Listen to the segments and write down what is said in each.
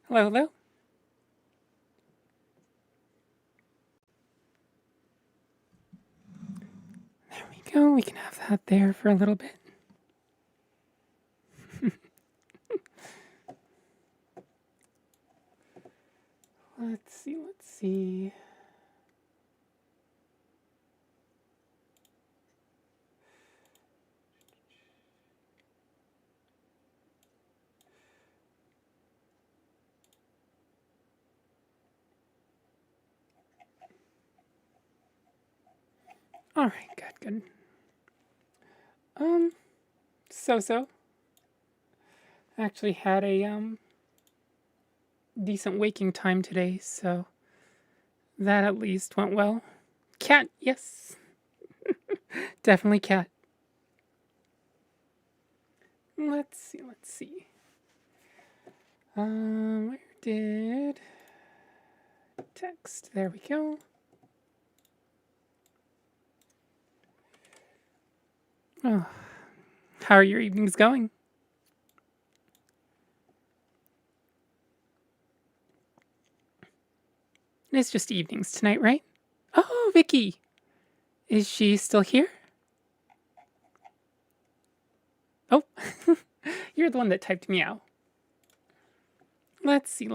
Hello, hello. There we go. We can have that there for a little bit. Let's see. All right, good. So. Actually had a decent waking time today, so that at least went well. Cat, yes. Definitely cat. Let's see. Where did text? There we go. Oh, how are your evenings going? It's just evenings tonight, right? Oh, Vicky. Is she still here? Oh, you're the one that typed meow. Let's see.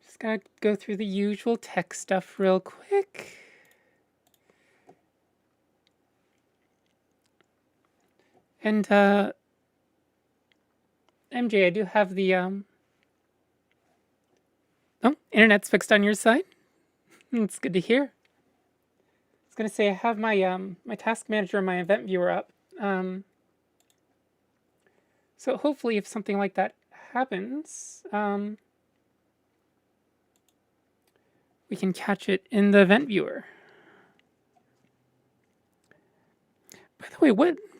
Just gotta go through the usual tech stuff real quick. And, MJ, I do have the, Oh, internet's fixed on your side? It's good to hear. I was gonna say, I have my task manager and my event viewer up. So hopefully if something like that happens, we can catch it in the event viewer. By the way,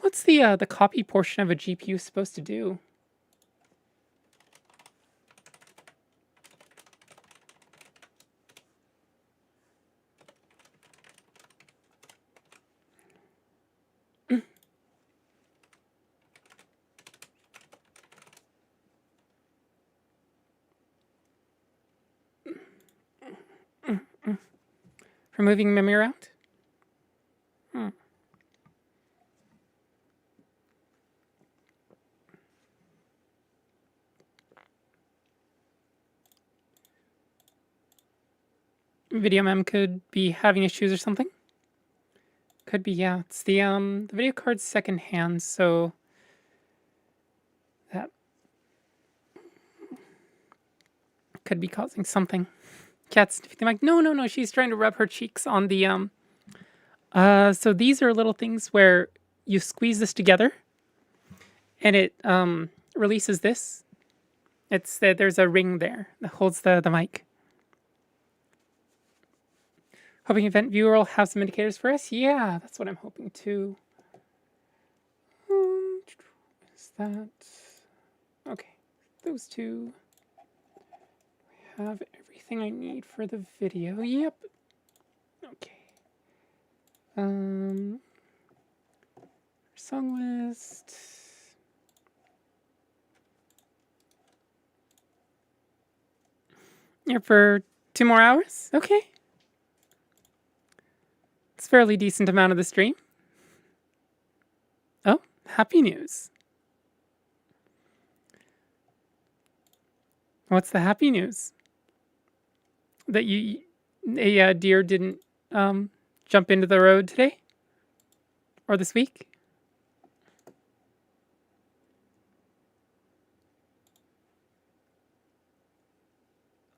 what's the copy portion of a GPU supposed to do? For moving memory around? Video mem could be having issues or something. Could be, yeah. It's the video card's secondhand, so that could be causing something. Cat's like, no. She's trying to rub her cheeks on the So these are little things where you squeeze this together, and it releases this. There's a ring there that holds the mic. Hoping event viewer will have some indicators for us. Yeah, that's what I'm hoping too. Is that okay? Those two. I have everything I need for the video. Yep. Okay. Song list. Here for 2 more hours. Okay. It's a fairly decent amount of the stream. Oh, happy news. What's the happy news? That a deer didn't jump into the road today? Or this week?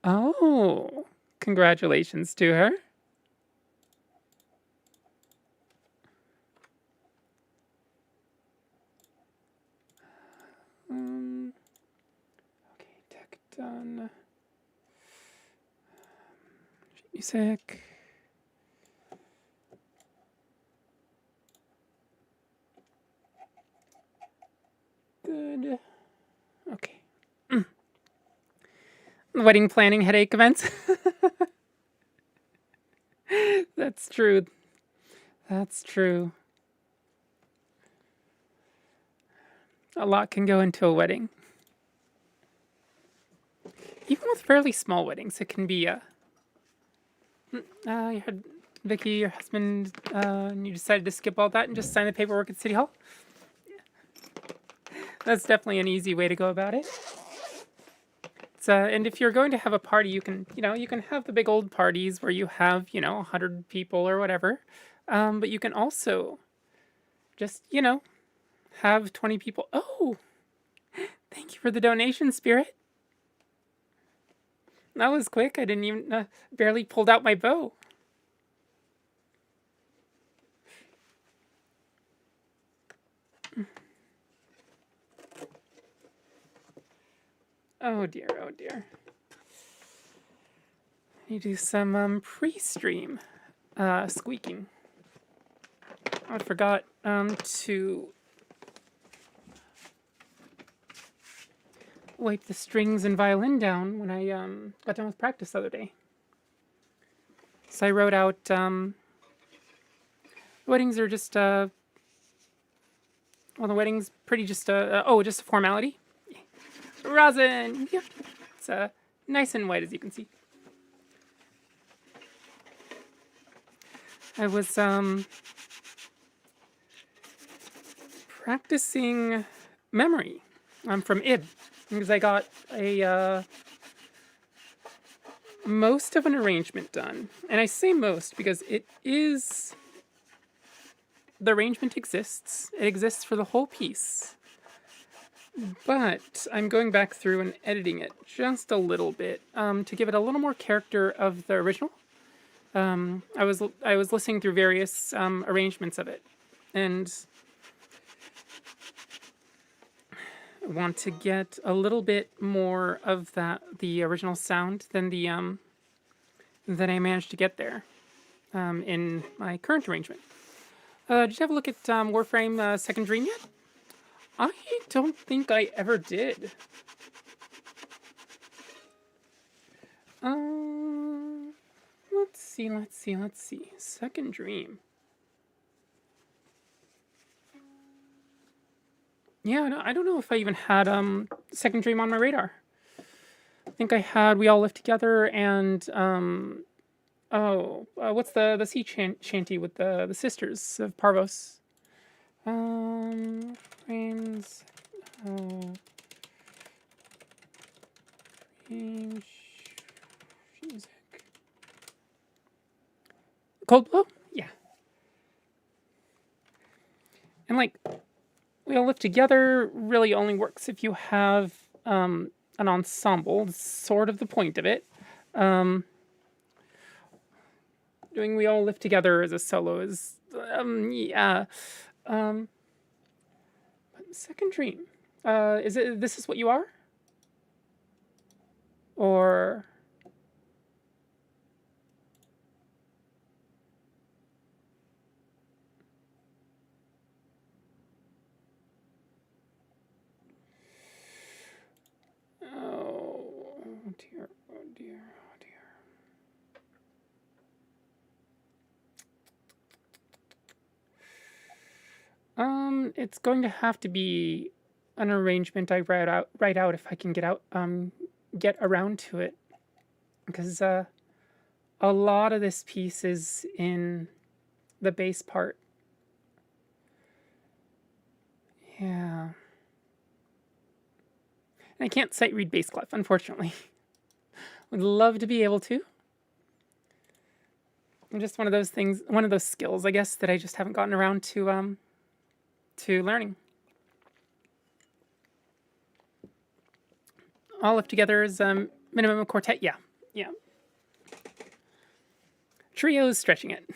Oh, congratulations to her. Okay, tech done. Music. Good. Okay. Wedding planning headache events. That's true. That's true. A lot can go into a wedding. even with fairly small weddings, it can be you had Vicky, your husband, and you decided to skip all that and just sign the paperwork at City Hall. That's definitely an easy way to go about it. And if you're going to have a party, you can have the big old parties where you have 100 people or whatever, but you can also just have 20 people. Oh, thank you for the donation, Spirit. That was quick. I didn't even barely pulled out my bow. Oh dear, oh dear. You do some pre-stream squeaking. I forgot to wipe the strings and violin down when I got done with practice the other day. So I wrote out weddings are just the wedding's pretty just just a formality. Rosin, yep. It's nice and white as you can see. I was practicing memory from IB because I got a most of an arrangement done, and I say most because the arrangement exists. It exists for the whole piece. But I'm going back through and editing it just a little bit to give it a little more character of the original. I was listening through various arrangements of it, and I want to get a little bit more of the original sound than than I managed to get there in my current arrangement. Did you have a look at Warframe Second Dream yet? I don't think I ever did. Let's see. Second Dream. Yeah, I don't know if I even had Second Dream on my radar. I think I had We All Live Together and what's the sea shanty with the sisters of Parvos? Frames. Range music. Cold Blow? Yeah. And like, We All Live Together really only works if you have an ensemble. It's sort of the point of it. Doing We All Live Together as a solo is, yeah. Second Dream. This is what you are? Or... Oh dear, oh dear, oh dear. It's going to have to be an arrangement I write out if I can get around to it, because a lot of this piece is in the bass part. Yeah. And I can't sight read bass clef, unfortunately. Would love to be able to. Just one of those things, one of those skills, I guess, that I just haven't gotten around to learning. All Live Together is minimum of quartet. Yeah. Trio is stretching it.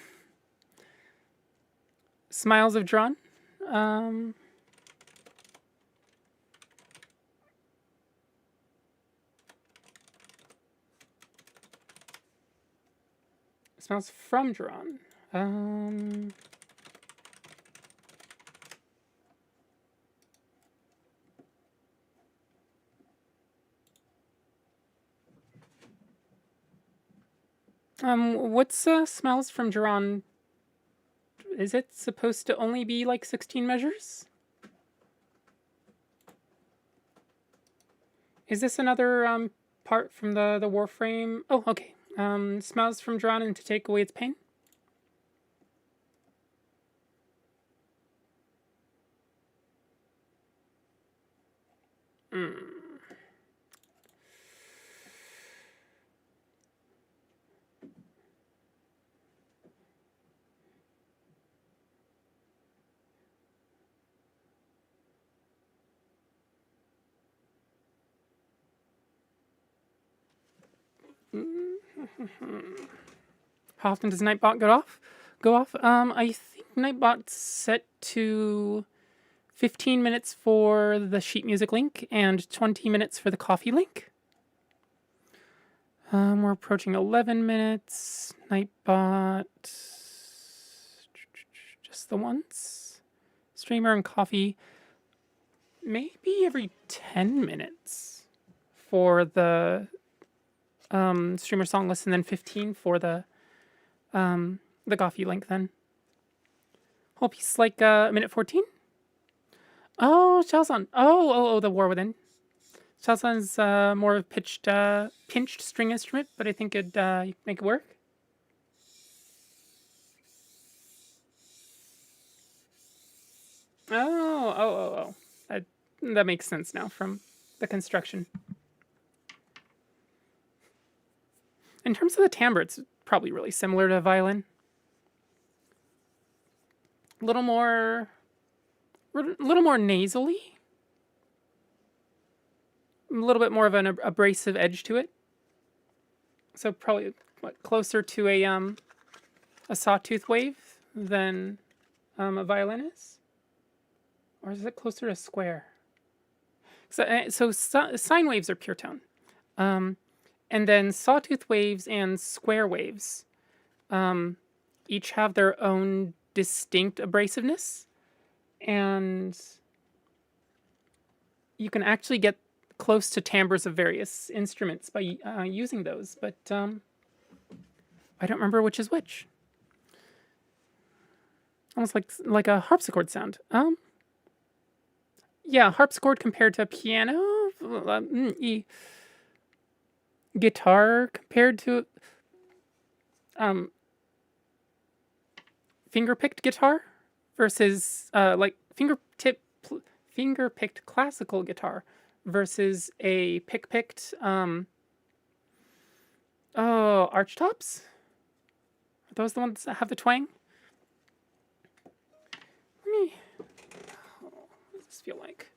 Smiles of Drawn. Smiles from Drawn. What's Smells from Drawn? Is it supposed to only be like 16 measures? Is this another part from the Warframe. Oh, okay. Smiles from drawn and to take away its pain. How often does Nightbot go off? I think Nightbot's set to 15 minutes for the sheet music link and 20 minutes for the coffee link. We're approaching 11 minutes. Nightbot, just the once. Streamer and coffee, maybe every 10 minutes for the streamer song list, and then 15 for the coffee link. Then whole piece like a minute 14. Oh, Shalzon. Oh, the War Within. Shalzon's more of a pinched string instrument, but I think it'd make it work. Oh. That makes sense now from the construction. In terms of the timbre, it's probably really similar to a violin. A little more nasally. A little bit more of an abrasive edge to it. So probably closer to a sawtooth wave than a violin is, or is it closer to a square? So sine waves are pure tone, and then sawtooth waves and square waves each have their own distinct abrasiveness, and you can actually get close to timbres of various instruments by using those, but I don't remember which is which. Almost like a harpsichord sound. Yeah, harpsichord compared to a piano. Guitar compared to finger-picked guitar versus like finger-picked classical guitar versus a pick-picked archtops. Are those the ones that have the twang? What does this feel like?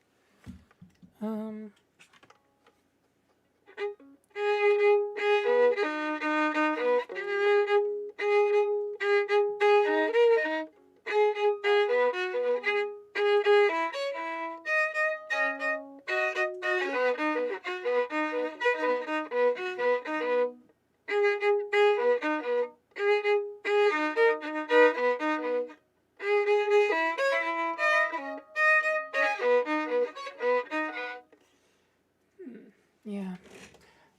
Yeah.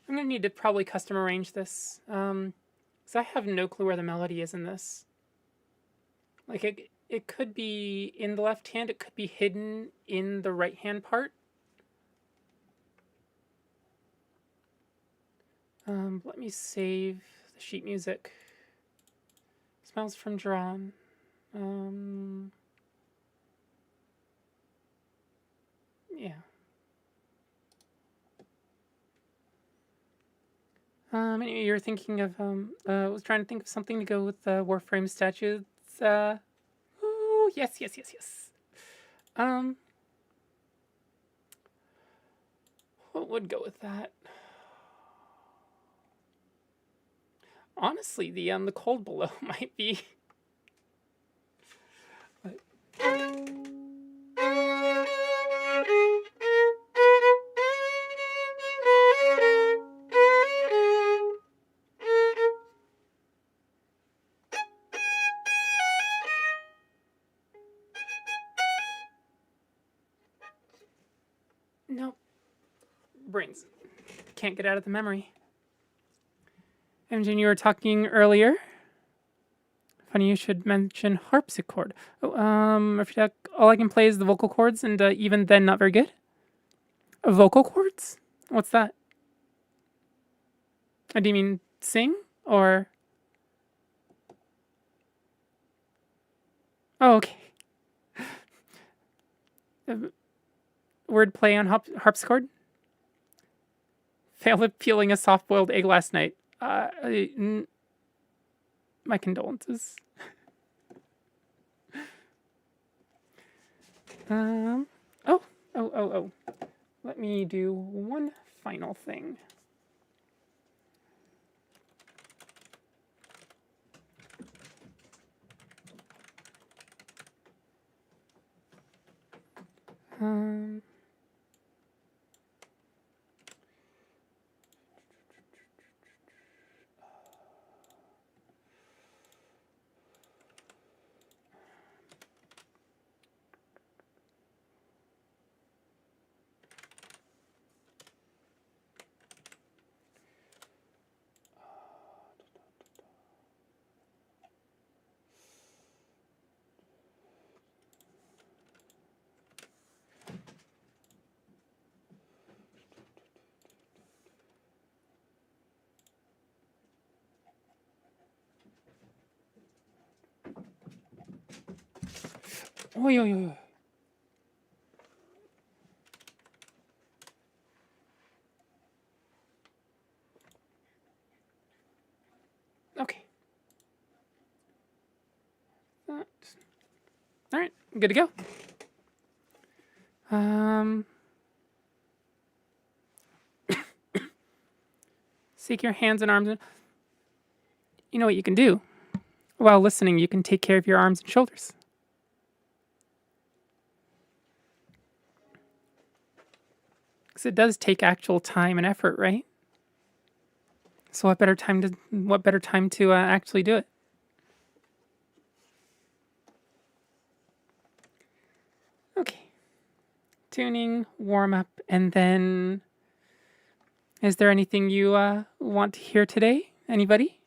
I'm going to need to probably custom arrange this. Because I have no clue where the melody is in this. Like, it could be in the left hand, it could be hidden in the right hand part. Let me save the sheet music. Smells from Drawn. Yeah. Anyway, you're thinking of, I was trying to think of something to go with the Warframe statues. Ooh, yes. What would go with that? Honestly, the Cold Below might be. But... Nope. Brains can't get out of the memory. Imogen, you were talking earlier. Funny you should mention harpsichord. Oh, all I can play is the vocal cords, and even then, not very good. Vocal cords? What's that? Do you mean sing or? Oh, okay. Word play on harpsichord. Failed at peeling a soft-boiled egg last night. My condolences. Oh, oh, oh, oh. Let me do one final thing. Oi, oi, oi. Okay. All right, good to go. Seek your hands and arms. You know what you can do? While listening, you can take care of your arms and shoulders. Because it does take actual time and effort, right? So what better time to actually do it? Okay. Tuning, warm up, and then is there anything you want to hear today? Anybody?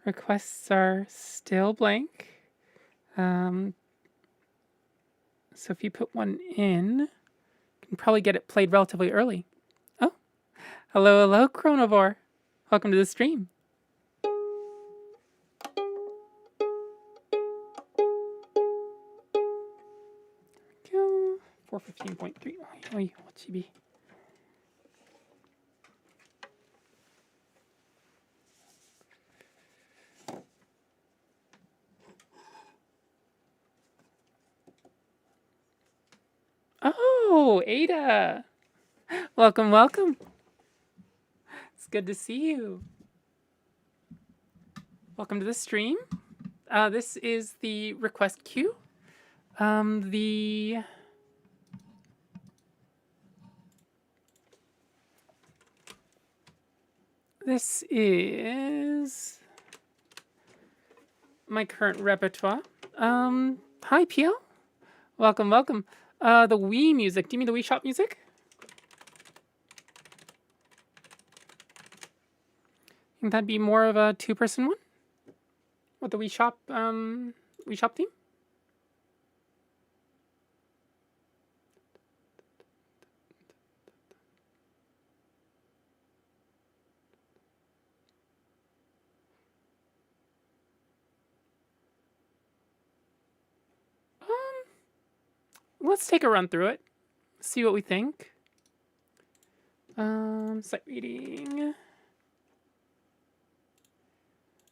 Requests are still blank. So if you put one in, you can probably get it played relatively early. Oh, hello, Chronivore. Welcome to the stream. 415.3. Oi, what she be? Oh, Ada. Welcome, welcome. It's good to see you. Welcome to the stream. This is the request queue. This is my current repertoire. Hi, PL. Welcome, welcome. The Wii music. Do you mean the Wii Shop music? Think that'd be more of a two-person one? With the Wii Shop theme? Let's take a run through it. See what we think. Sight reading.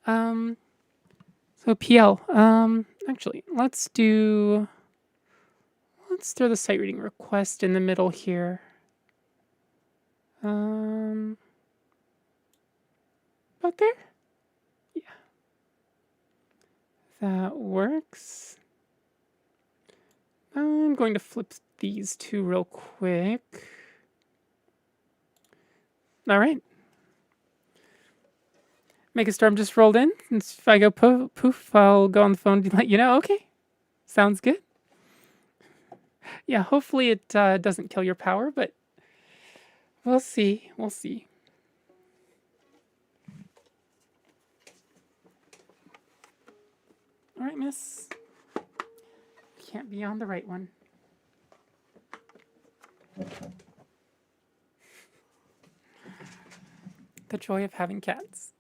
So PL. Actually, let's throw the sight reading request in the middle here. About there? Yeah. That works. I'm going to flip these two real quick. All right. Make a storm just rolled in. And if I go poof, I'll go on the phone and let you know. Okay. Sounds good. Yeah, hopefully it doesn't kill your power, but we'll see. We'll see. All right, miss. Can't be on the right one. The joy of having cats.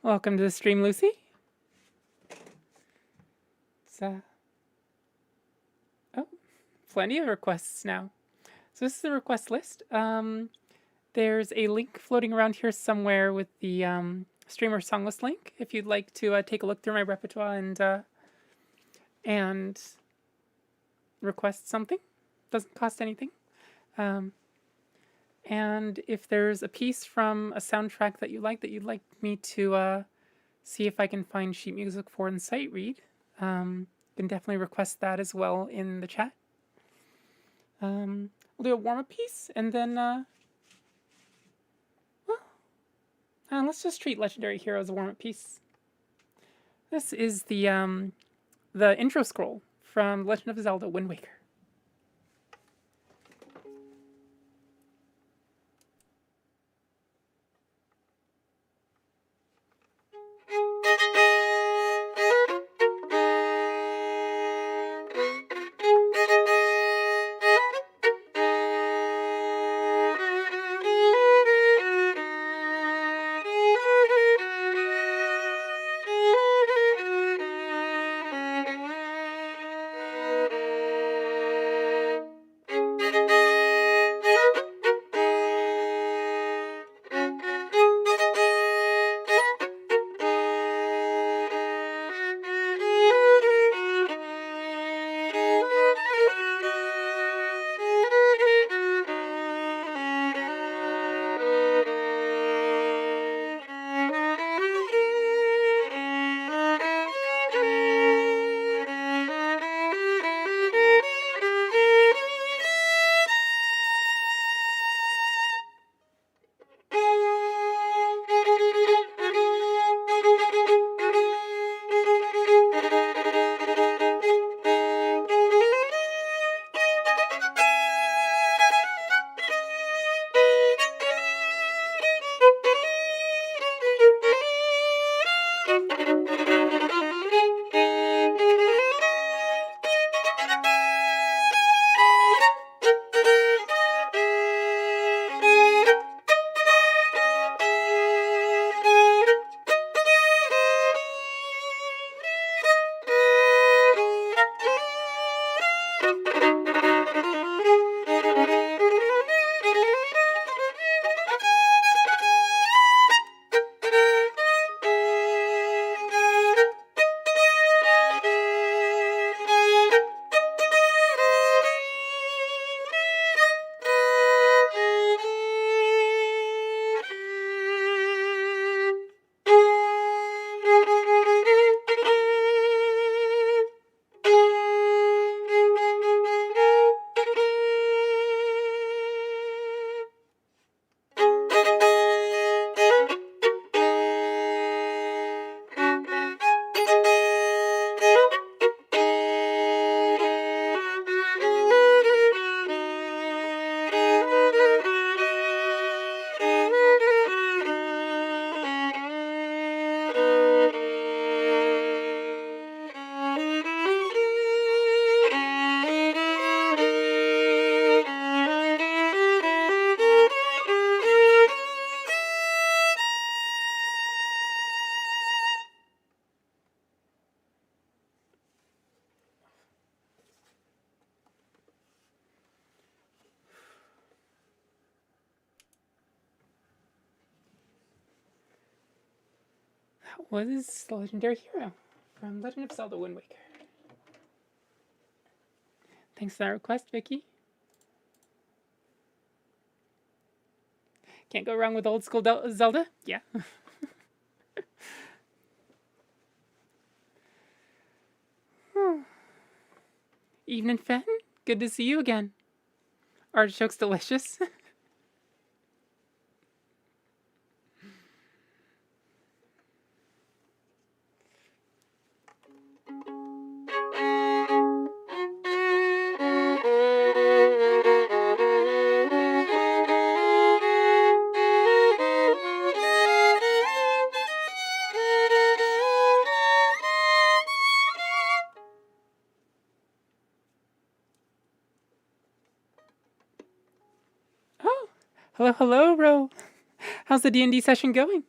Welcome to the stream, Lucy. It's, oh, plenty of requests now. So this is the request list. There's a link floating around here somewhere with the streamer song list link. If you'd like to take a look through my repertoire and request something, doesn't cost anything. And if there's a piece from a soundtrack that you'd like me to see if I can find sheet music for and sight read, you can definitely request that as well in the chat. We'll do a warm-up piece, and then let's just treat Legendary Hero as a warm-up piece. This is the intro scroll from Legend of Zelda: Wind Waker. That was the Legendary Hero from Legend of Zelda: Wind Waker. Thanks for that request, Vicky. Can't go wrong with old school Zelda. Yeah. Evening, Fenn. Good to see you again. Artichoke's delicious. Oh, hello, Ro. How's the D&D session going?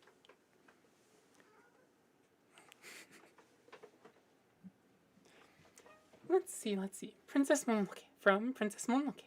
Let's see. Princess Mononoke from Princess Mononoke.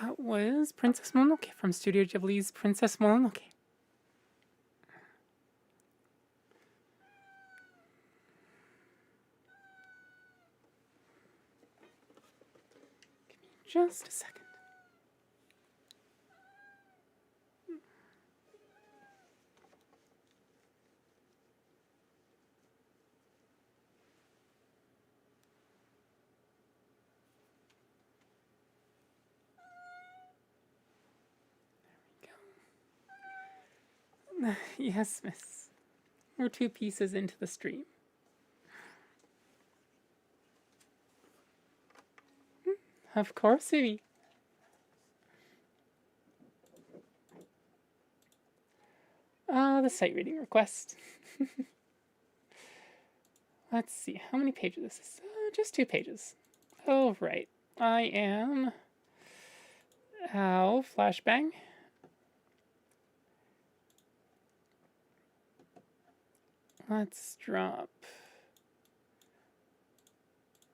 That was Princess Mononoke from Studio Ghibli's Princess Mononoke. Give me just a second. Yes, miss. We're 2 pieces into the stream. Of course, baby. The sight reading request. Let's see, how many pages this is? Just 2 pages. Oh, right. I am... Ow, flashbang. Let's drop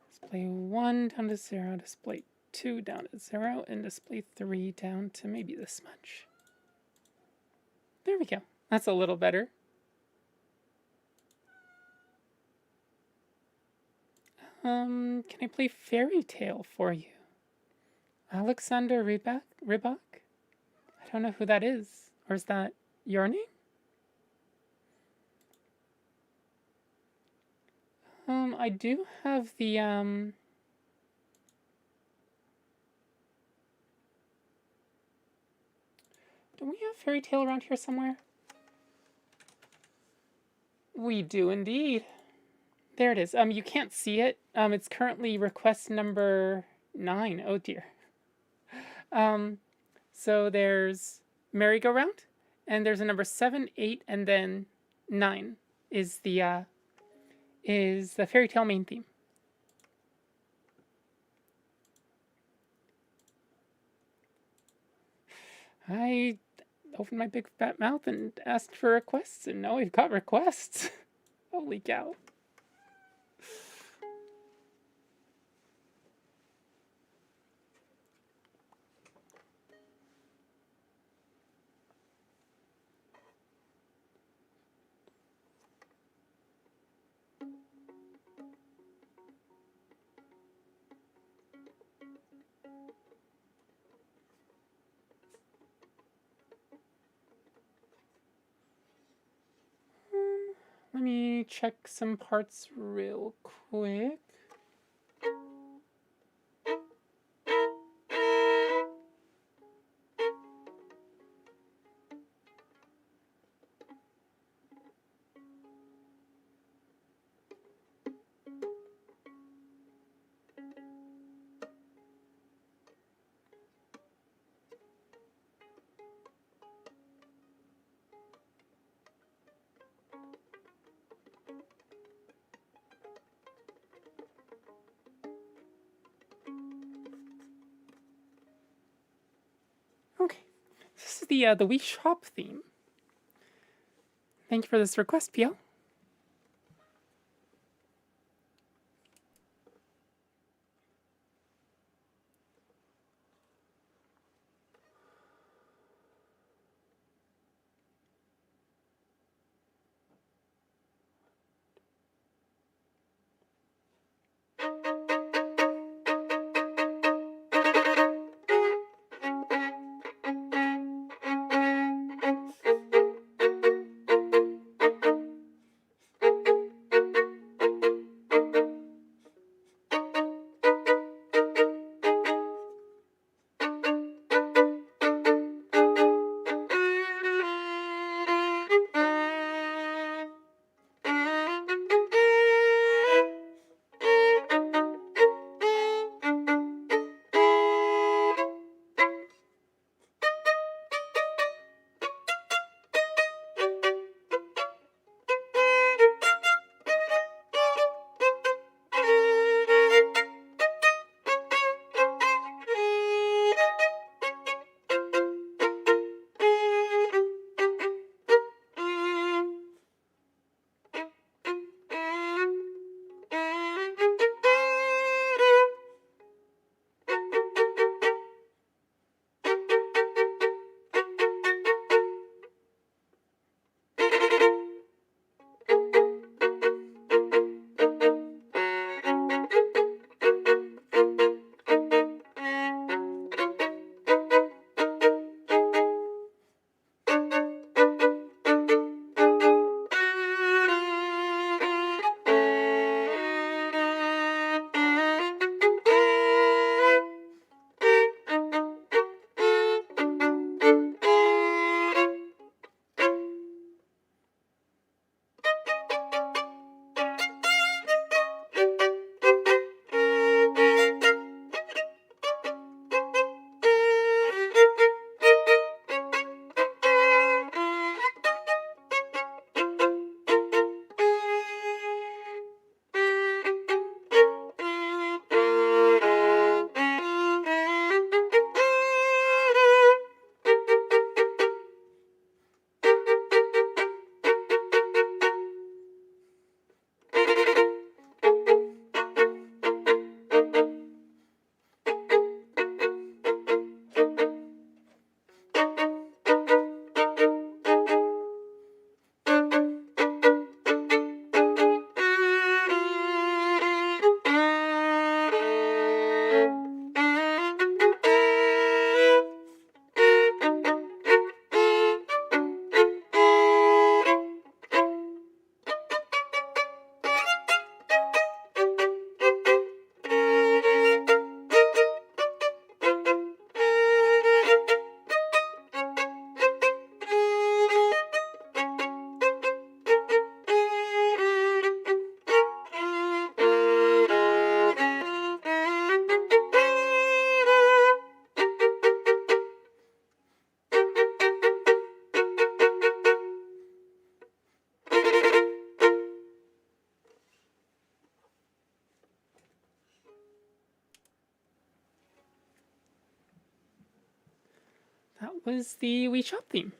display 1 down to 0, display 2 down to 0, and display 3 down to maybe this much. There we go. That's a little better. Can I play Fairy Tale for you? Alexander Rybak? I don't know who that is. Or is that your name? I do have the, do we have Fairy Tale around here somewhere? We do indeed. There it is. You can't see it. It's currently request number 9. Oh dear. So there's merry-go-round, and there's a number 7, 8, and then 9 is the Fairy Tale main theme. I opened my big fat mouth and asked for requests, and now we've got requests. Holy cow. Let me check some parts real quick. Okay, this is the Wii Shop theme. Thank you for this request, Pio. was the Wii Shop theme.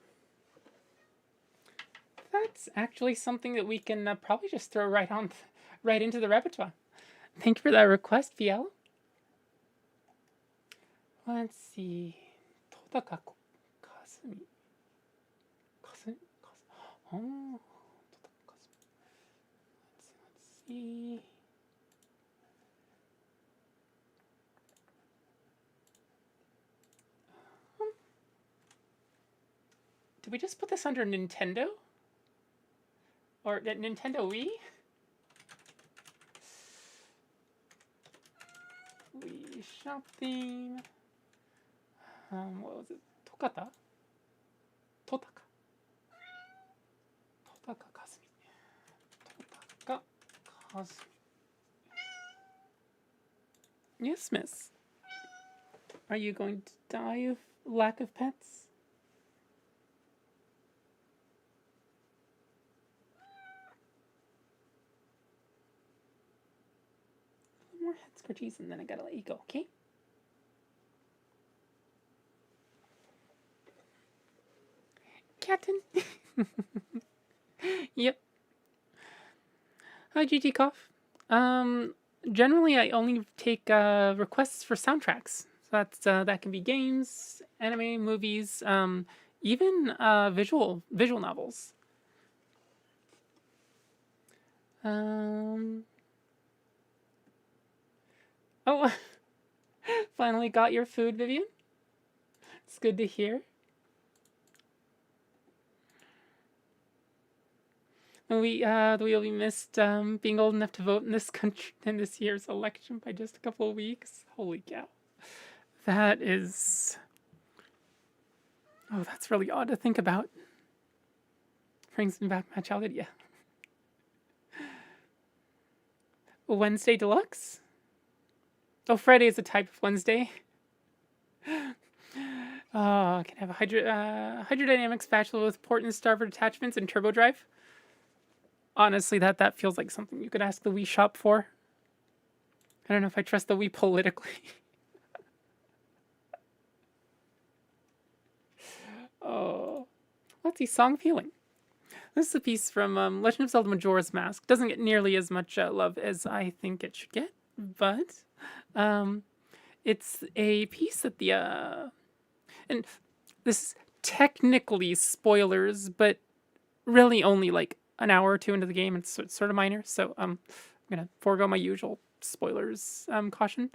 That's actually something that we can probably just throw right into the repertoire. Thank you for that request, VL. Let's see. Totaka Kasumi. Kasumi? Oh. Totaka Kasumi. Let's see. Did we just put this under Nintendo? Or Nintendo Wii? Wii Shop theme. What was it? Tokata? Totaka. Totaka Kasumi. Totaka Kasumi. Yes, miss. Are you going to die of lack of pets? More head scratchies and then I gotta let you go, okay? Captain. Yep. Hi, GG Cough. Generally I only take requests for soundtracks. So that's that can be games, anime, movies, even visual novels. Oh, finally got your food, Vivian. It's good to hear. And we'll be missed being old enough to vote in this country in this year's election by just a couple of weeks. Holy cow. That is... Oh, that's really odd to think about. Brings me back my childhood, yeah. Wednesday Deluxe? Oh, Friday is a type of Wednesday. Oh, I can have a hydrodynamic spatula with port and starboard attachments and turbo drive. Honestly, that feels like something you could ask the Wii Shop for. I don't know if I trust the Wii politically. Oh, let's see. Song of Healing. This is a piece from Legend of Zelda Majora's Mask. Doesn't get nearly as much love as I think it should get, but it's a piece that the and this is technically spoilers, but really only like an hour or two into the game. It's sort of minor, so I'm gonna forego my usual spoilers caution.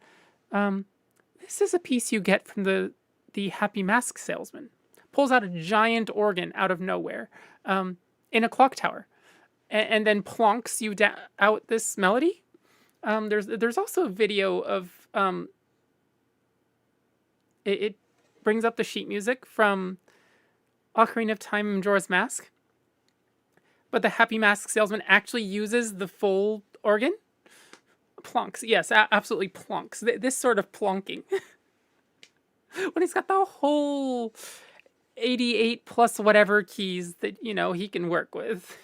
This is a piece you get from the Happy Mask salesman. Pulls out a giant organ out of nowhere in a clock tower, and then plonks you out this melody. There's also a video of it brings up the sheet music from Ocarina of Time and Majora's Mask, but the Happy Mask salesman actually uses the full organ. Plonks, yes, absolutely plonks. This sort of plonking. When he's got the whole 88 plus whatever keys that, you know, he can work with.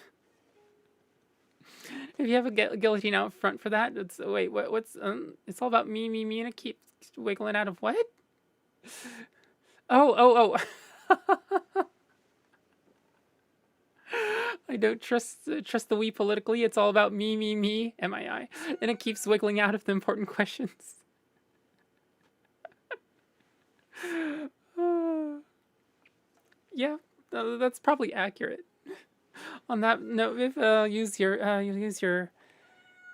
If you have a guillotine out front for that, it's wait, what's it's all about me, and it keeps wiggling out of what? Oh. I don't trust the Wii politically. It's all about me, MII. And it keeps wiggling out of the important questions. Yeah, that's probably accurate. On that note, if use your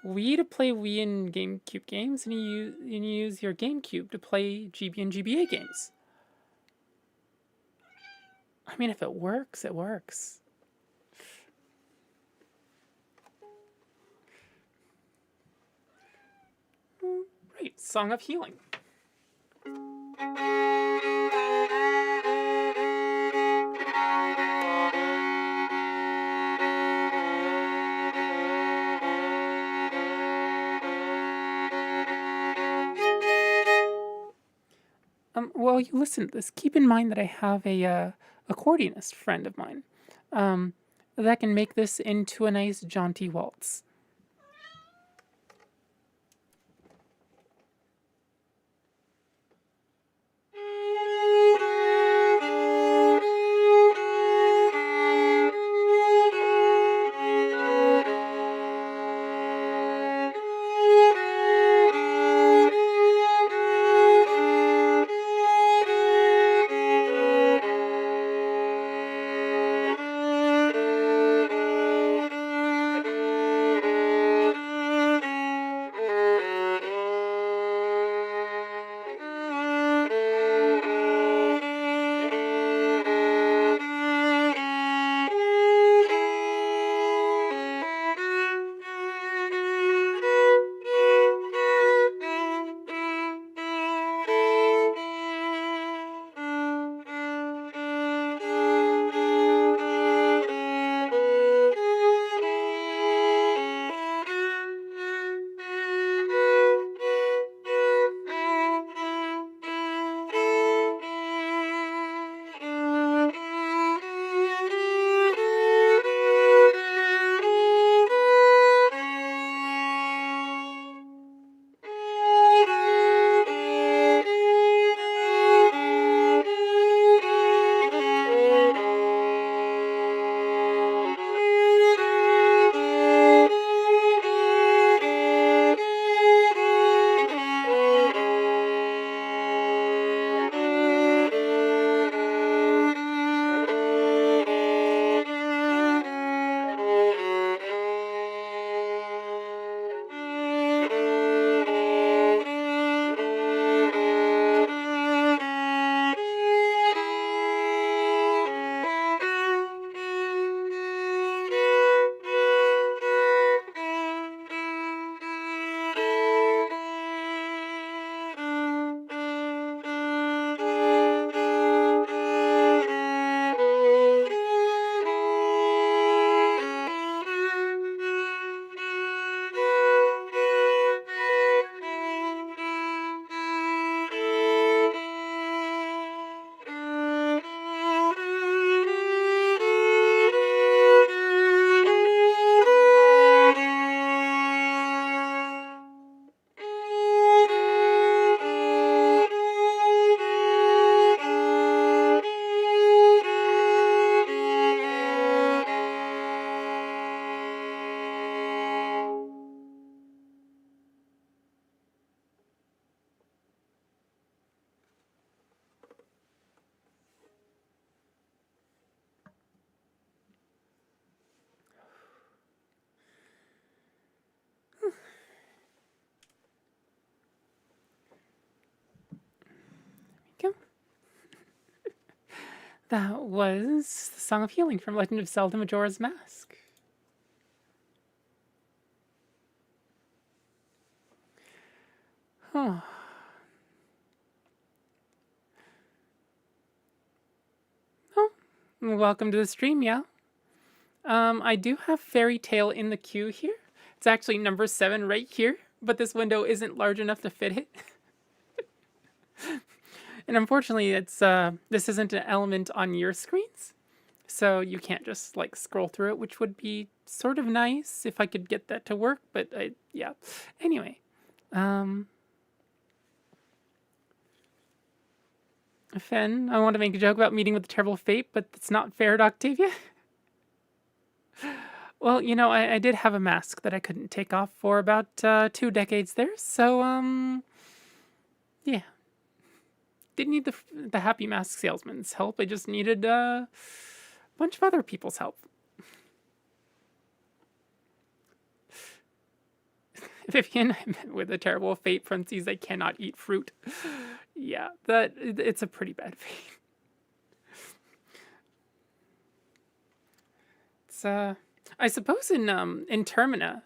Wii to play Wii and GameCube games, and you use your GameCube to play GB and GBA games. I mean, if it works, it works. Right, Song of Healing. While you listen to this, keep in mind that I have a accordionist friend of mine that can make this into a nice jaunty waltz. That was the Song of Healing from Legend of Zelda Majora's Mask. Oh. Oh, welcome to the stream, yeah. I do have Fairy Tale in the queue here. It's actually number 7 right here, but this window isn't large enough to fit it. And unfortunately, it's this isn't an element on your screens, so you can't just like scroll through it, which would be sort of nice if I could get that to work. But yeah. Anyway, Fen, I want to make a joke about meeting with a terrible fate, but it's not fair to Octavia. Well, you know, I did have a mask that I couldn't take off for about 2 decades there, so yeah. Didn't need the happy mask salesman's help. I just needed a bunch of other people's help. Vivian, I met with a terrible fate. Parentheses, I cannot eat fruit. Yeah, it's a pretty bad fate. It's I suppose in Termina,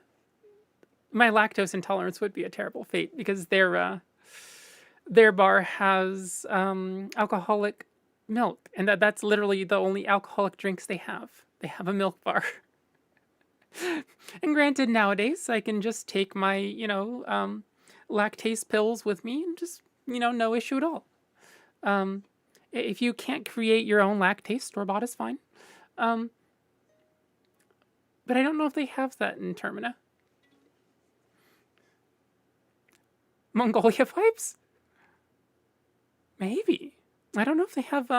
my lactose intolerance would be a terrible fate because their bar has alcoholic milk, and that's literally the only alcoholic drinks they have. They have a milk bar. And granted, nowadays I can just take my lactase pills with me and just no issue at all. If you can't create your own lactase, store bought is fine. But I don't know if they have that in Termina. Mongolia vibes? Maybe. I don't know if they have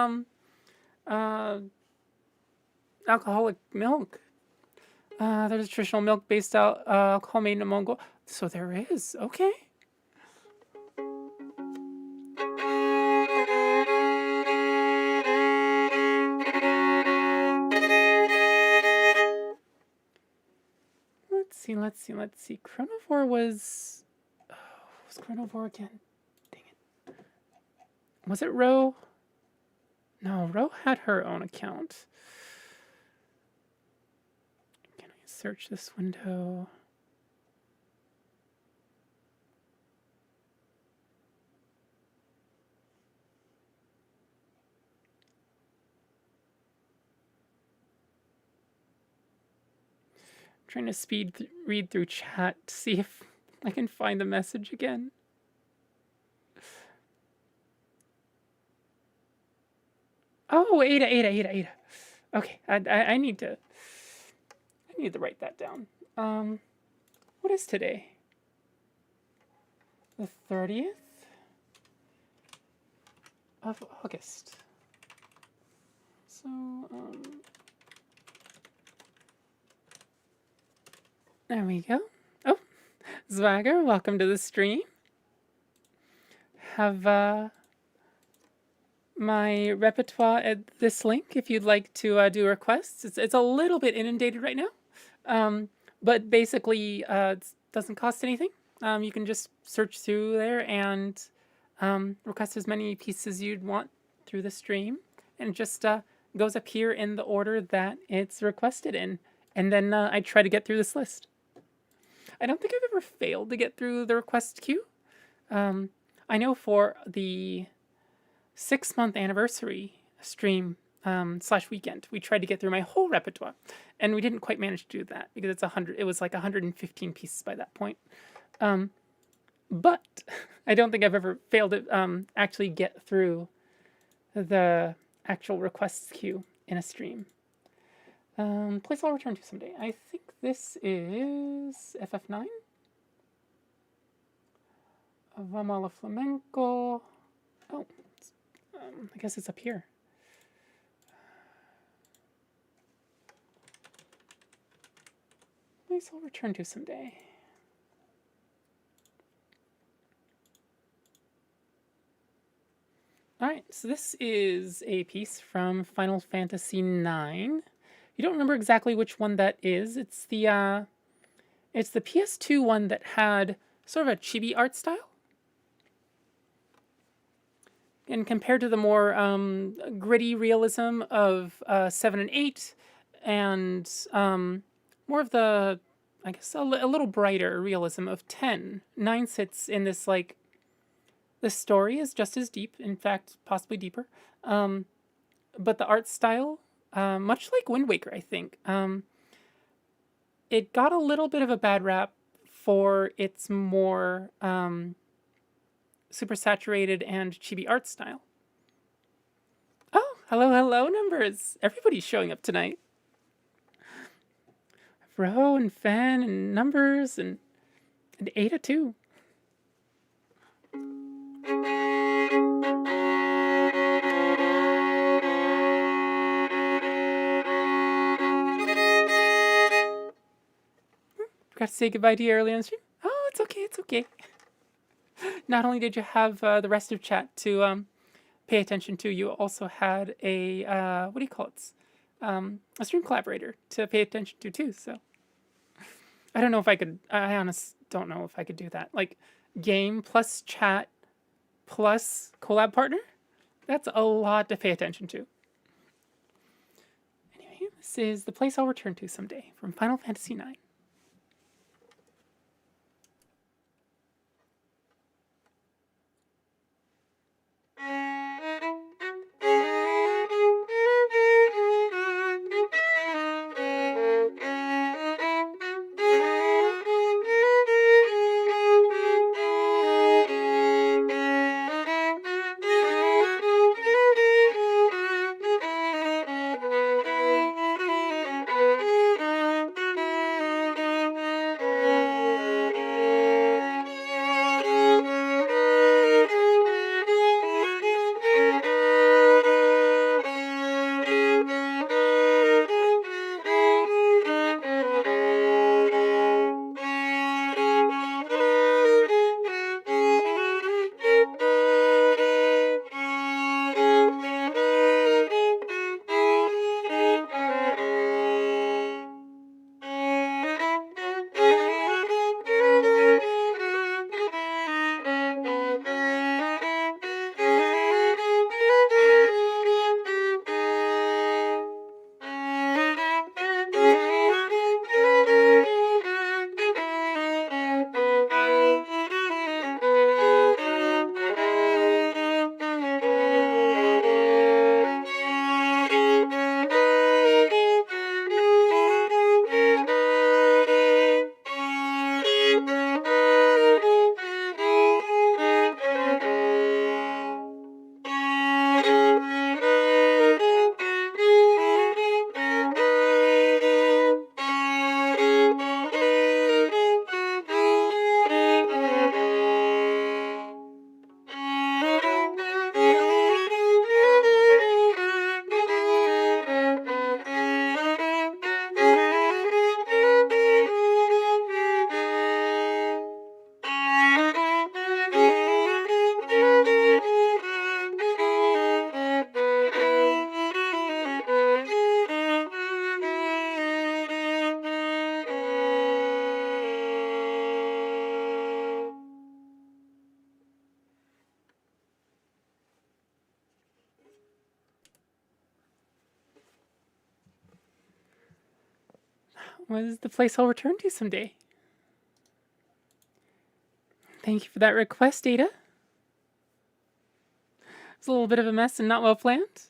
alcoholic milk. There's a traditional milk-based alcohol made in Mongolia. So there is. Okay. Let's see. Chronovore was... Oh, what was Chronovore again? Dang it. Was it Ro? No, Ro had her own account. Can I search this window? Trying to read through chat to see if I can find the message again. Oh, Ada. Okay, I need to write that down. What is today? The 30th of August. So, there we go. Oh, Zwagger, welcome to the stream. Have my repertoire at this link if you'd like to do requests. It's a little bit inundated right now, but basically it doesn't cost anything. You can just search through there and request as many pieces you'd want through the stream, and it just goes up here in the order that it's requested in, and then I try to get through this list. I don't think I've ever failed to get through the request queue. I know for the 6-month anniversary stream / weekend, we tried to get through my whole repertoire, and we didn't quite manage to do that because it's 100. It was like 115 pieces by that point. But I don't think I've ever failed to actually get through the actual requests queue in a stream. Place I'll return to someday. I think this is FF9. Vamala Flamenco. Oh, I guess it's up here. Place I'll return to someday. Alright, so this is a piece from Final Fantasy IX. You don't remember exactly which one that is. It's the PS2 one that had sort of a chibi art style. and compared to the more gritty realism of 7 and 8, and more of the, I guess, a little brighter realism of 10. 9 sits in this, like, the story is just as deep, in fact, possibly deeper. But the art style, much like Wind Waker, I think, it got a little bit of a bad rap for its more super saturated and chibi art style. Oh, hello, hello, numbers. Everybody's showing up tonight. Ro and Fen and numbers and Ada too. Forgot to say goodbye to you early on the stream. Oh, it's okay, it's okay. Not only did you have the rest of chat to pay attention to, you also had a what do you call it? A stream collaborator to pay attention to too. So I don't know if I could. I honestly don't know if I could do that. Like game plus chat plus collab partner. That's a lot to pay attention to. Anyway, this is the place I'll return to someday from Final Fantasy IX. Was the place I'll return to someday. Thank you for that request, Ada. It's a little bit of a mess and not well planned.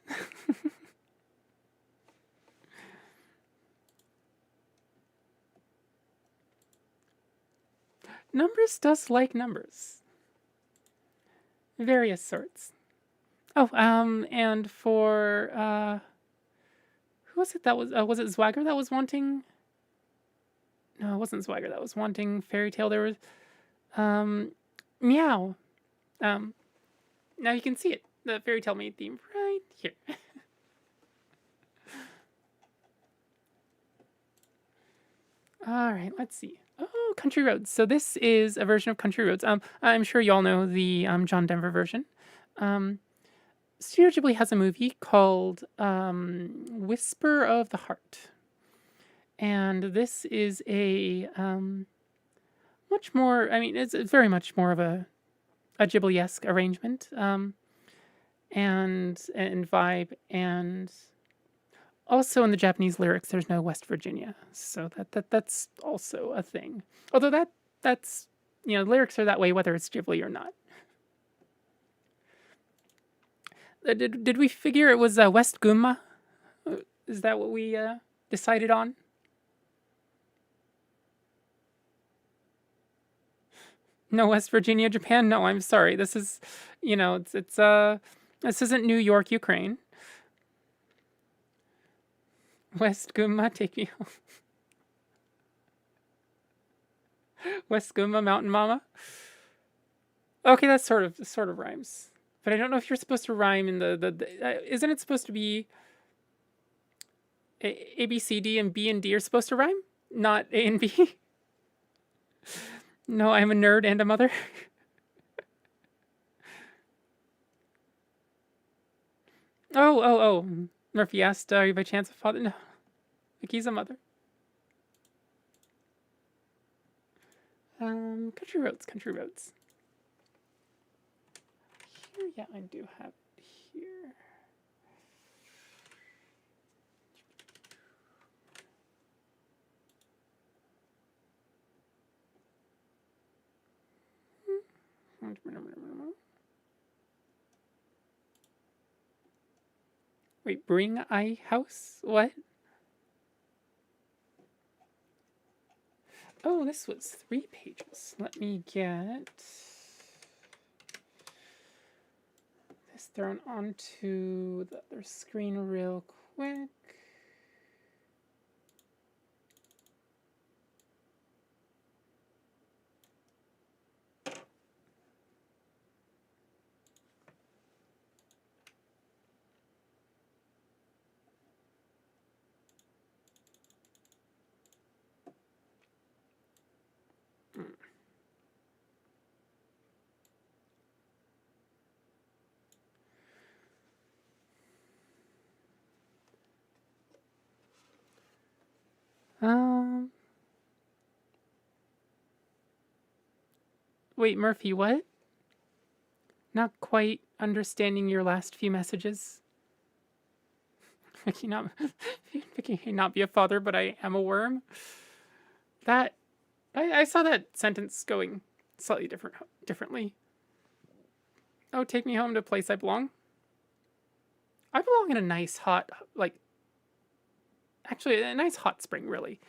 Numbers does like numbers. Various sorts. Oh, and for, who was it that was it Zwagger that was wanting? No, it wasn't Zwagger that was wanting Fairy Tale. There was, Meow. Now you can see it. The Fairy Tale main theme right here. All right, let's see. Oh, Country Roads. So this is a version of Country Roads. I'm sure you all know the John Denver version. Studio Ghibli has a movie called Whisper of the Heart. And this is a much more, I mean, it's very much more of a Ghibli-esque arrangement. and vibe, and also in the Japanese lyrics there's no West Virginia, so that's also a thing. Although that's lyrics are that way whether it's Ghibli or not. Did we figure it was West Gunma? Is that what we decided on? No West Virginia, Japan. No, I'm sorry. This is, it's this isn't New York, Ukraine. West Gunma, take me home. West Gunma, Mountain Mama. Okay, that sort of rhymes, but I don't know if you're supposed to rhyme in isn't it supposed to be A B C D and B and D are supposed to rhyme, not A and B? No, I'm a nerd and a mother. Oh. Murphy asked, are you by chance a father? No. Vicky's a mother. Country roads, country roads. Here, yeah, I do have it here. Wait, bring I house? What? Oh, this was 3 pages. Let me get this thrown onto the other screen real quick. Wait, Murphy, what? Not quite understanding your last few messages. Vicky may not be a father, but I am a worm. That I saw that sentence going slightly differently. Oh, take me home to a place I belong. I belong in a nice hot, actually a nice hot spring, really.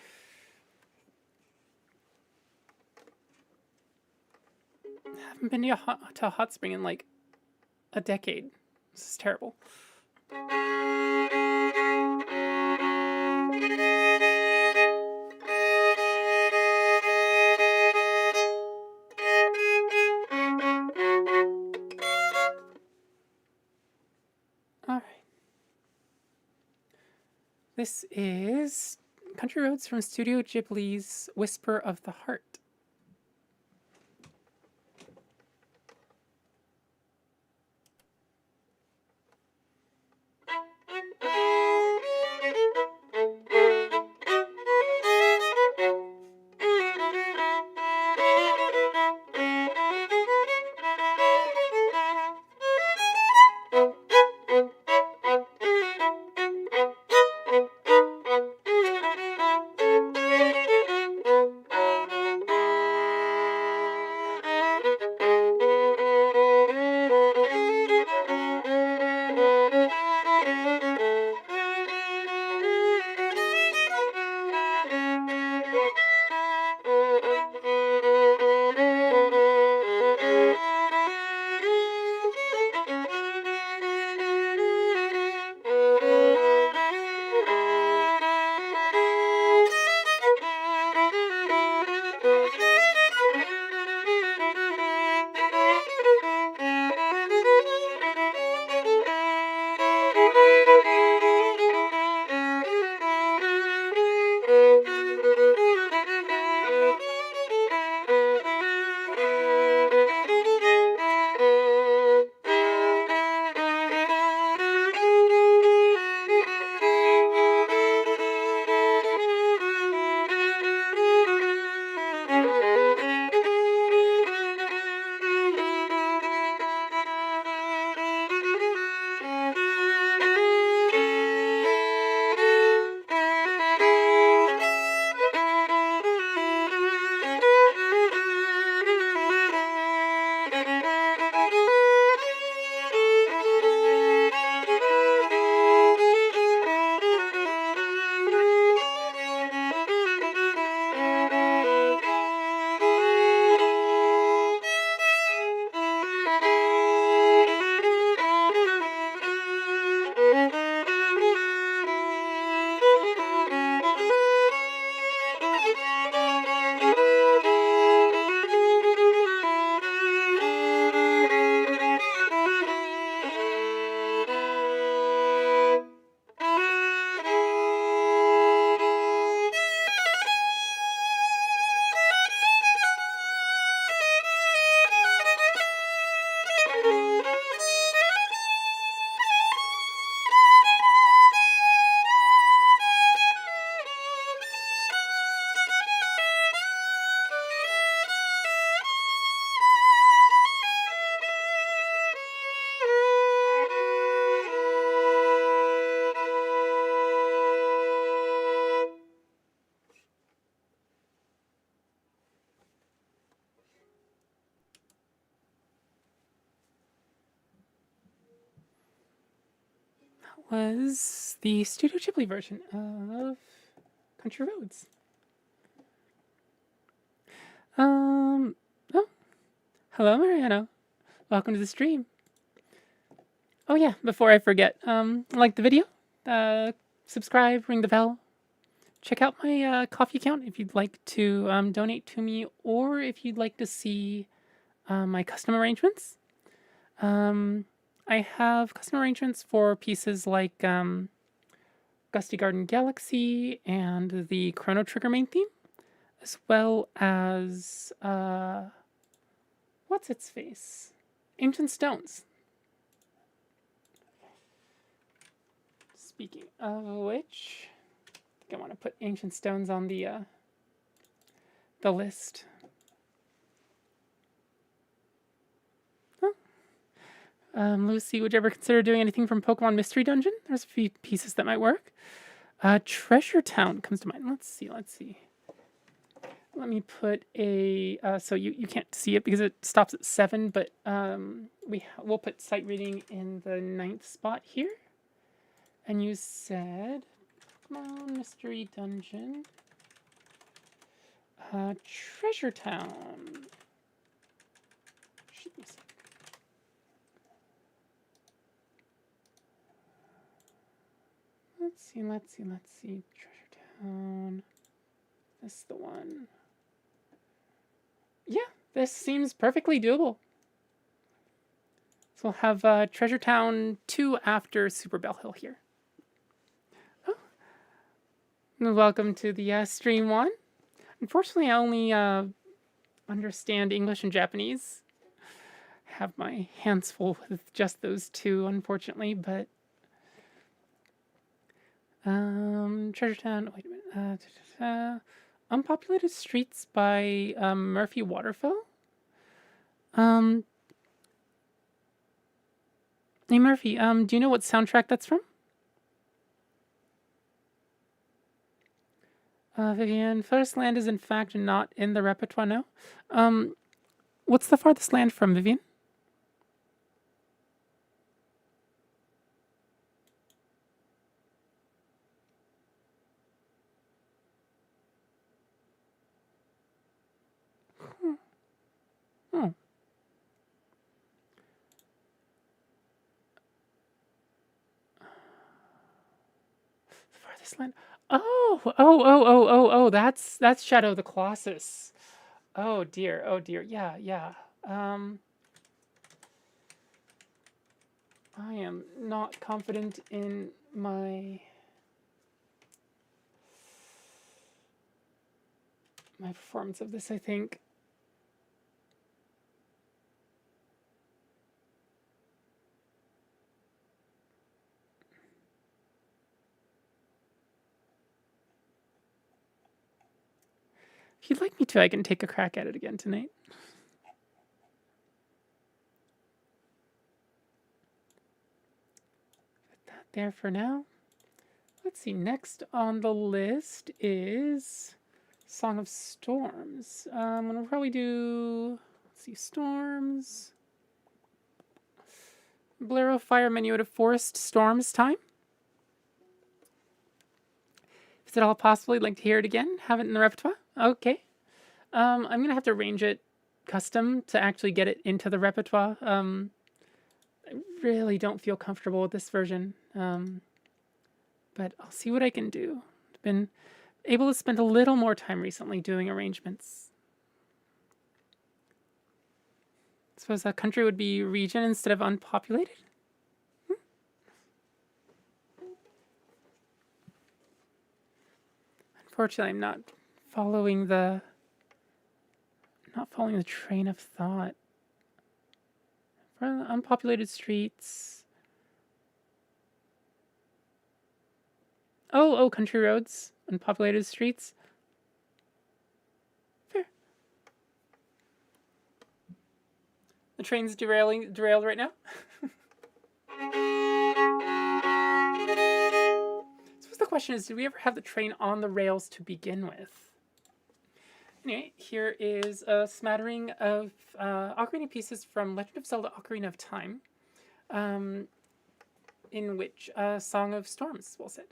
I haven't been to a hot spring in like a decade. This is terrible. Alright. This is Country Roads from Studio Ghibli's Whisper of the Heart. was the Studio Ghibli version of Country Roads. Oh, hello, Mariano. Welcome to the stream. Oh yeah, before I forget, like the video, subscribe, ring the bell. Check out my coffee account if you'd like to donate to me, or if you'd like to see my custom arrangements. I have custom arrangements for pieces like Gusty Garden Galaxy and the Chrono Trigger main theme, as well as what's its face? Ancient Stones. Speaking of which, I think I want to put Ancient Stones on the list. Lucy, would you ever consider doing anything from Pokemon Mystery Dungeon? There's a few pieces that might work. Treasure Town comes to mind. Let's see. Let me put a... so you can't see it because it stops at 7, but we'll put sight reading in the 9th spot here. And you said Pokemon Mystery Dungeon. Treasure Town. Let's see. Treasure Town. This is the one. Yeah, this seems perfectly doable. So we'll have Treasure Town 2 after Super Bell Hill here. Oh. Welcome to the stream 1. Unfortunately, I only understand English and Japanese. I have my hands full with just those two, unfortunately, but... Treasure Town, wait a minute. Unpopulated Streets by Murphy Waterfell. Hey Murphy, do you know what soundtrack that's from? Vivian, Farthest Land is in fact not in the repertoire, no. What's the farthest land from, Vivian? Oh. The farthest land. Oh, that's Shadow of the Colossus. Oh dear. Yeah. I am not confident in my performance of this, I think. If you'd like me to, I can take a crack at it again tonight. Put that there for now. Let's see, next on the list is Song of Storms. We'll probably do, let's see, Storms. Bolero Fire Menu at a Forest Storms time. Is it all possible you'd like to hear it again? Have it in the repertoire? Okay. I'm going to have to arrange it custom to actually get it into the repertoire. I really don't feel comfortable with this version. But I'll see what I can do. I've been able to spend a little more time recently doing arrangements. I suppose a country would be region instead of unpopulated? Unfortunately, I'm not following the train of thought. For unpopulated streets. Oh, country roads, unpopulated streets. Fair. The train's derailed right now. So the question is, did we ever have the train on the rails to begin with? Anyway, here is a smattering of ocarina pieces from Legend of Zelda: Ocarina of Time. in which Song of Storms will sit.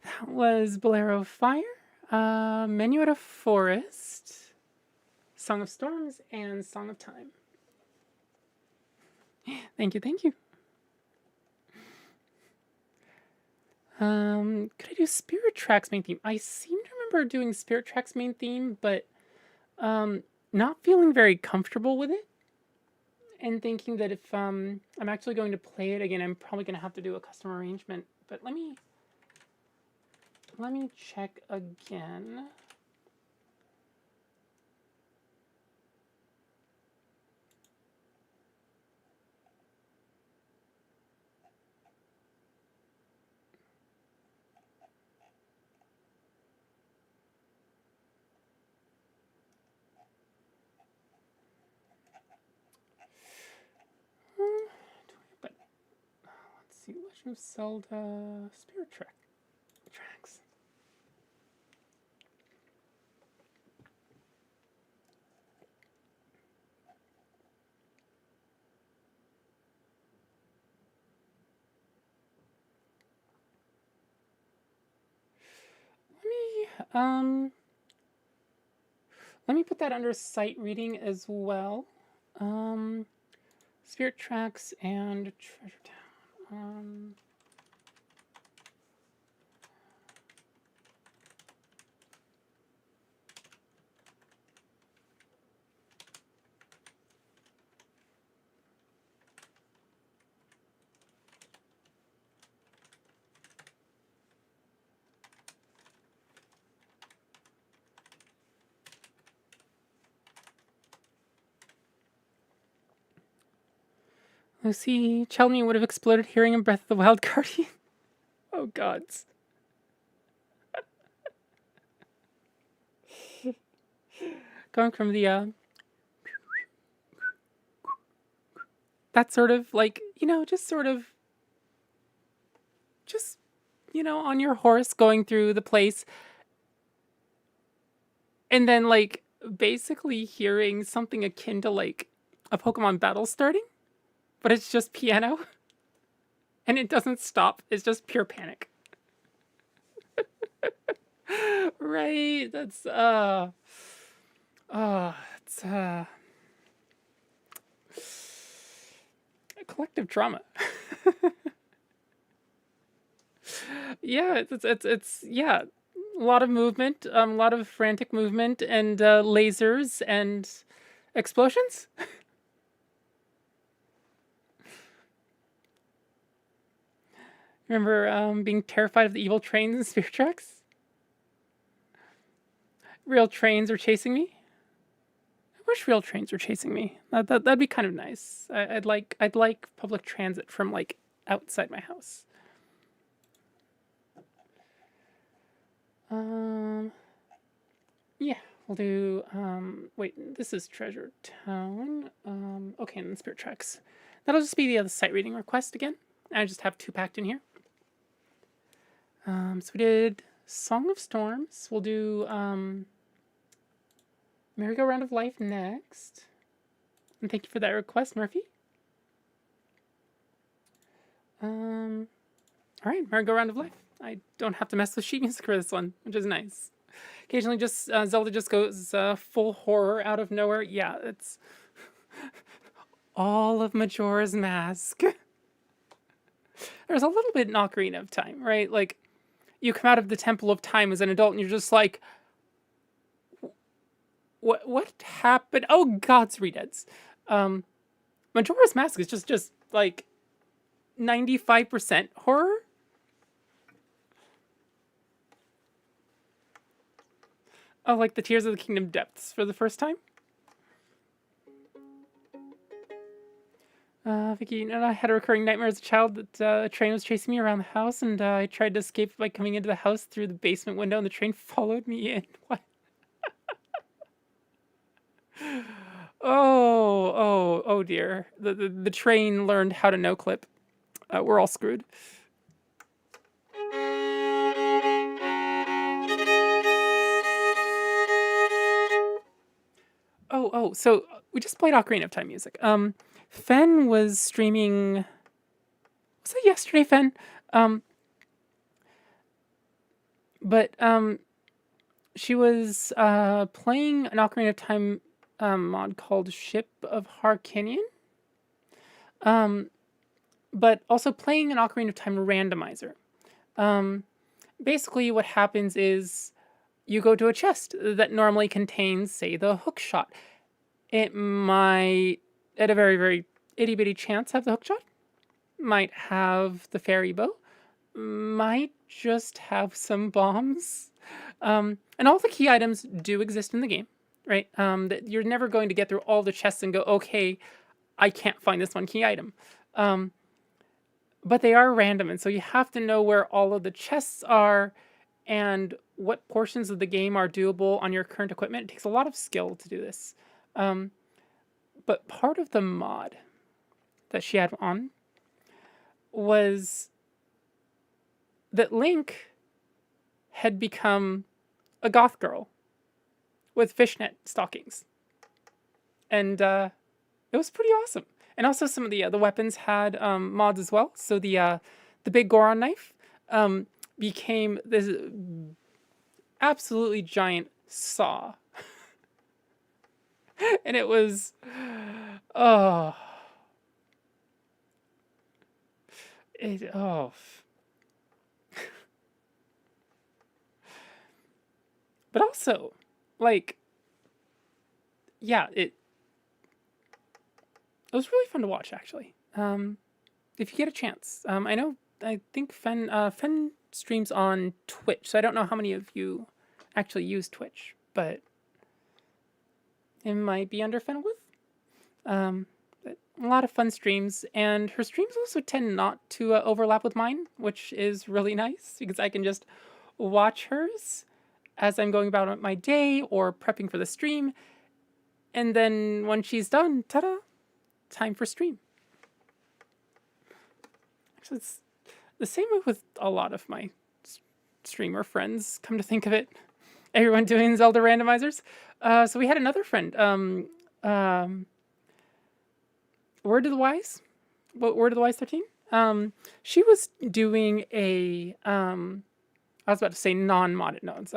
That was Bolero of Fire, Minuet of Forest, Song of Storms, and Song of Time. Thank you, thank you. Could I do Spirit Tracks main theme? I seem to remember doing Spirit Tracks main theme, but not feeling very comfortable with it. And thinking that if I'm actually going to play it again, I'm probably going to have to do a custom arrangement. But let me check again. But let's see, Legend of Zelda Spirit Tracks. Let me put that under sight reading as well. Spirit Tracks and Treasure Town. Lucy Chelney would have exploded hearing in Breath of the Wild Guardian. Oh gods. Going from the that sort of like, just sort of just on your horse going through the place, and then like basically hearing something akin to like a Pokemon battle starting, but it's just piano and it doesn't stop. It's just pure panic. Right? That's it's collective trauma. Yeah, it's yeah, a lot of movement, a lot of frantic movement, and lasers and explosions. Remember being terrified of the evil trains and spirit tracks? Real trains are chasing me. I wish real trains were chasing me. That'd be kind of nice. I'd like public transit from like outside my house. Yeah, we'll do, wait, this is Treasure Town. Okay, and then Spirit Tracks. That'll just be the other sight reading request again. I just have two packed in here. So we did Song of Storms. We'll do, Merry-Go-Round of Life next. And thank you for that request, Murphy. Alright, Merry-Go-Round of Life. I don't have to mess with sheet music for this one, which is nice. Occasionally just Zelda just goes full horror out of nowhere. Yeah, it's all of Majora's Mask. There's a little bit in Ocarina of Time, right? Like, you come out of the Temple of Time as an adult and you're just like, what happened? Oh, God's Redeads. Majora's Mask is just like 95% horror. Oh, like the Tears of the Kingdom depths for the first time? Vicky, I had a recurring nightmare as a child that a train was chasing me around the house, and I tried to escape by coming into the house through the basement window, and the train followed me in. What? Oh dear. The train learned how to no-clip. We're all screwed. So we just played Ocarina of Time music. Fen was streaming. Was that yesterday, Fen? But she was playing an Ocarina of Time mod called Ship of Harkinian. But also playing an Ocarina of Time randomizer. Basically, what happens is you go to a chest that normally contains, say, the hook shot. It might, at a very, very itty-bitty chance, have the hook shot. Might have the fairy bow. Might just have some bombs. And all the key items do exist in the game, right? That you're never going to get through all the chests and go, okay, I can't find this one key item. But they are random, and so you have to know where all of the chests are and what portions of the game are doable on your current equipment. It takes a lot of skill to do this. But part of the mod that she had on was that Link had become a goth girl with fishnet stockings. And it was pretty awesome. And also some of the weapons had mods as well. So the big Goron knife became this absolutely giant saw. And it was, oh. But also, like, yeah, it was really fun to watch, actually. If you get a chance. I think Fen streams on Twitch, so I don't know how many of you actually use Twitch, but it might be under Fenwith. But a lot of fun streams, and her streams also tend not to overlap with mine, which is really nice, because I can just watch hers as I'm going about my day or prepping for the stream, And then when she's done, ta-da, time for stream. Actually, it's the same way with a lot of my streamer friends, come to think of it. Everyone doing Zelda randomizers. So we had another friend, Word of the Wise? What, Word of the Wise 13? She was doing a, I was about to say non-modded nodes.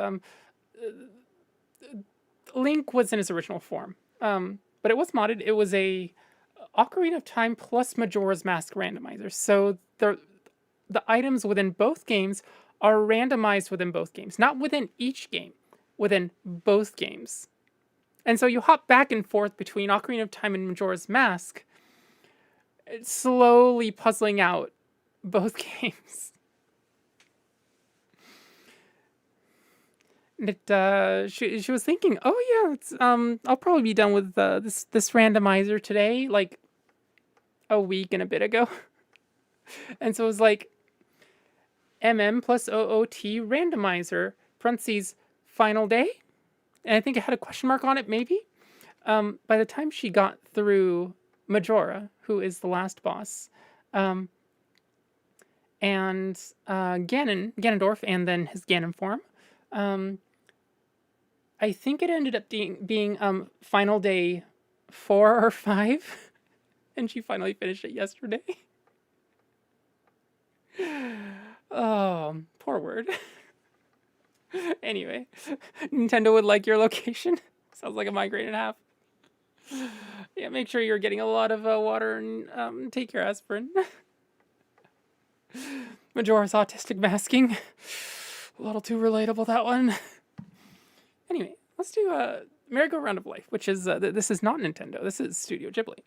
Link was in his original form, but it was modded. It was a Ocarina of Time plus Majora's Mask randomizer. So the items within both games are randomized within both games, not within each game, within both games. And so you hop back and forth between Ocarina of Time and Majora's Mask, slowly puzzling out both games. And she was thinking, oh yeah, it's I'll probably be done with this randomizer today, like a week and a bit ago. And so it was like MM+OOT randomizer, parentheses, final day. And I think it had a question mark on it, maybe. By the time she got through Majora, who is the last boss, and Ganondorf, and then his Ganon form, I think it ended up being final day 4 or 5, and she finally finished it yesterday. Oh, poor Word. Anyway, Nintendo would like your location. Sounds like a migraine and a half. Yeah, make sure you're getting a lot of water and take your aspirin. Majora's autistic masking. A little too relatable, that one. Anyway, let's do Merry-Go-Round of Life, which is, this is not Nintendo. This is Studio Ghibli.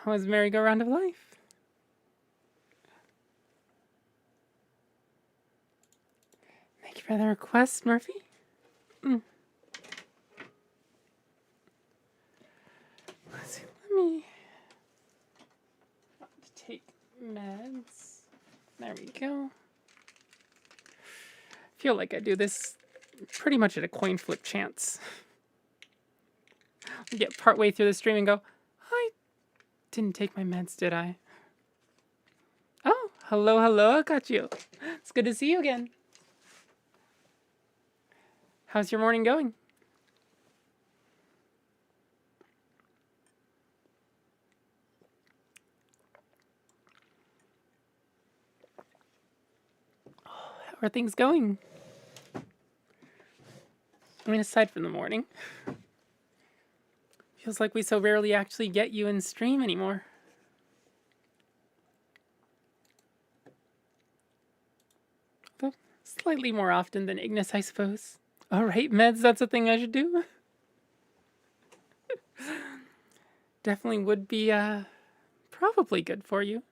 was merry-go-round of life. Thank you for the request, Murphy. Let's see, let me take meds. There we go. I feel like I do this pretty much at a coin flip chance. I get partway through the stream and go, I didn't take my meds, did I? Oh, hello, hello, I got you. It's good to see you again. How's your morning going? How are things going? I mean, aside from the morning. Feels like we so rarely actually get you in stream anymore. Well, slightly more often than Ignis, I suppose. Alright, meds, that's a thing I should do. Definitely would be, probably good for you.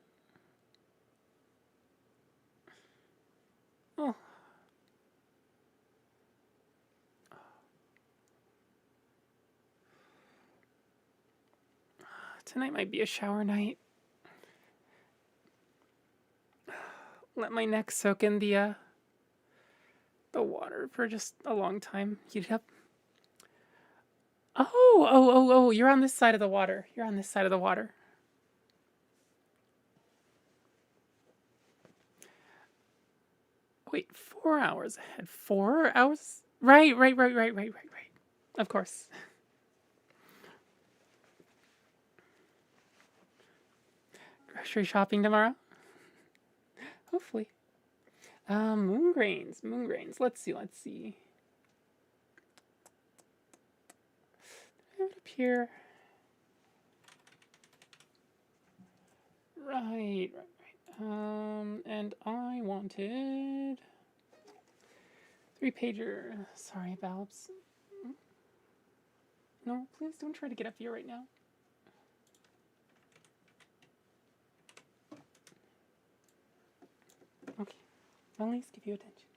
Oh. Tonight might be a shower night. Let my neck soak in the water for just a long time. Heat it up. Oh, you're on this side of the water. You're on this side of the water. Wait, 4 hours ahead. 4 hours? Right. Of course. Grocery shopping tomorrow? Hopefully. Moon grains. Let's see. I have it up here. Right. And I wanted 3-pager. Sorry, Balbs. No, please don't try to get up here right now. Okay, I'll at least give you attention.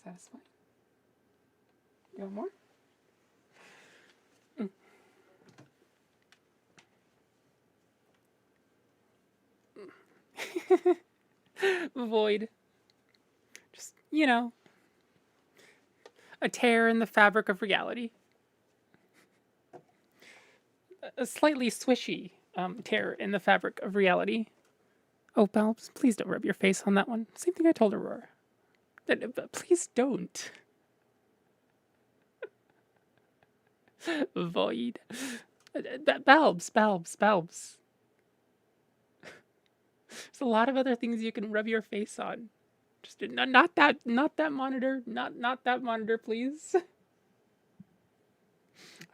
Satisfying. You want more? Void. Just, a tear in the fabric of reality. A slightly swishy tear in the fabric of reality. Oh, Balbs, please don't rub your face on that one. Same thing I told Aurora. Please don't. Void. Balbs. There's a lot of other things you can rub your face on. Just not that monitor. Not that monitor, please.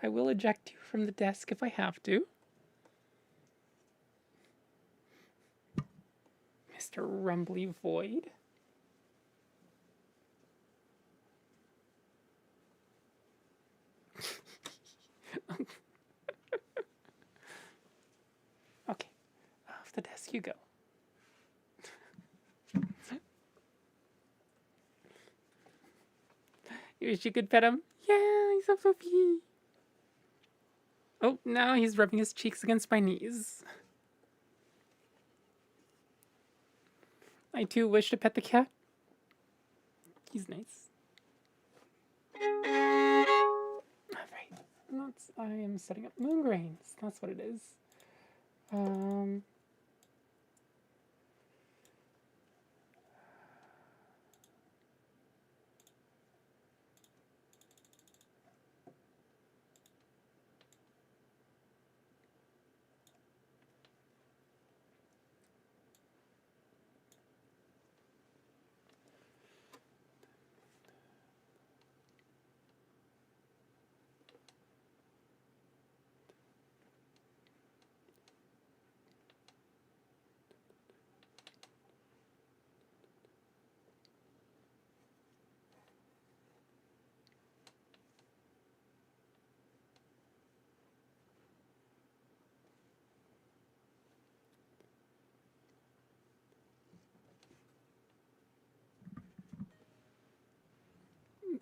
I will eject you from the desk if I have to. Mr. Rumbly Void. Okay, off the desk you go. You wish you could pet him? Yeah, he's a puppy. Oh, now he's rubbing his cheeks against my knees. I too wish to pet the cat. He's nice. Alright, I am setting up moon grains. That's what it is.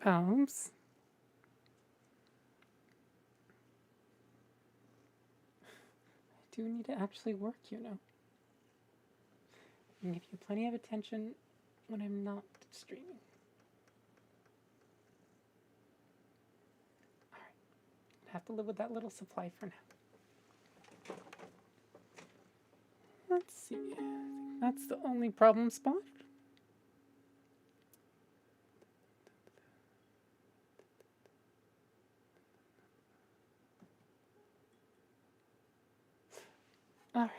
Palms. I do need to actually work, you know. And give you plenty of attention when I'm not streaming. Alright. Have to live with that little supply for now. Let's see. I think that's the only problem spot. Alright.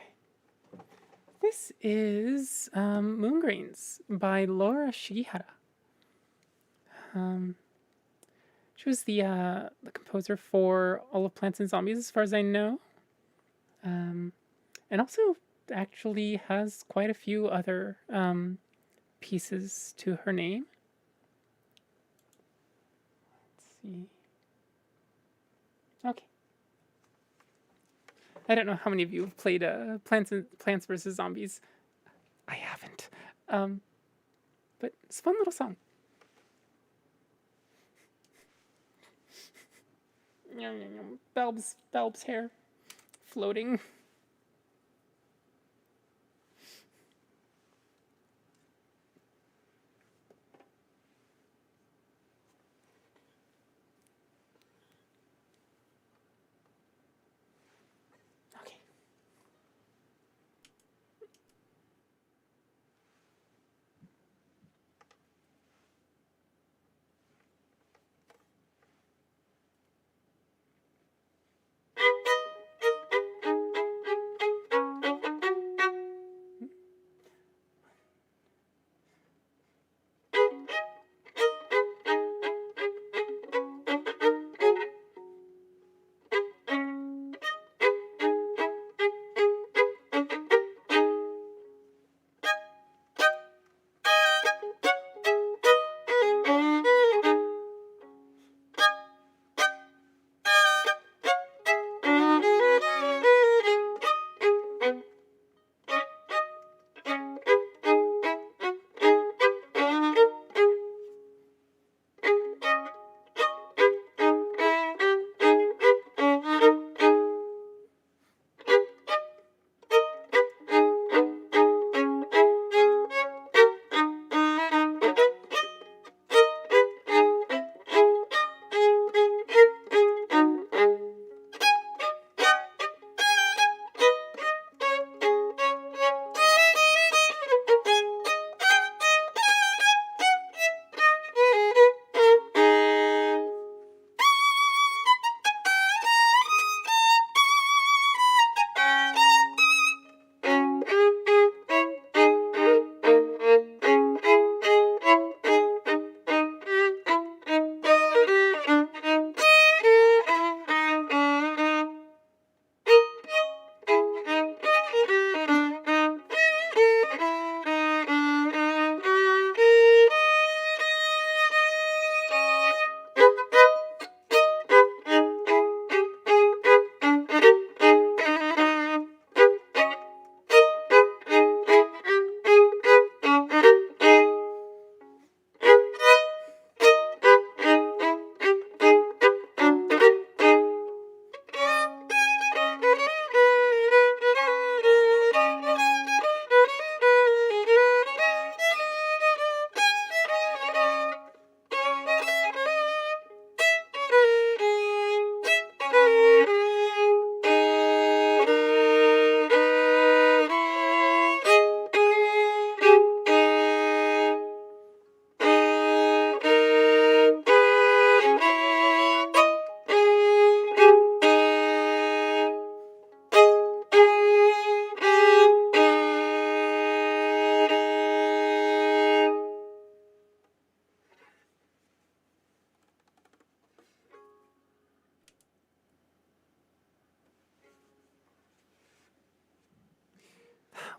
This is Moongrains by Laura Shigihara. She was the composer for all of Plants and Zombies, as far as I know. And also actually has quite a few other pieces to her name. Let's see. Okay. I don't know how many of you have played Plants vs. Zombies. I haven't. But it's a fun little song. Belb's hair floating. Okay.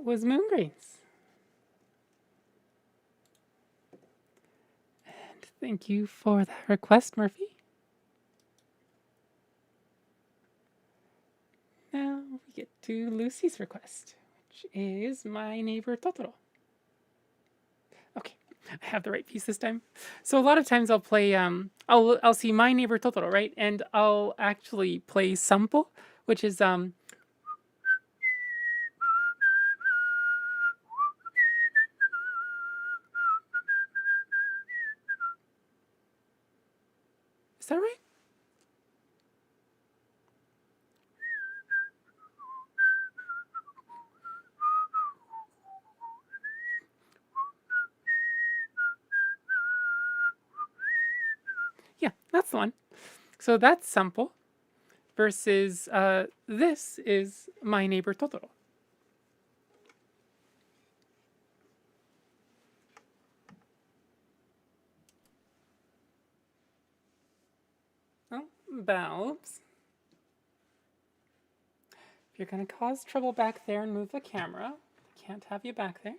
Was Moongrains. And thank you for that request, Murphy. Now we get to Lucy's request, which is My Neighbor Totoro. Okay, I have the right piece this time. So a lot of times I'll play I'll see My Neighbor Totoro, right? And I'll actually play sampo, which is is that right? Yeah, that's the one. So that's sampo versus this is My Neighbor Totoro. Oh, Balbs. If you're going to cause trouble back there and move the camera, can't have you back there.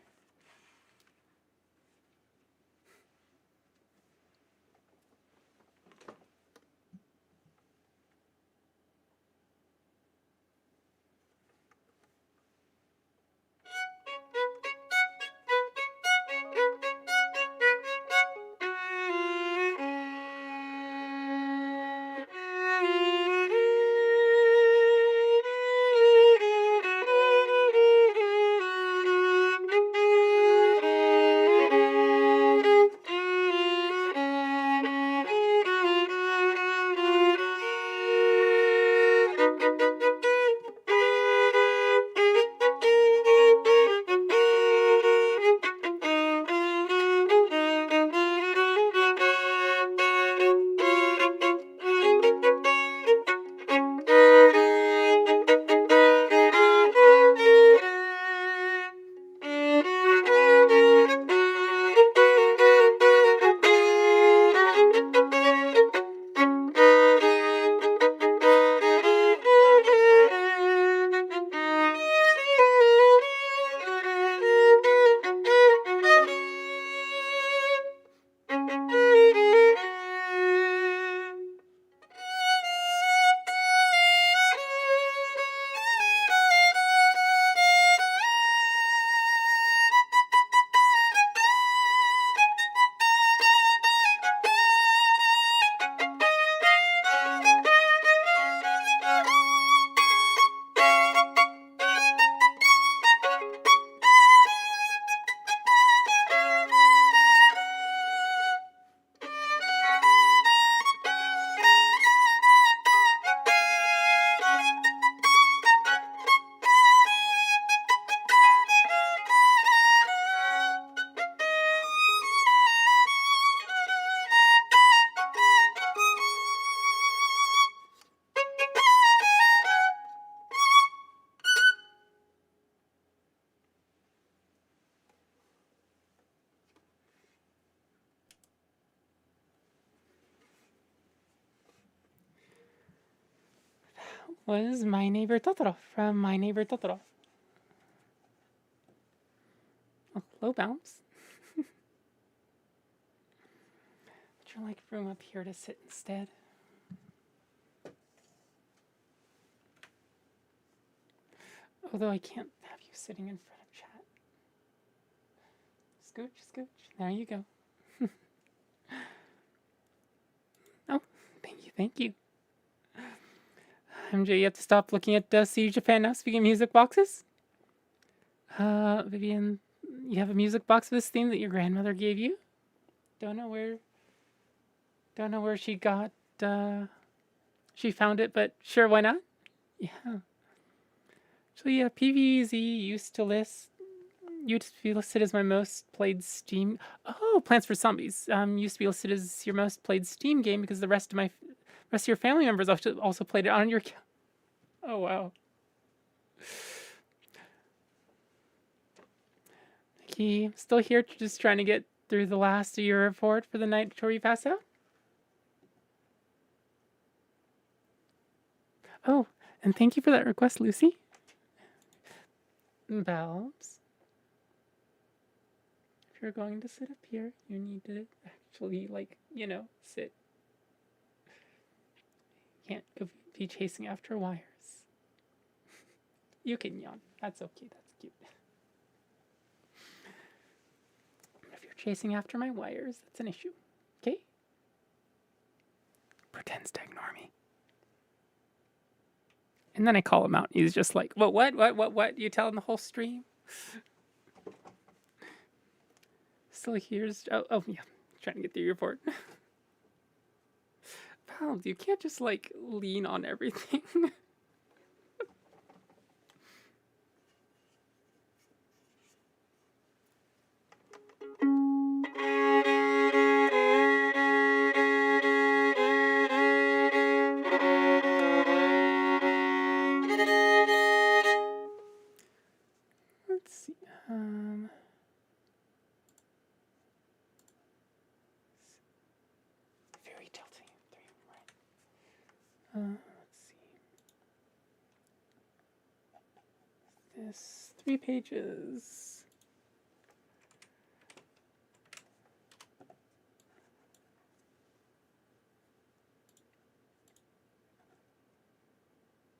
Was My Neighbor Totoro from My Neighbor Totoro. Oh, hello, Bounce. Would you like room up here to sit instead? Although I can't have you sitting in front of chat. Scooch, scooch. There you go. Oh, thank you, thank you. MJ, you have to stop looking at See Japan now. Speaking of music boxes, Vivian, you have a music box of this theme that your grandmother gave you. Don't know where she got. She found it, but sure, why not? Yeah. Actually, yeah, PvZ used to be listed as my most played Steam. Oh, Plants vs Zombies used to be listed as your most played Steam game because the rest of your family members also played it on your account. Oh wow. Nikki, still here, just trying to get through the last of your report for the night before we pass out. Oh, and thank you for that request, Lucy. Balbs. If you're going to sit up here, you need to actually, sit. You can't be chasing after wires. You can yawn. That's okay. That's cute. If you're chasing after my wires. That's an issue. Okay? Pretends to ignore me. And then I call him out. He's just like, well, what? You telling the whole stream? Still here's... Oh, yeah. Trying to get through your report. Pal, you can't just, like, lean on everything. Let's see. Very tilting. Right. Let's see. This 3 pages.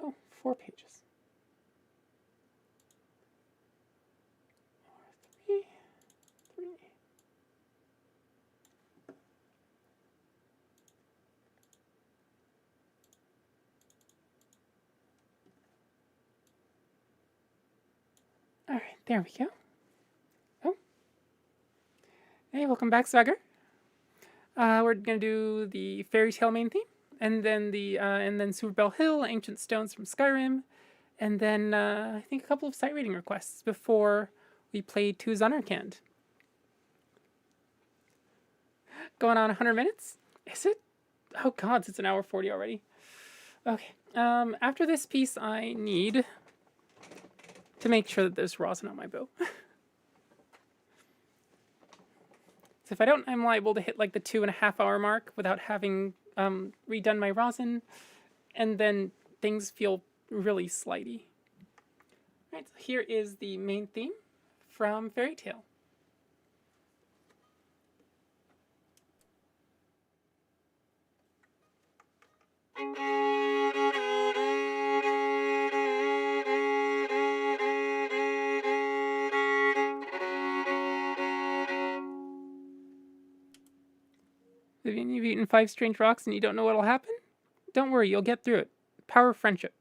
Oh, 4 pages. Or 3. All right, there we go. Oh. Hey, welcome back, Swagger. We're gonna do the fairy tale main theme, and then Super Bell Hill, Ancient Stones from Skyrim, and then I think a couple of site rating requests before we play 2's Unercanned. Going on 100 minutes? Is it? Oh god, it's an hour 40 already. Okay. After this piece, I need to make sure that there's rosin on my bow. So if I don't, I'm liable to hit like the 2.5 hour mark without having redone my rosin, and then things feel really slidey. All right, so here is the main theme from Fairy Tale. Vivian, you've eaten 5 strange rocks and you don't know what'll happen? Don't worry, you'll get through it. Power of friendship.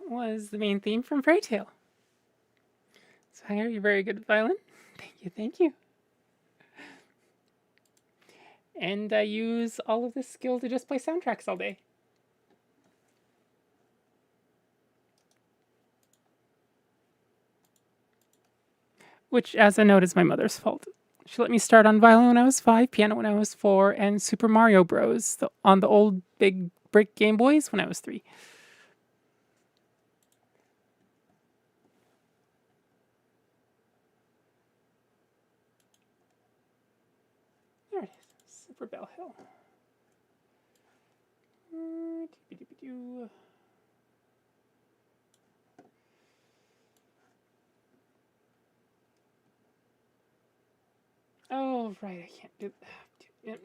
was the main theme from Fairy Tale. So, Hanger, you're very good at violin. Thank you, thank you. And I use all of this skill to just play soundtracks all day. Which, as a note, is my mother's fault. She let me start on violin when I was 5, piano when I was 4, and Super Mario Bros. On the old big brick Game Boys when I was 3. There it is, Super Bell Hill. Oh, right, I can't do that.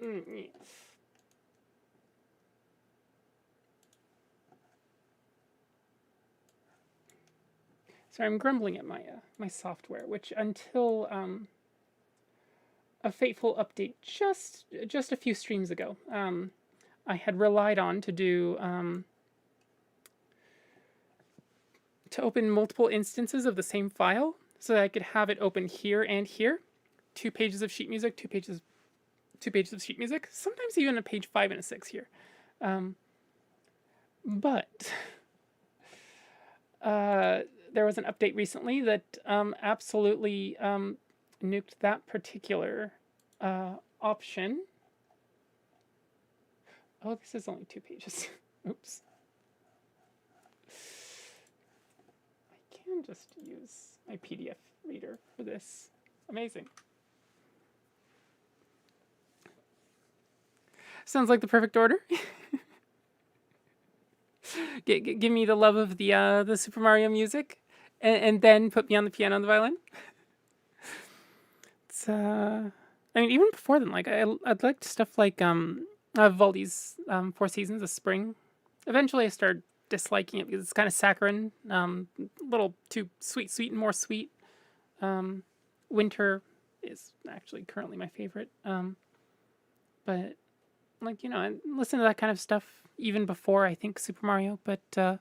So I'm grumbling at my software, which until a fateful update just a few streams ago, I had relied on to do to open multiple instances of the same file, so that I could have it open here and here, 2 pages of sheet music, 2 pages of sheet music, sometimes even a page 5 and a 6 here. But there was an update recently that absolutely nuked that particular option. Oh, this is only 2 pages. Oops. I can just use my PDF reader for this. Amazing. Sounds like the perfect order. Give me the love of the Super Mario music, and then put me on the piano and the violin. It's I mean, even before then, like I'd liked stuff like Vivaldi's 4 Seasons of Spring. Eventually, I started disliking it because it's kind of saccharine, a little too sweet and more sweet. Winter is actually currently my favorite, but like, you know, I listen to that kind of stuff even before I think Super Mario. But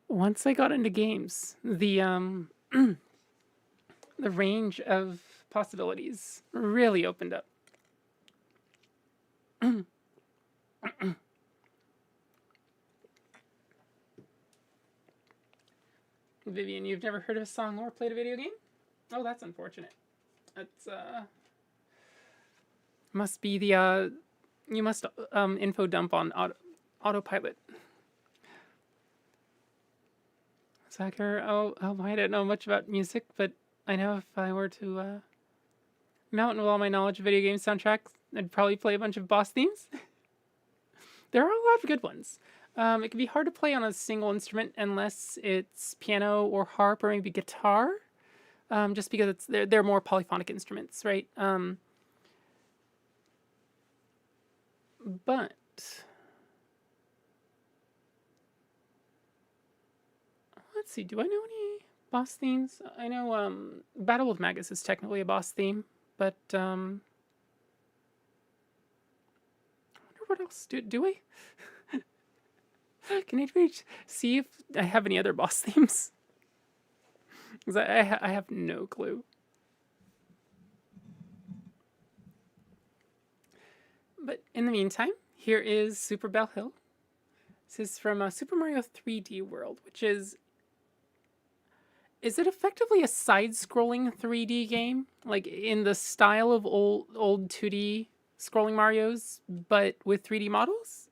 once I got into games, the the range of possibilities really opened up. Vivian, you've never heard of a song or played a video game? Oh, that's unfortunate. That's must be the you must info dump on autopilot. Zachar, oh, I don't know much about music, but I know if I were to mountain with all my knowledge of video game soundtracks, I'd probably play a bunch of boss themes. There are a lot of good ones. It can be hard to play on a single instrument unless it's piano or harp or maybe guitar, just because they're more polyphonic instruments, right? But let's see. Do I know any boss themes? I know Battle with Magus is technically a boss theme, but I wonder what else do we? Can anybody see if I have any other boss themes? Because I have no clue. But in the meantime, here is Super Bell Hill. This is from Super Mario 3D World, which is it effectively a side-scrolling 3D game? Like in the style of old 2D scrolling Marios, but with 3D models?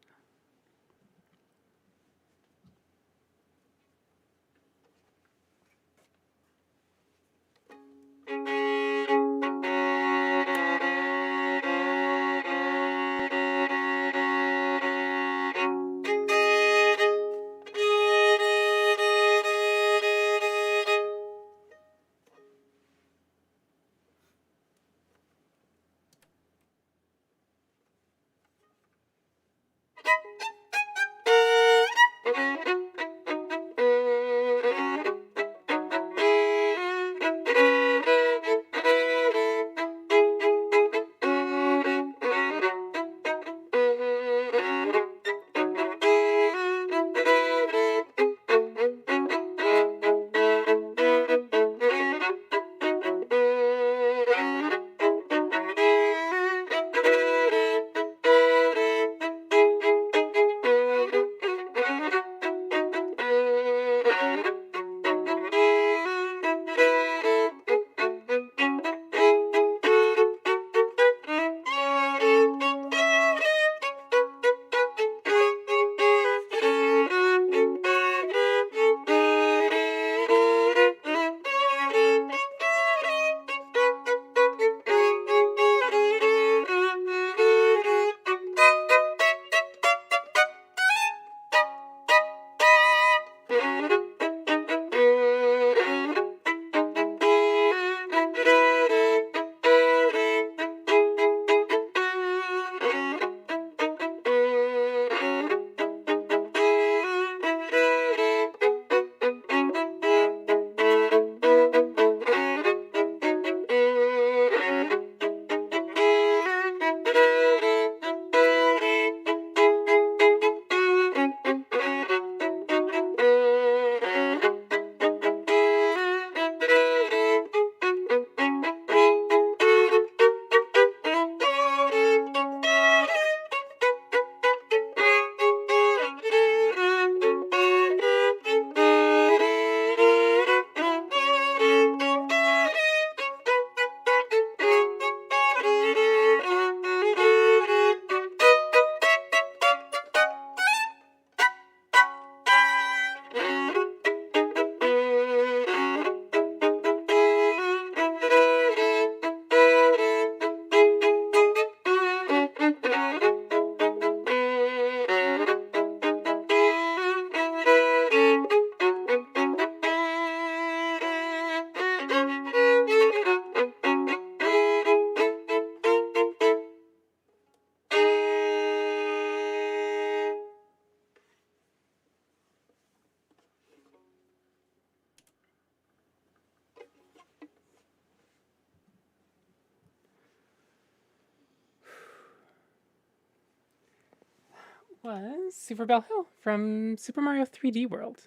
was Super Bell Hill from Super Mario 3D World.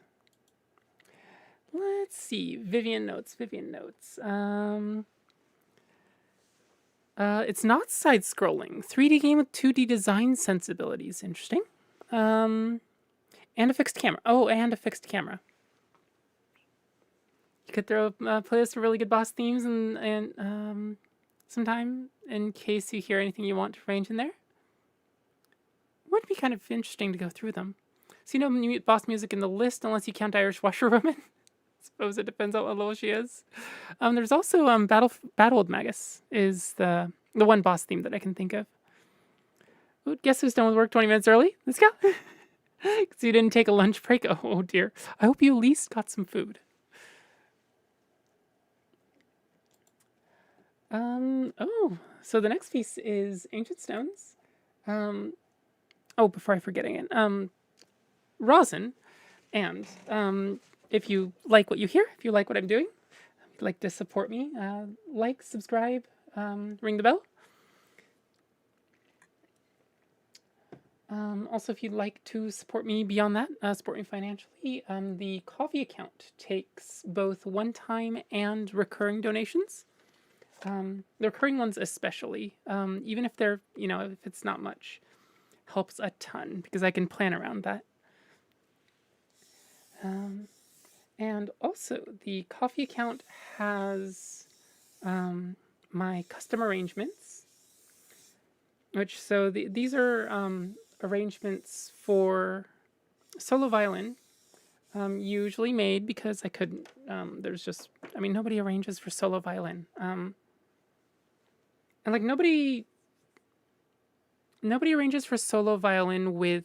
Let's see. Vivian notes. It's not side-scrolling. 3D game with 2D design sensibilities. Interesting. And a fixed camera. Oh, and a fixed camera. You could throw a playlist of really good boss themes and sometime in case you hear anything you want to arrange in there. Would be kind of interesting to go through them. So boss music in the list unless you count Irish Washerwoman. Suppose it depends on what level she is. There's also Battle with Magus is the one boss theme that I can think of. Ooh, guess who's done with work 20 minutes early? Let's go. Because you didn't take a lunch break. Oh dear. I hope you at least got some food. So the next piece is Ancient Stones. Before I forget again, rosin, and if you like what you hear, if you like what I'm doing, if you'd like to support me, like, subscribe, ring the bell. Also, if you'd like to support me beyond that, support me financially, the coffee account takes both one-time and recurring donations. The recurring ones especially, even if they're, if it's not much, helps a ton because I can plan around that. And also, the coffee account has my custom arrangements, these are arrangements for solo violin, usually made because I couldn't, nobody arranges for solo violin. And like nobody arranges for solo violin with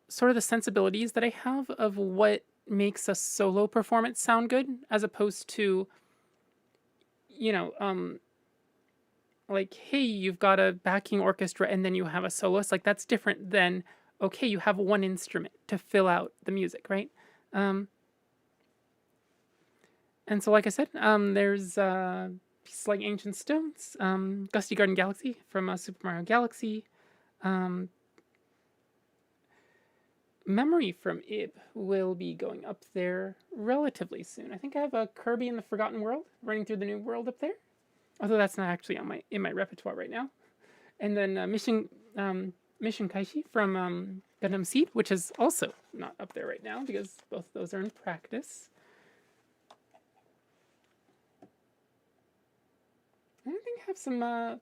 sort of the sensibilities that I have of what makes a solo performance sound good, as opposed to, like, hey, you've got a backing orchestra and then you have a soloist. Like, that's different than, okay, you have one instrument to fill out the music, right? And so, like I said, there's pieces like Ancient Stones, Gusty Garden Galaxy from Super Mario Galaxy, Memory from Ib will be going up there relatively soon. I think I have a Kirby in the Forgotten World running through the new world up there, although that's not actually in my repertoire right now. And then Mission Kaishi from Gundam Seed, which is also not up there right now because both of those are in practice. And I think I have some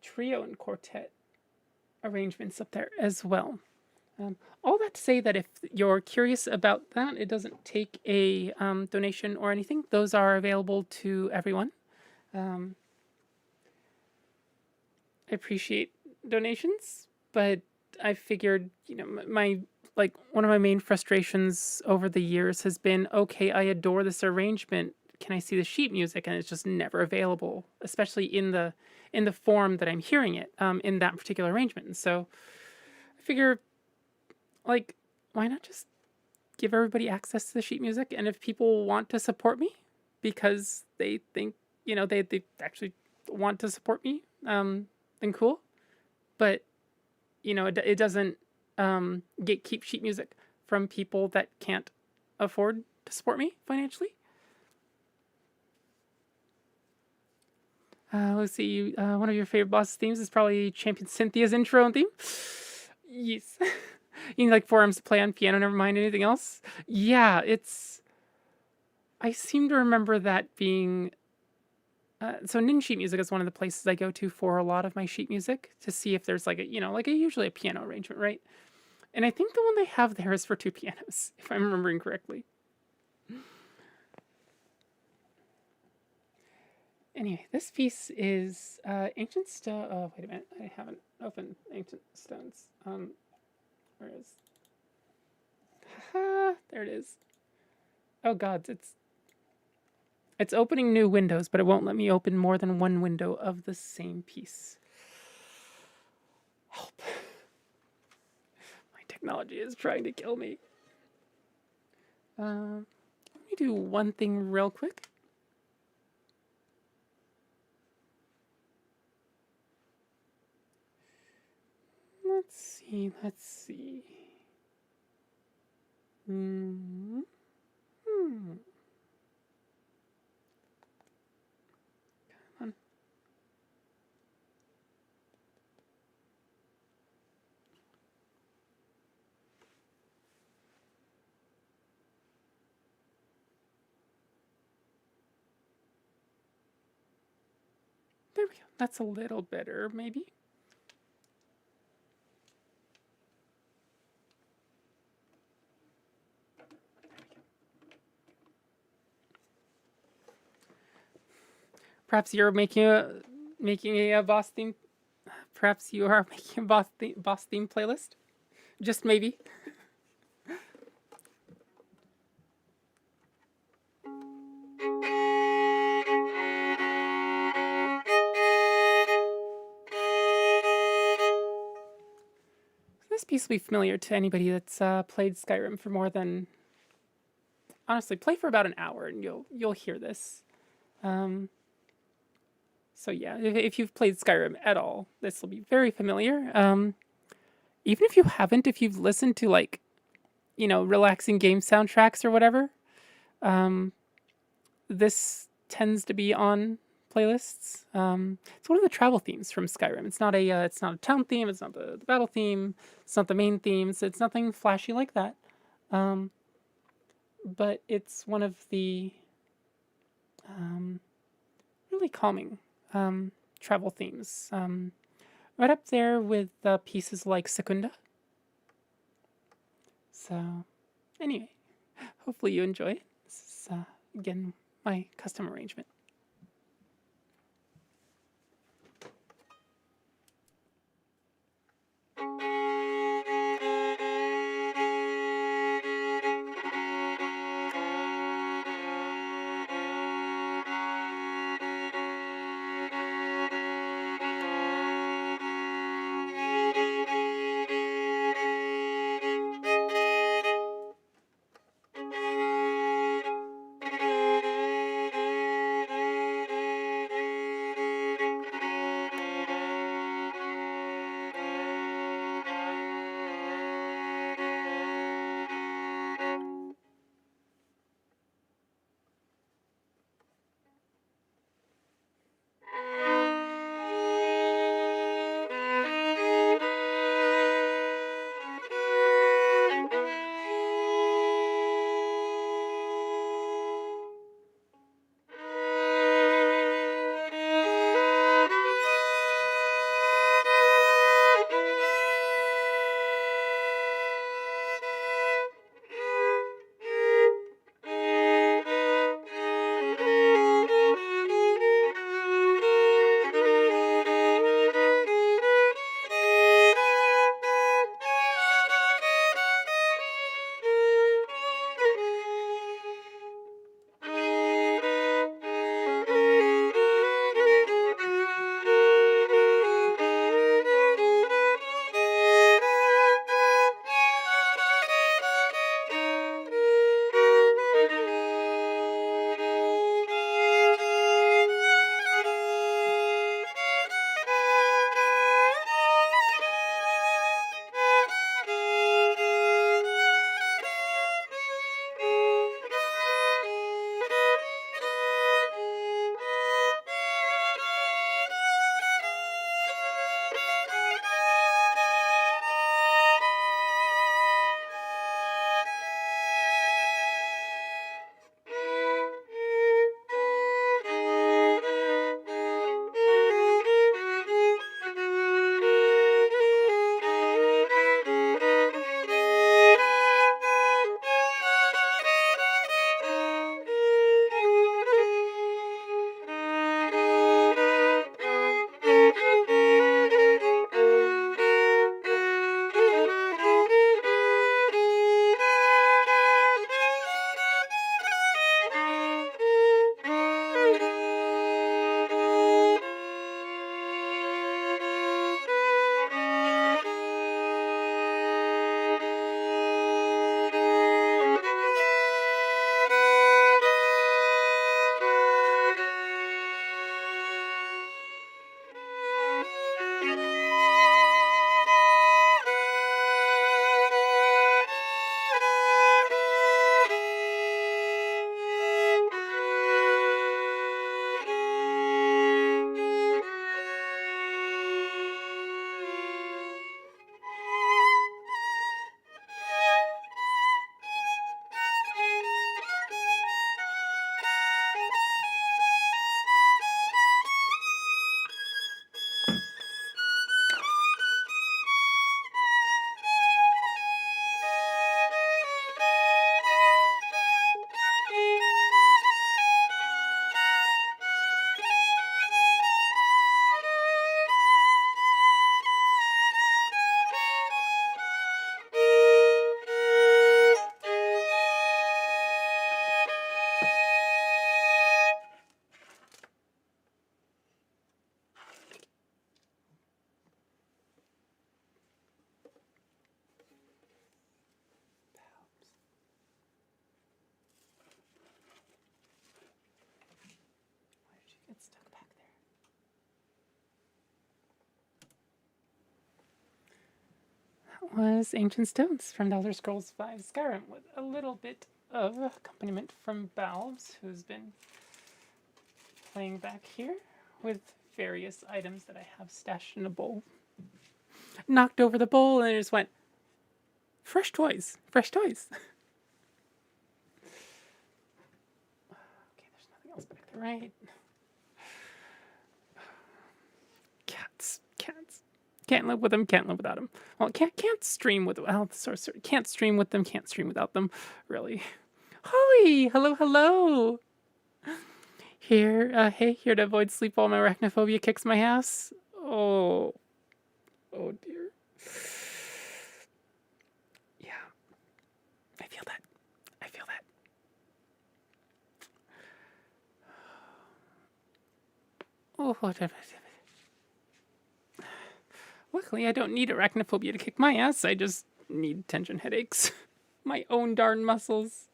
trio and quartet arrangements up there as well. All that to say that if you're curious about that, it doesn't take a donation or anything. Those are available to everyone. I appreciate donations, but I figured, one of my main frustrations over the years has been, okay, I adore this arrangement. Can I see the sheet music? And it's just never available, especially in the form that I'm hearing it in that particular arrangement. And so I figure, like, why not just give everybody access to the sheet music? And if people want to support me because they think, they actually want to support me, then cool. But, it doesn't keep sheet music from people that can't afford to support me financially. Let's see. One of your favorite boss themes is probably Champion Cynthia's intro and theme. Yes. You need like 4 arms to play on piano, never mind anything else. Yeah, I seem to remember that being... so Nin Sheet Music is one of the places I go to for a lot of my sheet music to see if there's usually a piano arrangement, right? And I think the one they have there is for 2 pianos, if I'm remembering correctly. Anyway, this piece is Ancient Stone. Oh, wait a minute. I haven't opened Ancient Stones. Where is... Haha, there it is. Oh, God, it's opening new windows, but it won't let me open more than one window of the same piece. Help. My technology is trying to kill me. Let me do one thing real quick. Okay, let's see. Hmm. Hmm. Come on. There we go. That's a little better, maybe. Perhaps you're making a boss theme. Perhaps you are making a boss theme playlist. Just maybe. This piece will be familiar to anybody that's played Skyrim for more than, honestly, play for about an hour and you'll hear this. So yeah, if you've played Skyrim at all, this will be very familiar. Even if you haven't, if you've listened to like, relaxing game soundtracks or whatever, this tends to be on playlists. It's one of the travel themes from Skyrim. It's not a town theme. It's not the battle theme. It's not the main themes. It's nothing flashy like that. But it's one of the really calming travel themes. Right up there with pieces like Secunda. So, anyway, hopefully you enjoy it. This is, again, my custom arrangement. was Ancient Stones from The Elder Scrolls V Skyrim with a little bit of accompaniment from Valves, who's been playing back here with various items that I have stashed in a bowl. Knocked over the bowl and it just went, fresh toys, fresh toys. Okay, there's nothing else back there, right? Cats. Can't live with them, can't live without them. Well, can't stream with, well, sorry, can't stream with them, can't stream without them, really. Holly, hello. Here to avoid sleep while my arachnophobia kicks my ass. Oh dear. Yeah, I feel that. Oh, luckily, I don't need arachnophobia to kick my ass. I just need tension headaches. My own darn muscles.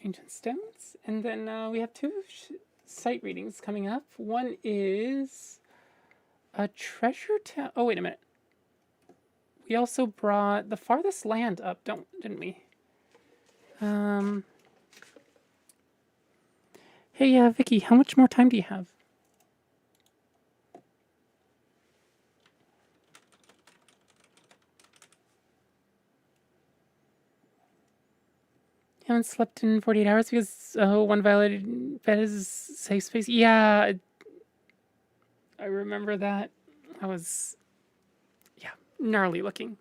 Ancient Stones. And then we have two sight readings coming up. One is a treasure town. Oh, wait a minute. We also brought the Farthest Land up, didn't we? Hey, Vicky, how much more time do you have? Haven't slept in 48 hours because one violated bed is safe space. Yeah, I remember that. I was, gnarly looking.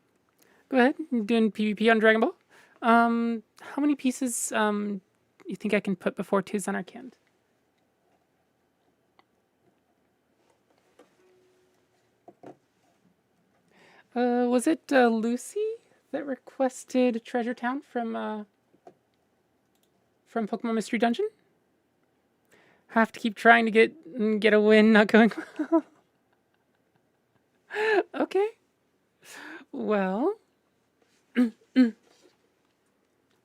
Go ahead, doing PvP on Dragon Ball. How many pieces you think I can put before 2 Xenarcand? Was it Lucy that requested Treasure Town from Pokemon Mystery Dungeon? Have to keep trying to get a win, not going well. Okay. Well,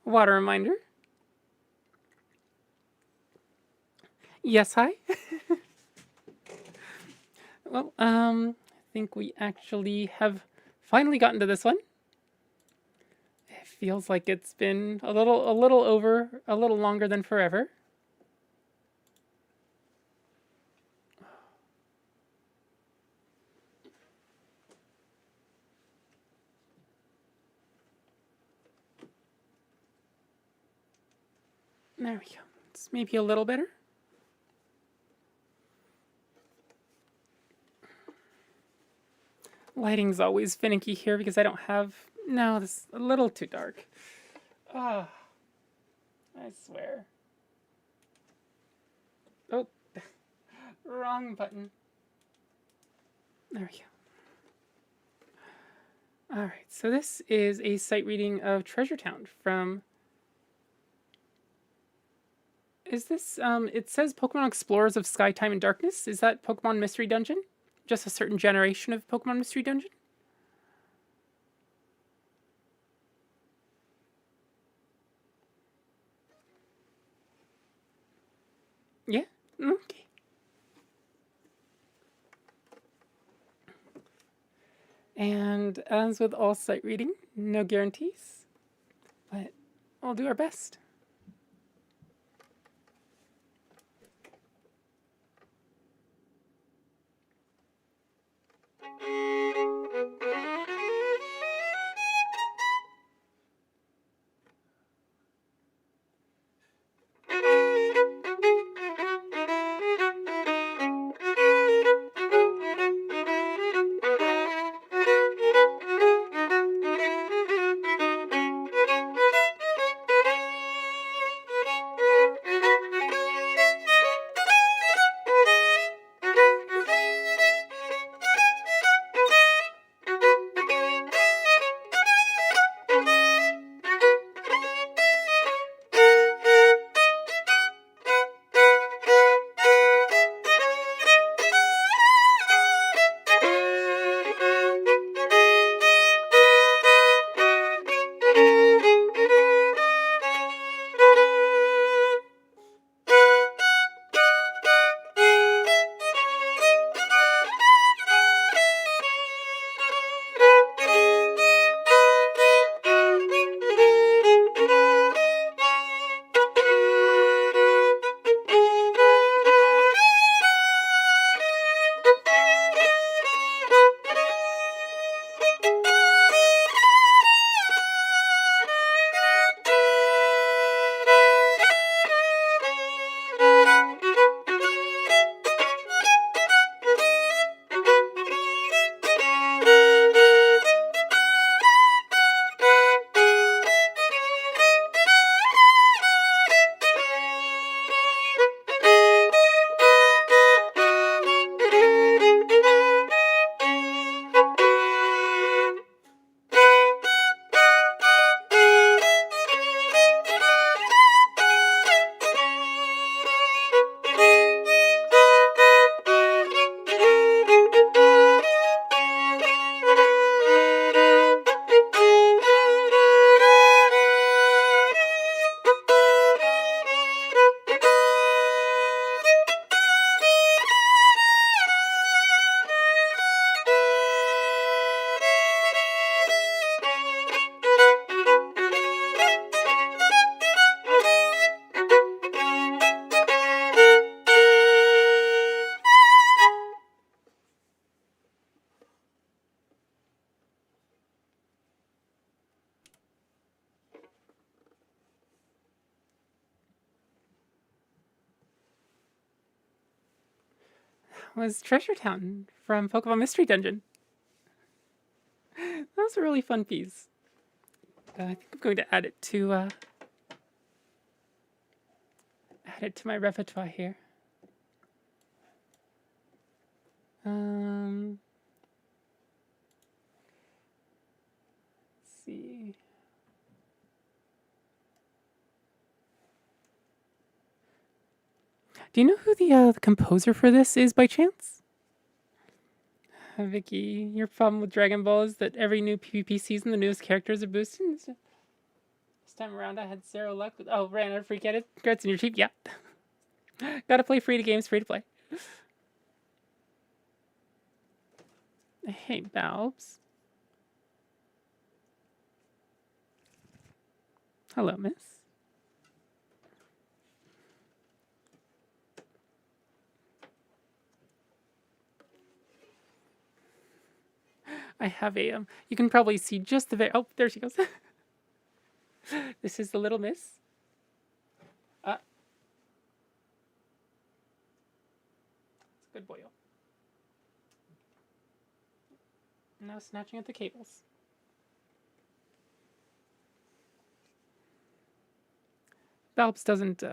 water reminder. Yes, hi. Well, I think we actually have finally gotten to this one. It feels like it's been a little longer than forever. There we go. It's maybe a little better. Lighting's always finicky here because I don't have... No, this is a little too dark. Ah, I swear. Oh, wrong button. There we go. Alright, so this is a sight reading of Treasure Town from... Is this, it says Pokemon Explorers of Sky, Time, and Darkness. Is that Pokemon Mystery Dungeon? Just a certain generation of Pokemon Mystery Dungeon? Yeah? Okay. And as with all sight reading, no guarantees, but we'll do our best. was Treasure Town from Pokemon Mystery Dungeon. That was a really fun piece. I think I'm going to add it to my repertoire here. Let's see. Do you know who the composer for this is by chance? Vicky, your problem with Dragon Ball is that every new PvP season the newest characters are boosted. This time around I had zero luck with... Oh, ran out of free credits and you're cheap? Yeah. Gotta play free to games, free to play. Hey, Balbs. Hello, miss. I have a, you can probably see just the very... Oh, there she goes. This is the little miss. It's a good boy. Now snatching at the cables. Balbs doesn't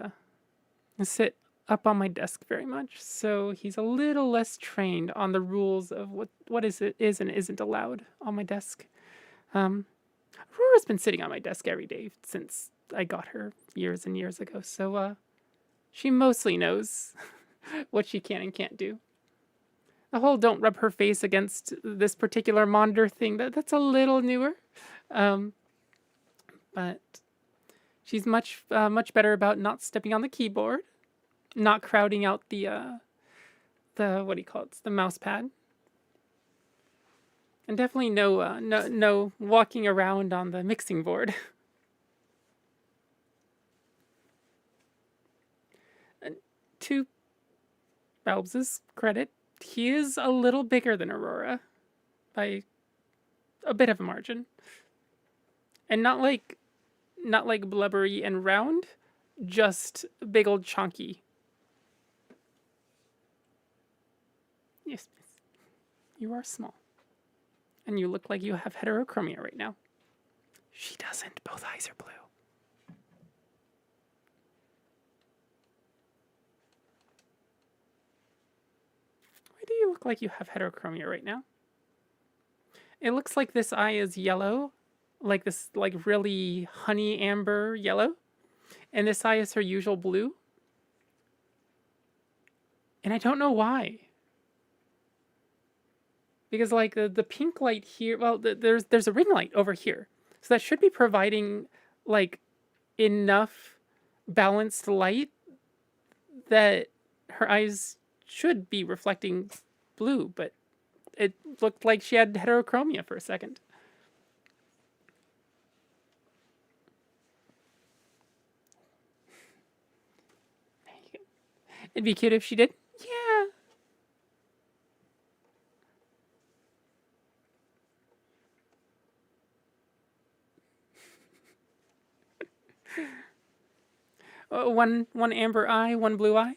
sit up on my desk very much, so he's a little less trained on the rules of what is and isn't allowed on my desk. Aurora's been sitting on my desk every day since I got her years and years ago, so she mostly knows what she can and can't do. The whole don't rub her face against this particular monitor thing, that's a little newer. But she's much better about not stepping on the keyboard, not crowding out the what do you call it? It's the mouse pad. And definitely no walking around on the mixing board. And to Balbs' credit, he is a little bigger than Aurora by a bit of a margin. And not like blubbery and round, just big old chunky. Yes, miss. You are small. And you look like you have heterochromia right now. She doesn't. Both eyes are blue. Why do you look like you have heterochromia right now? It looks like this eye is yellow. Like this, like really honey amber yellow. And this eye is her usual blue. And I don't know why. Because like the pink light here, well, there's a ring light over here. So that should be providing like enough balanced light that her eyes should be reflecting blue, but it looked like she had heterochromia for a second. It'd be cute if she did. Yeah. One amber eye, one blue eye.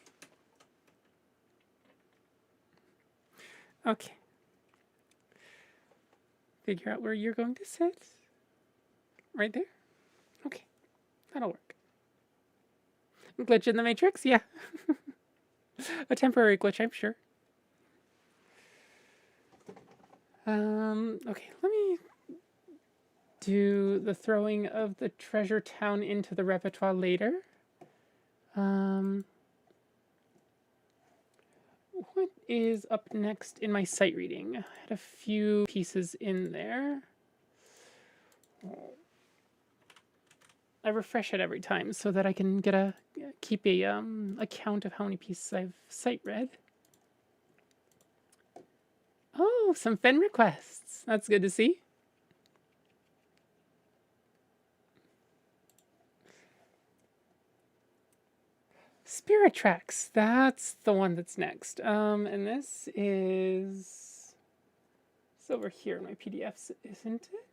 Okay. Figure out where you're going to sit. Right there? Okay. That'll work. Glitch in the matrix? Yeah. A temporary glitch, I'm sure. Okay, let me do the throwing of the Treasure Town into the repertoire later. What is up next in my sight reading? I had a few pieces in there. I refresh it every time so that I can keep a count of how many pieces I've sight read. Oh, some fan requests. That's good to see. Spirit Tracks. That's the one that's next. And this is... It's over here in my PDFs, isn't it?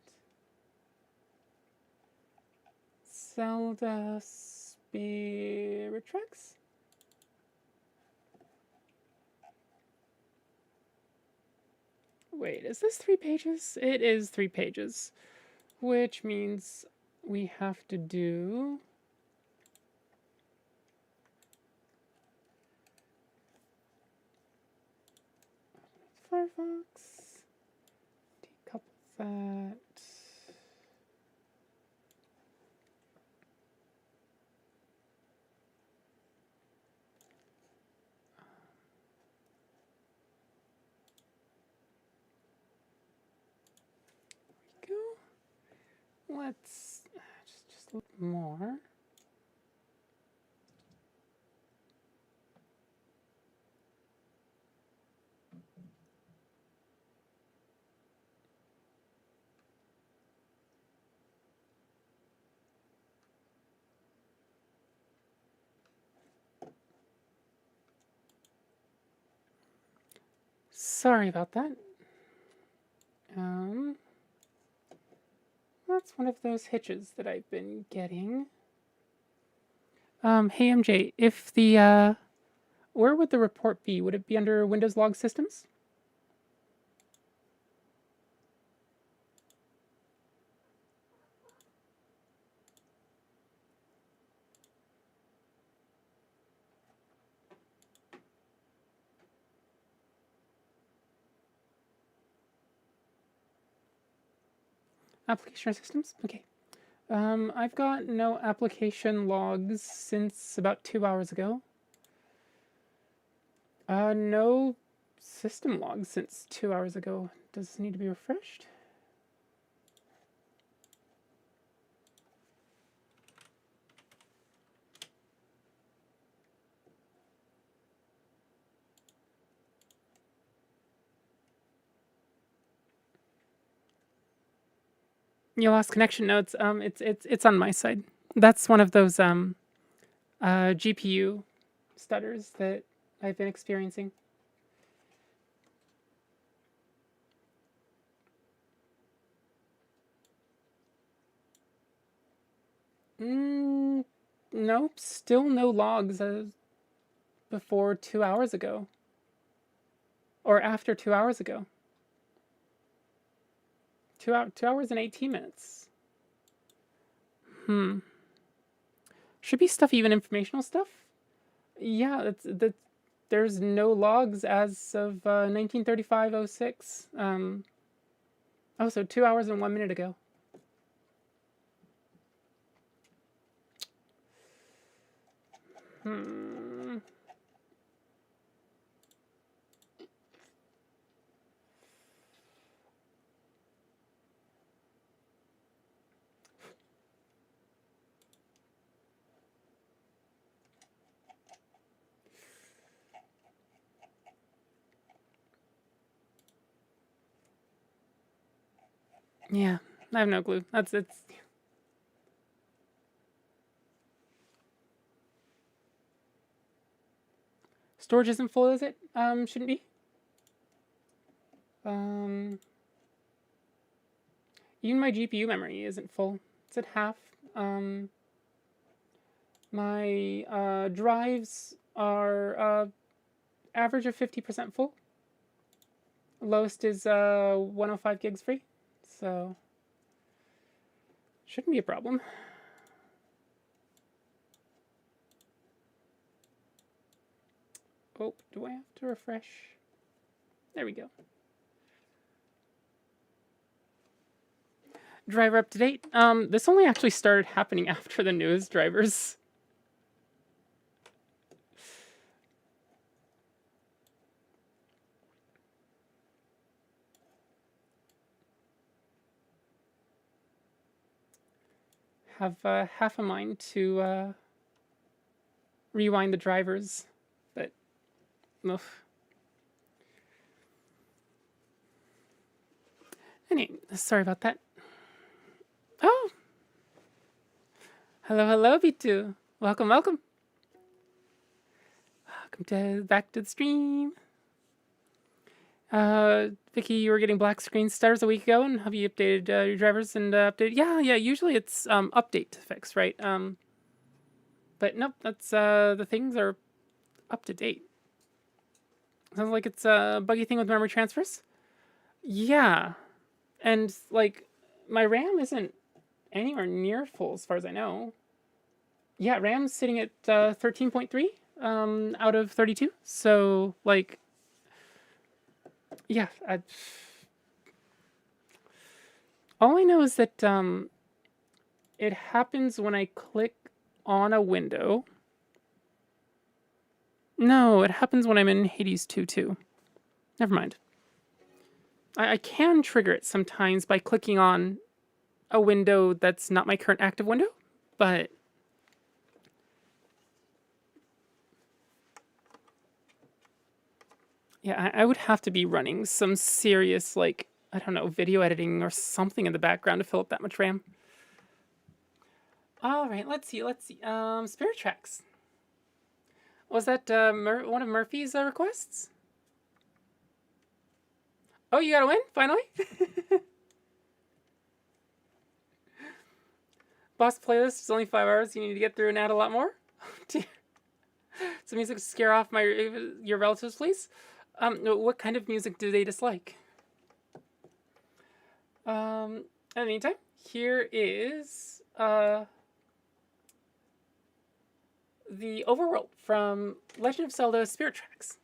Zelda Spirit Tracks? Wait, is this 3 pages? It is 3 pages, which means we have to do Firefox, decouple that. Go. Let's just a little more. Sorry about that. That's one of those hitches that I've been getting. Hey MJ, if the where would the report be? Would it be under Windows Log Systems? Application systems? Okay. I've got no application logs since about 2 hours ago. No system logs since 2 hours ago. Does this need to be refreshed? You lost connection nodes. It's on my side. That's one of those GPU stutters that I've been experiencing. Nope, still no logs before 2 hours ago. Or after 2 hours ago. 2 hours and 18 minutes. Should be stuff, even informational stuff. Yeah, there's no logs as of 1935-06. Oh, so 2 hours and 1 minute ago. Yeah, I have no clue. It's. Storage isn't full, is it? Shouldn't be. Even my GPU memory isn't full. It's at half. My drives are average of 50% full. Lowest is 105 gigs free. So shouldn't be a problem. Oh, do I have to refresh? There we go. Driver up to date. This only actually started happening after the news drivers. Have half a mind to rewind the drivers, but oof. Anyway, sorry about that. Oh, hello, B2. Welcome. Welcome back to the stream. Vicky, you were getting black screen stutters a week ago, and have you updated your drivers and updated? Yeah. Usually it's update to fix, right? But nope, that's the things are up to date. Sounds like it's a buggy thing with memory transfers. Yeah, and like my RAM isn't anywhere near full as far as I know. Yeah, RAM's sitting at 13.3 out of 32. So like yeah, all I know is that it happens when I click on a window. No, it happens when I'm in Hades 2 too. Never mind. I can trigger it sometimes by clicking on a window that's not my current active window, but yeah, I would have to be running some serious, like, I don't know, video editing or something in the background to fill up that much RAM. All right, let's see, let's see. Spirit Tracks. Was that one of Murphy's requests? Oh, you got a win, finally? Boss playlist is only 5 hours. You need to get through and add a lot more. Oh, dear. Some music to scare off your relatives, please. What kind of music do they dislike? In the meantime, here is the overworld from Legend of Zelda Spirit Tracks.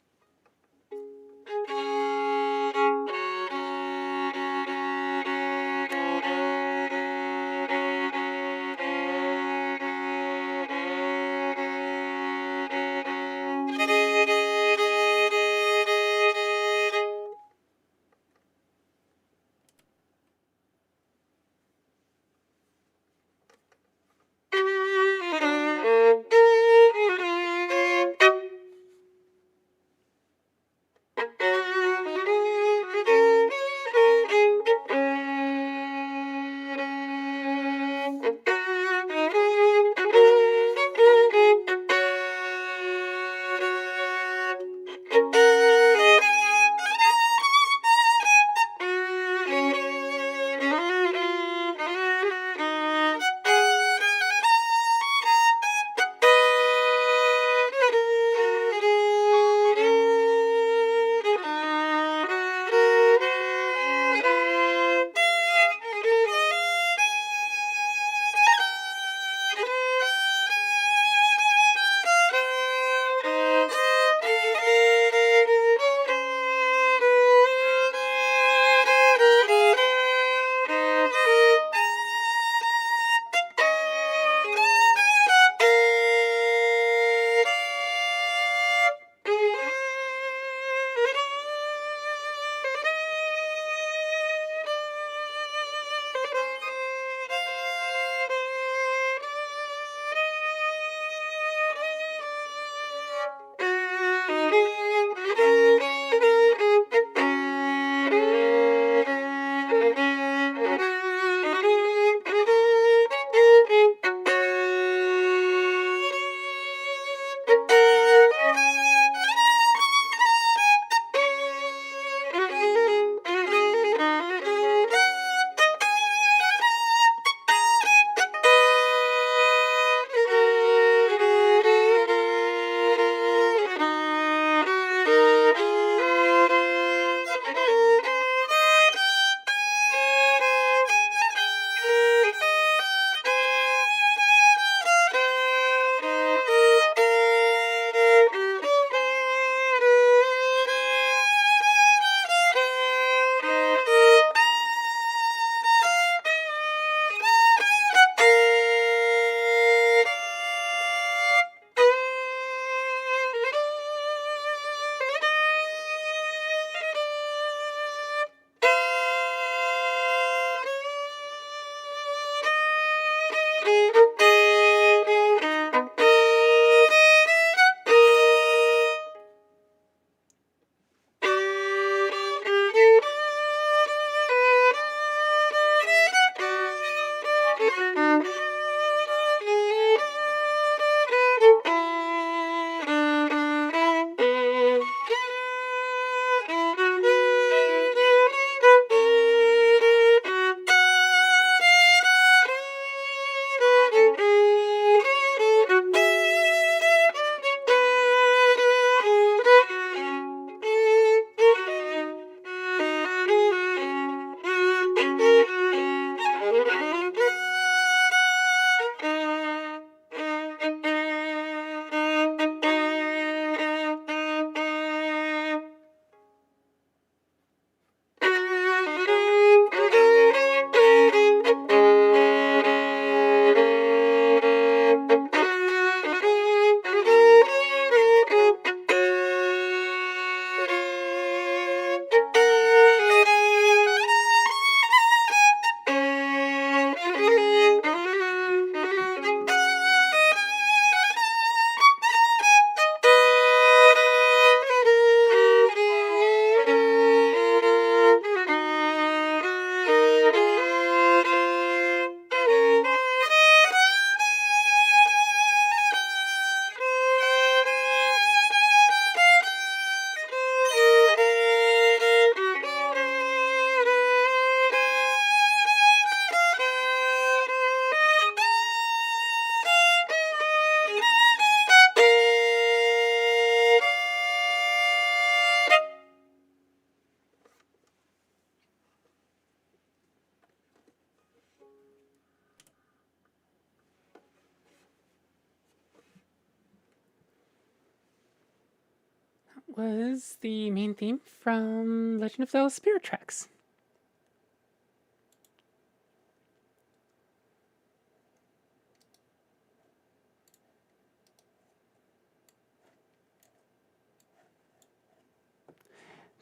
was the main theme from Legend of Zelda Spirit Tracks.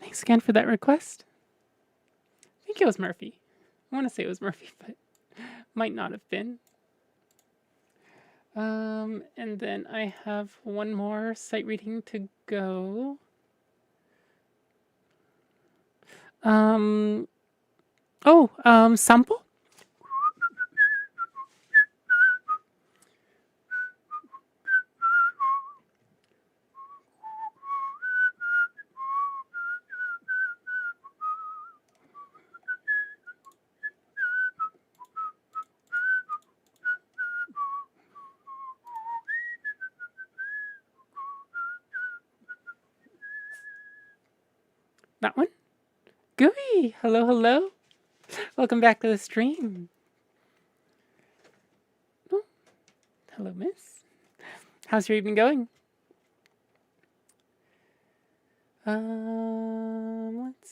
Thanks again for that request. I think it was Murphy. I want to say it was Murphy, but might not have been. And then I have one more sight reading to go. Sample? That one? Gooey! Hello, hello. Welcome back to the stream. Oh, hello, miss. How's your evening going? Let's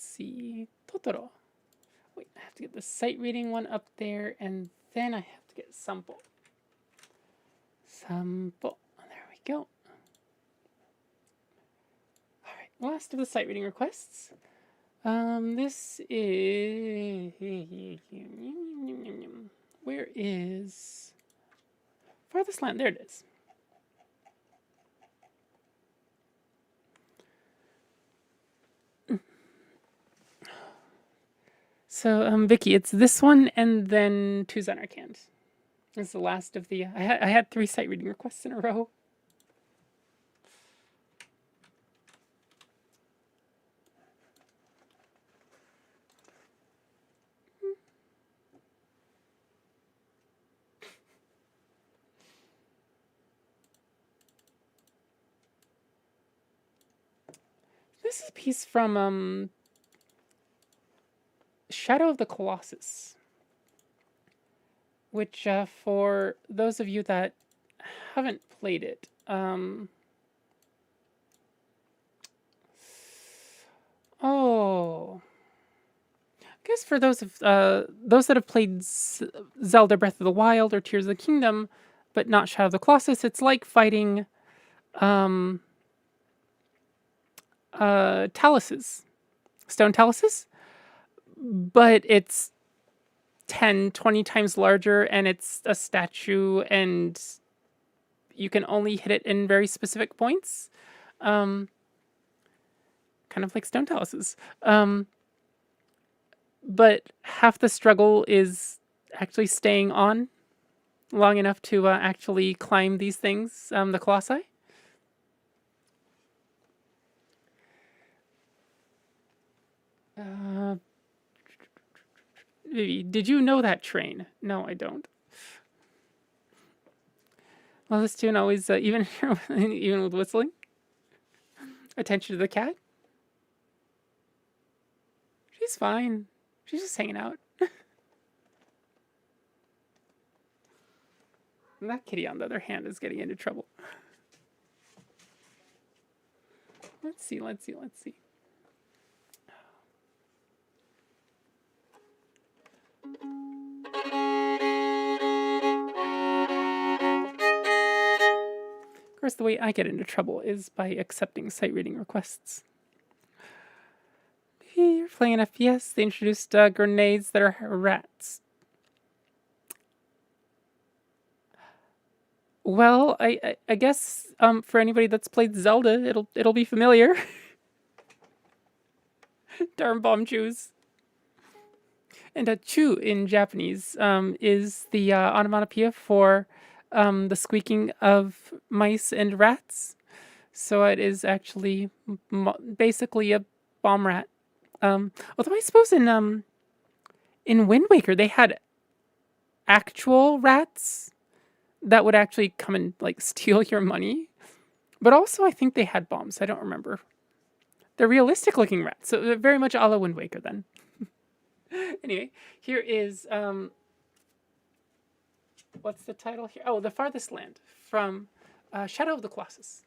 see. Totoro. Wait, I have to get the sight reading one up there, and then I have to get sample. Sample. There we go. All right, last of the sight reading requests. This is... Where is... Farthest Land? There it is. So, Vicky, it's this one and then two Xenarcand. It's the last of the... I had 3 sight reading requests in a row. This is a piece from Shadow of the Colossus, which for those of you that haven't played it, I guess for those that have played Zelda Breath of the Wild or Tears of the Kingdom, but not Shadow of the Colossus, it's like fighting taluses, stone taluses, but it's 10, 20 times larger, and it's a statue, and you can only hit it in very specific points. Kind of like stone taluses. But half the struggle is actually staying on long enough to actually climb these things, the colossi. Did you know that train? No, I don't. Well, this tune always, even even with whistling. Attention to the cat. She's fine. She's just hanging out. And that kitty, on the other hand, is getting into trouble. Let's see. Of course, the way I get into trouble is by accepting sight reading requests. You're playing an FPS. They introduced grenades that are rats. Well, I guess for anybody that's played Zelda, it'll be familiar. Darn bomb chews. And chu in Japanese is the onomatopoeia for the squeaking of mice and rats. So it is actually basically a bomb rat. Although I suppose in Wind Waker they had actual rats that would actually come and like steal your money, but also I think they had bombs. I don't remember. They're realistic looking rats, so they're very much a la Wind Waker then. Anyway, here is what's the title here? Oh, The Farthest Land from Shadow of the Colossus.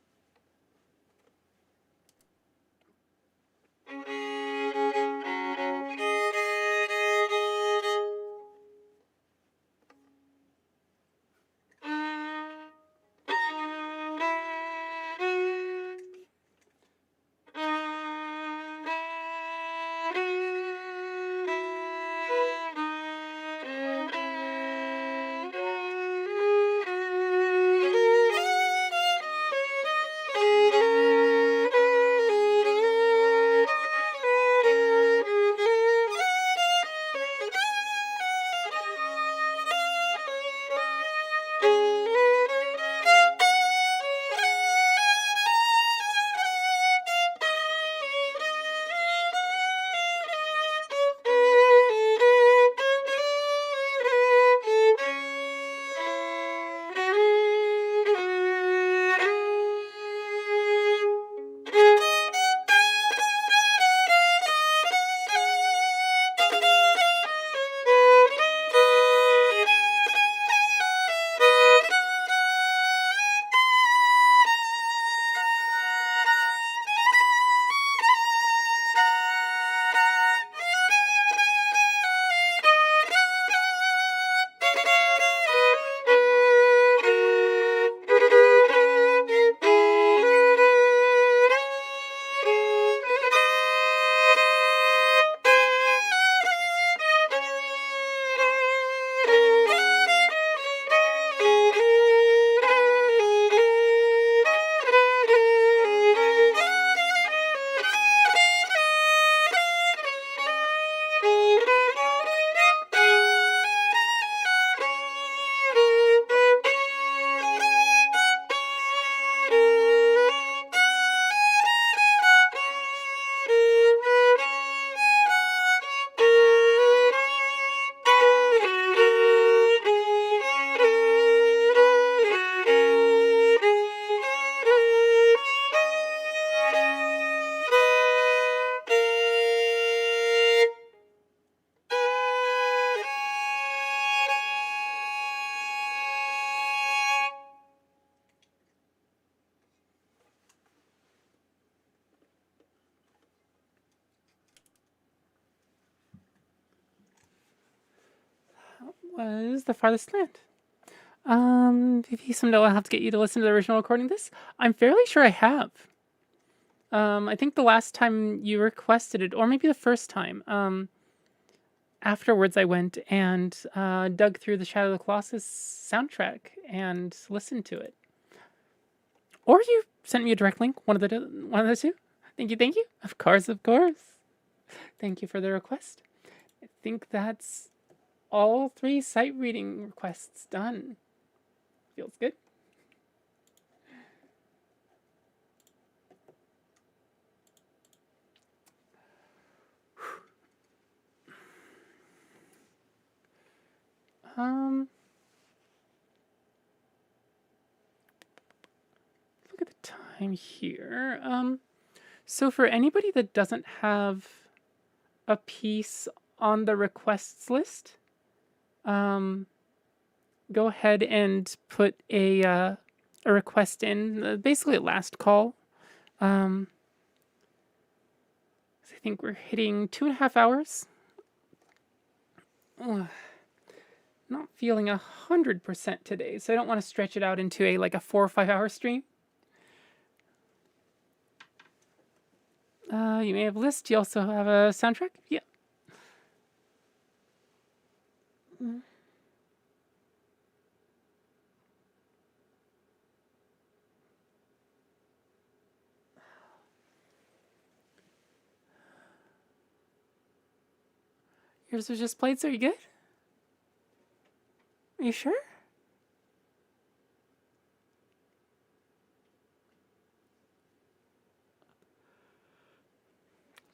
was the farthest land. Maybe someday I'll have to get you to listen to the original recording of this. I'm fairly sure I have. I think the last time you requested it, or maybe the first time. Afterwards, I went and dug through the Shadow of the Colossus soundtrack and listened to it. Or you sent me a direct link, one of the two. Thank you, thank you. Of course, of course. Thank you for the request. I think that's all 3 sight reading requests done. Feels good. Look at the time here. So for anybody that doesn't have a piece on the requests list, go ahead and put a request in, basically a last call. I think we're hitting 2.5 hours. Ugh. Not feeling 100% today, so I don't want to stretch it out into a 4 or 5 hour stream. You may have a list. You also have a soundtrack. Yeah. Yours was just played, so are you good? Are you sure?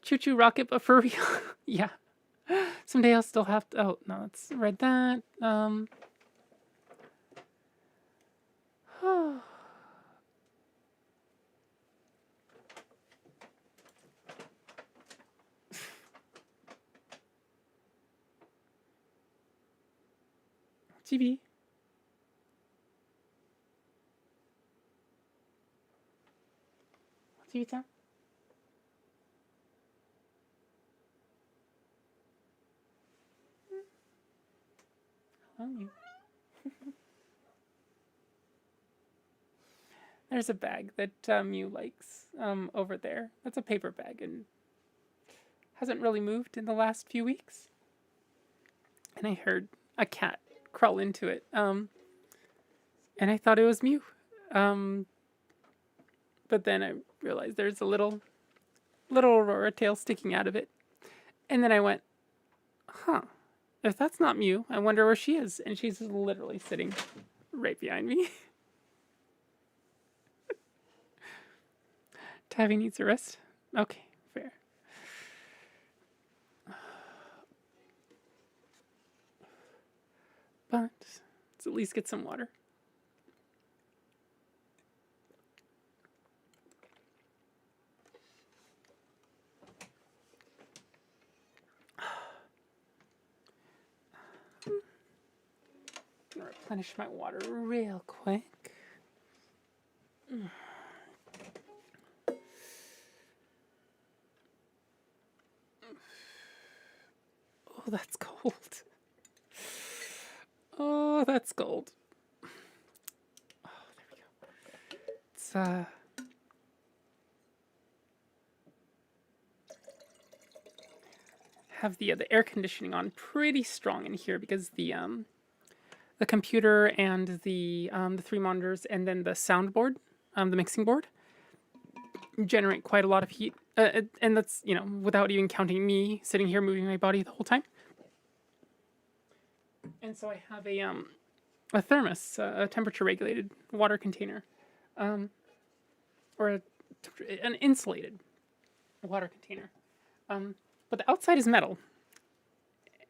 Choo choo rocket, but for real. Yeah. Someday I'll still have to. Oh, no, let's read that. GB. TV time. There's a bag that Mew likes over there. That's a paper bag and hasn't really moved in the last few weeks. And I heard a cat crawl into it. And I thought it was Mew. But then I realized there's a little Aurora tail sticking out of it. And then I went, huh. If that's not Mew, I wonder where she is. And she's literally sitting right behind me. Tavi needs a rest. Okay, fair. But let's at least get some water. I'm gonna replenish my water real quick. Oh, that's cold. Oh, that's cold. Oh, there we go. It's have the air conditioning on pretty strong in here because the computer and the 3 monitors and then the soundboard, the mixing board, generate quite a lot of heat. And that's, without even counting me sitting here moving my body the whole time. And so I have a thermos, a temperature regulated water container, or an insulated water container. But the outside is metal,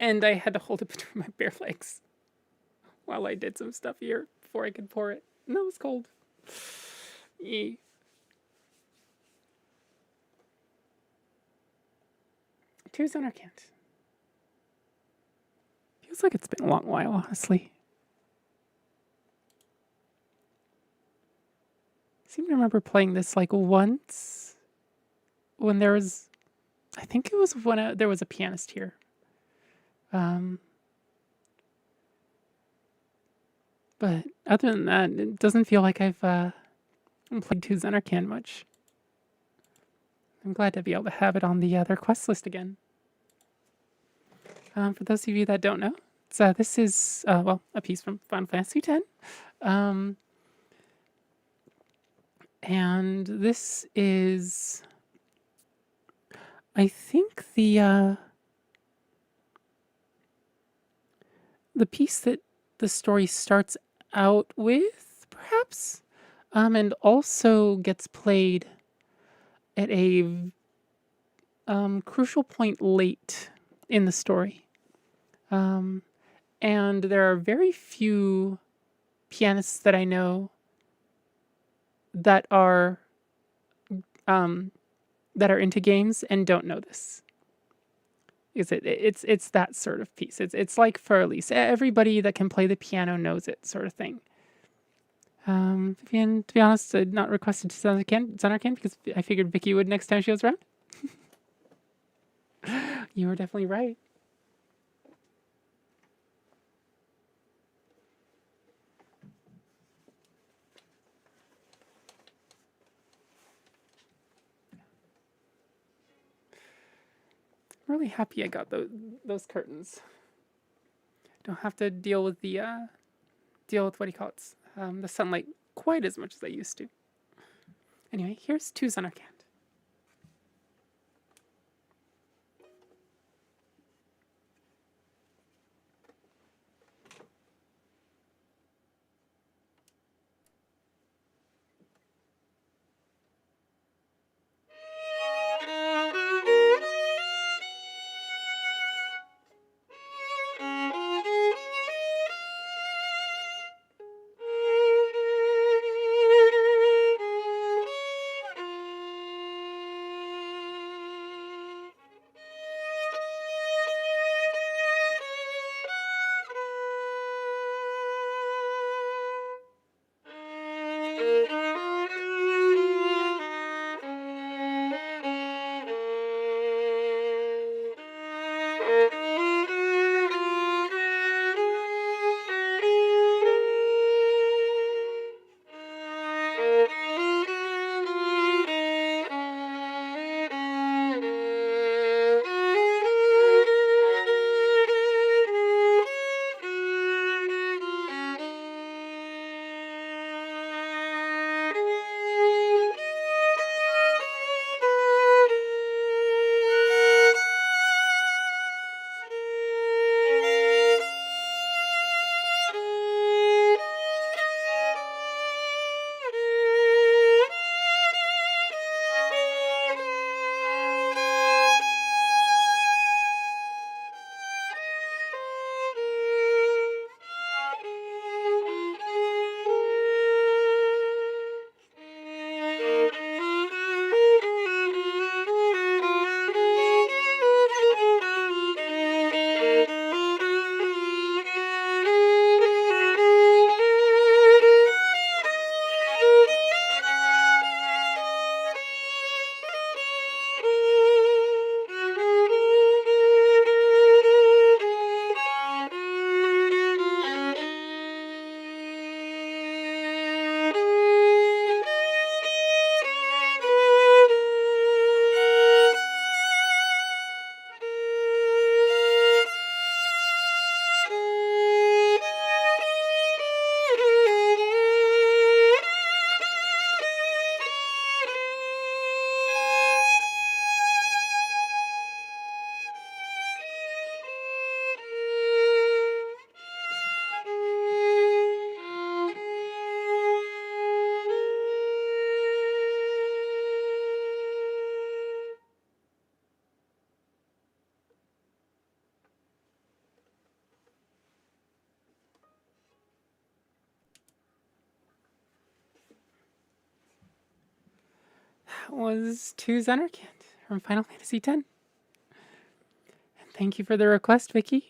and I had to hold it between my bare legs while I did some stuff here before I could pour it. And that was cold. Yeah. Tears on our can't. Feels like it's been a long while, honestly. I seem to remember playing this once when there was, I think it was when there was a pianist here. But other than that, it doesn't feel like I've played 2 Xenarcan much. I'm glad to be able to have it on the their quest list again. For those of you that don't know, this is well, a piece from Final Fantasy X. And this is, I think, the piece that the story starts out with, perhaps, and also gets played at a crucial point late in the story. And there are very few pianists that I know that are into games and don't know this. It's that sort of piece. It's like for Elise. Everybody that can play the piano knows it, sort of thing. Vivian, to be honest, I not requested to Xenarcan because I figured Vicky would next time she was around. You were definitely right. I'm really happy I got those curtains. Don't have to deal with the what do you call it? The sunlight quite as much as I used to. Anyway, here's 2 Xenarcan. That was 2 Xenarcan from Final Fantasy X. And thank you for the request, Vicky.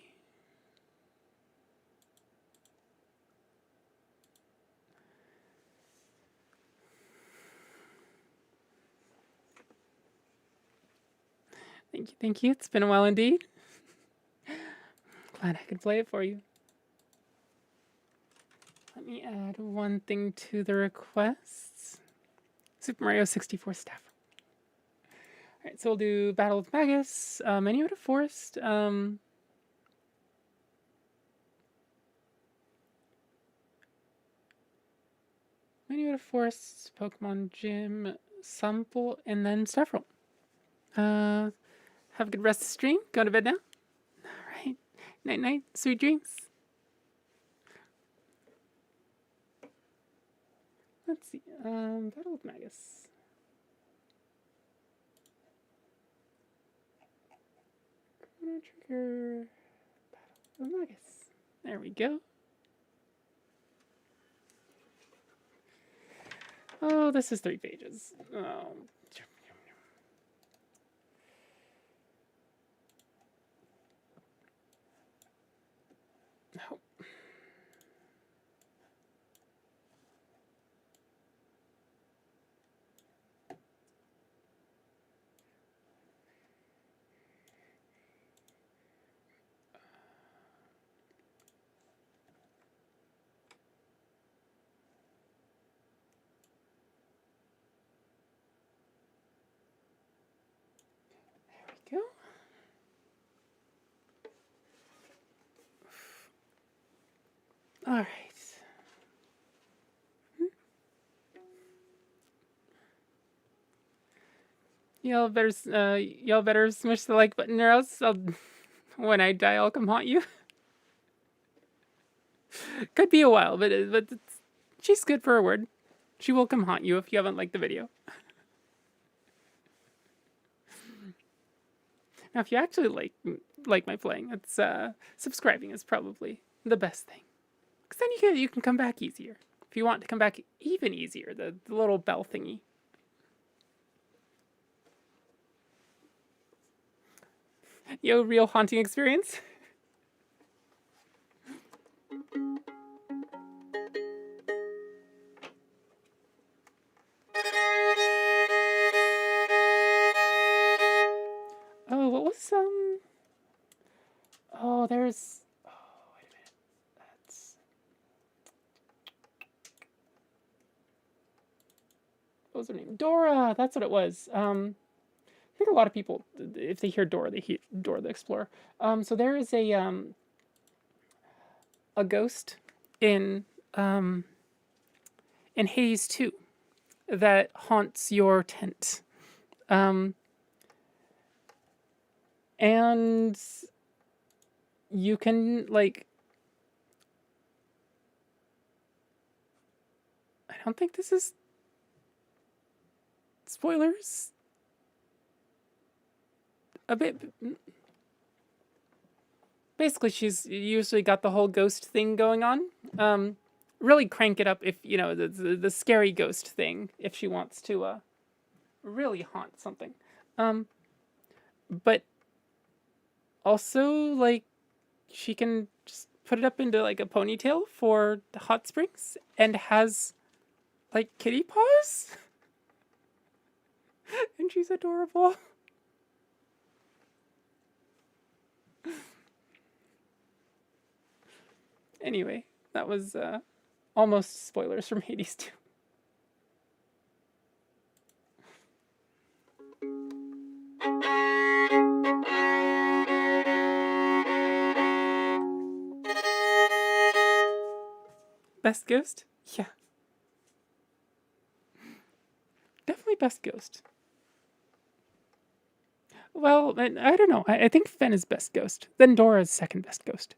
Thank you, thank you. It's been a while indeed. Glad I could play it for you. Let Let me add one thing to the requests. Super Mario 64 staff. All right, so we'll do Battle of Magus, Menu to Forest. Menu to Forest, Pokemon Gym, Sample, and then Staff Roll. Have a good rest of the stream. Go to bed now. All right. Night night. Sweet dreams. Let's see. Battle of Magus. Chrono Trigger. Battle of Magus. There we go. Oh, this is 3 pages. Oh. No. Go. All right. Y'all better smash the like button, or else when I die, I'll come haunt you. Could be a while, but she's good for her word. She will come haunt you if you haven't liked the video. Now, if you actually like my playing, it's subscribing is probably the best thing, because then you can come back easier. If you want to come back even easier, the little bell thingy. Yo, real haunting experience. Oh, what was oh, there's. Oh, wait a minute. That's. What was her name? Dora. That's what it was. I think a lot of people, if they hear Dora, they hear Dora the Explorer. So there is a ghost in Hades 2 that haunts your tent. And you can, like, I don't think this is spoilers. A bit. Basically, she's usually got the whole ghost thing going on. Really crank it up if, you know, the scary ghost thing, if she wants to really haunt something. But also, like, she can just put it up into, like, a ponytail for the hot springs and has, like, kitty paws. And she's adorable. Anyway, that was almost spoilers from Hades 2. Best ghost? Yeah. Definitely best ghost. Well, I don't know. I think Fen is best ghost. Then Dora is second best ghost.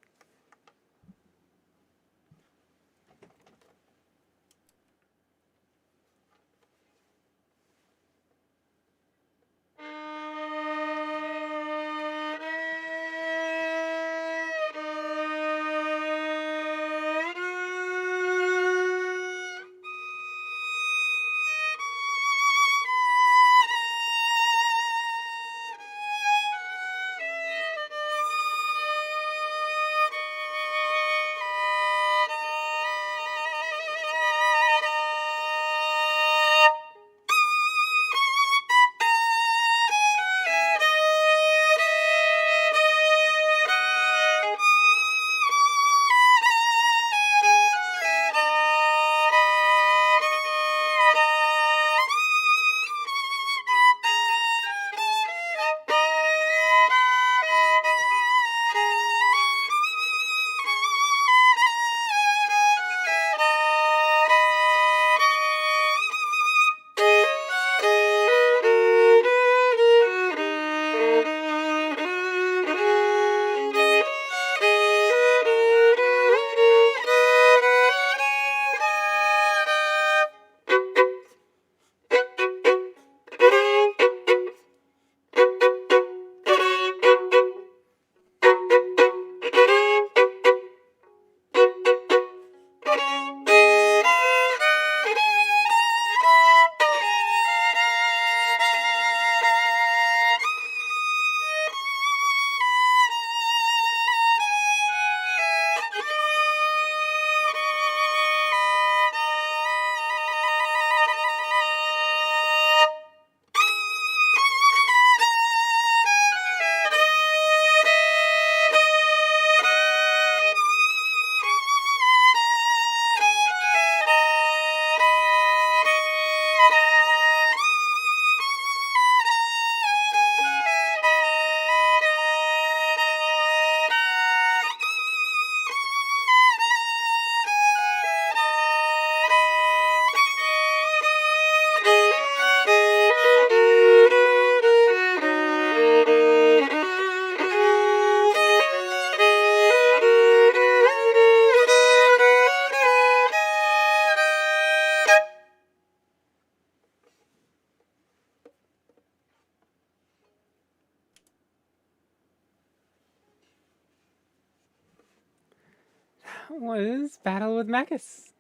That was Battle with Mechas.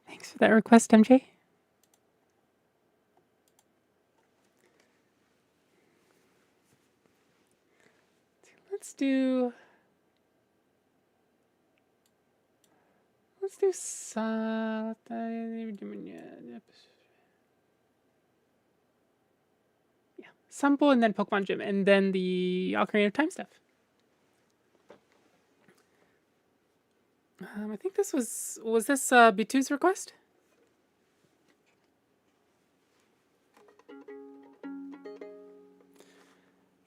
Thanks for that request, MJ. Let's do Sample and then Pokemon Gym and then the Ocarina of Time stuff. I think this was this B2's request?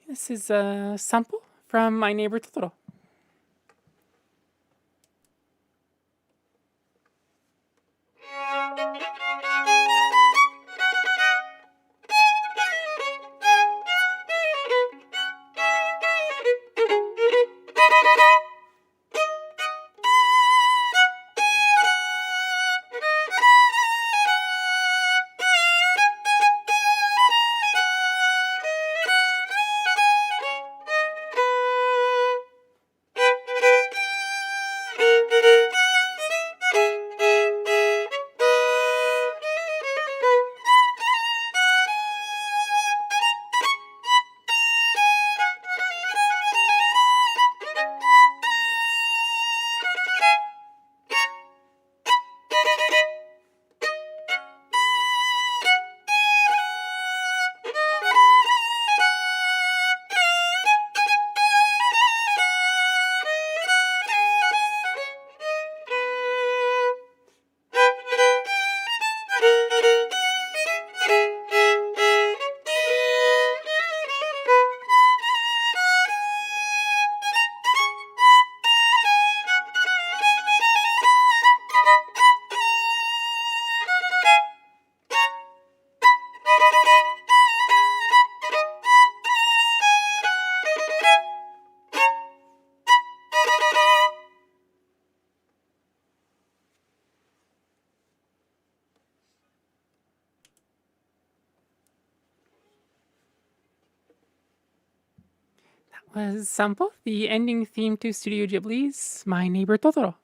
This is a sample from My Neighbor Totoro. Was Sample, the ending theme to Studio Ghibli's My Neighbor Totoro.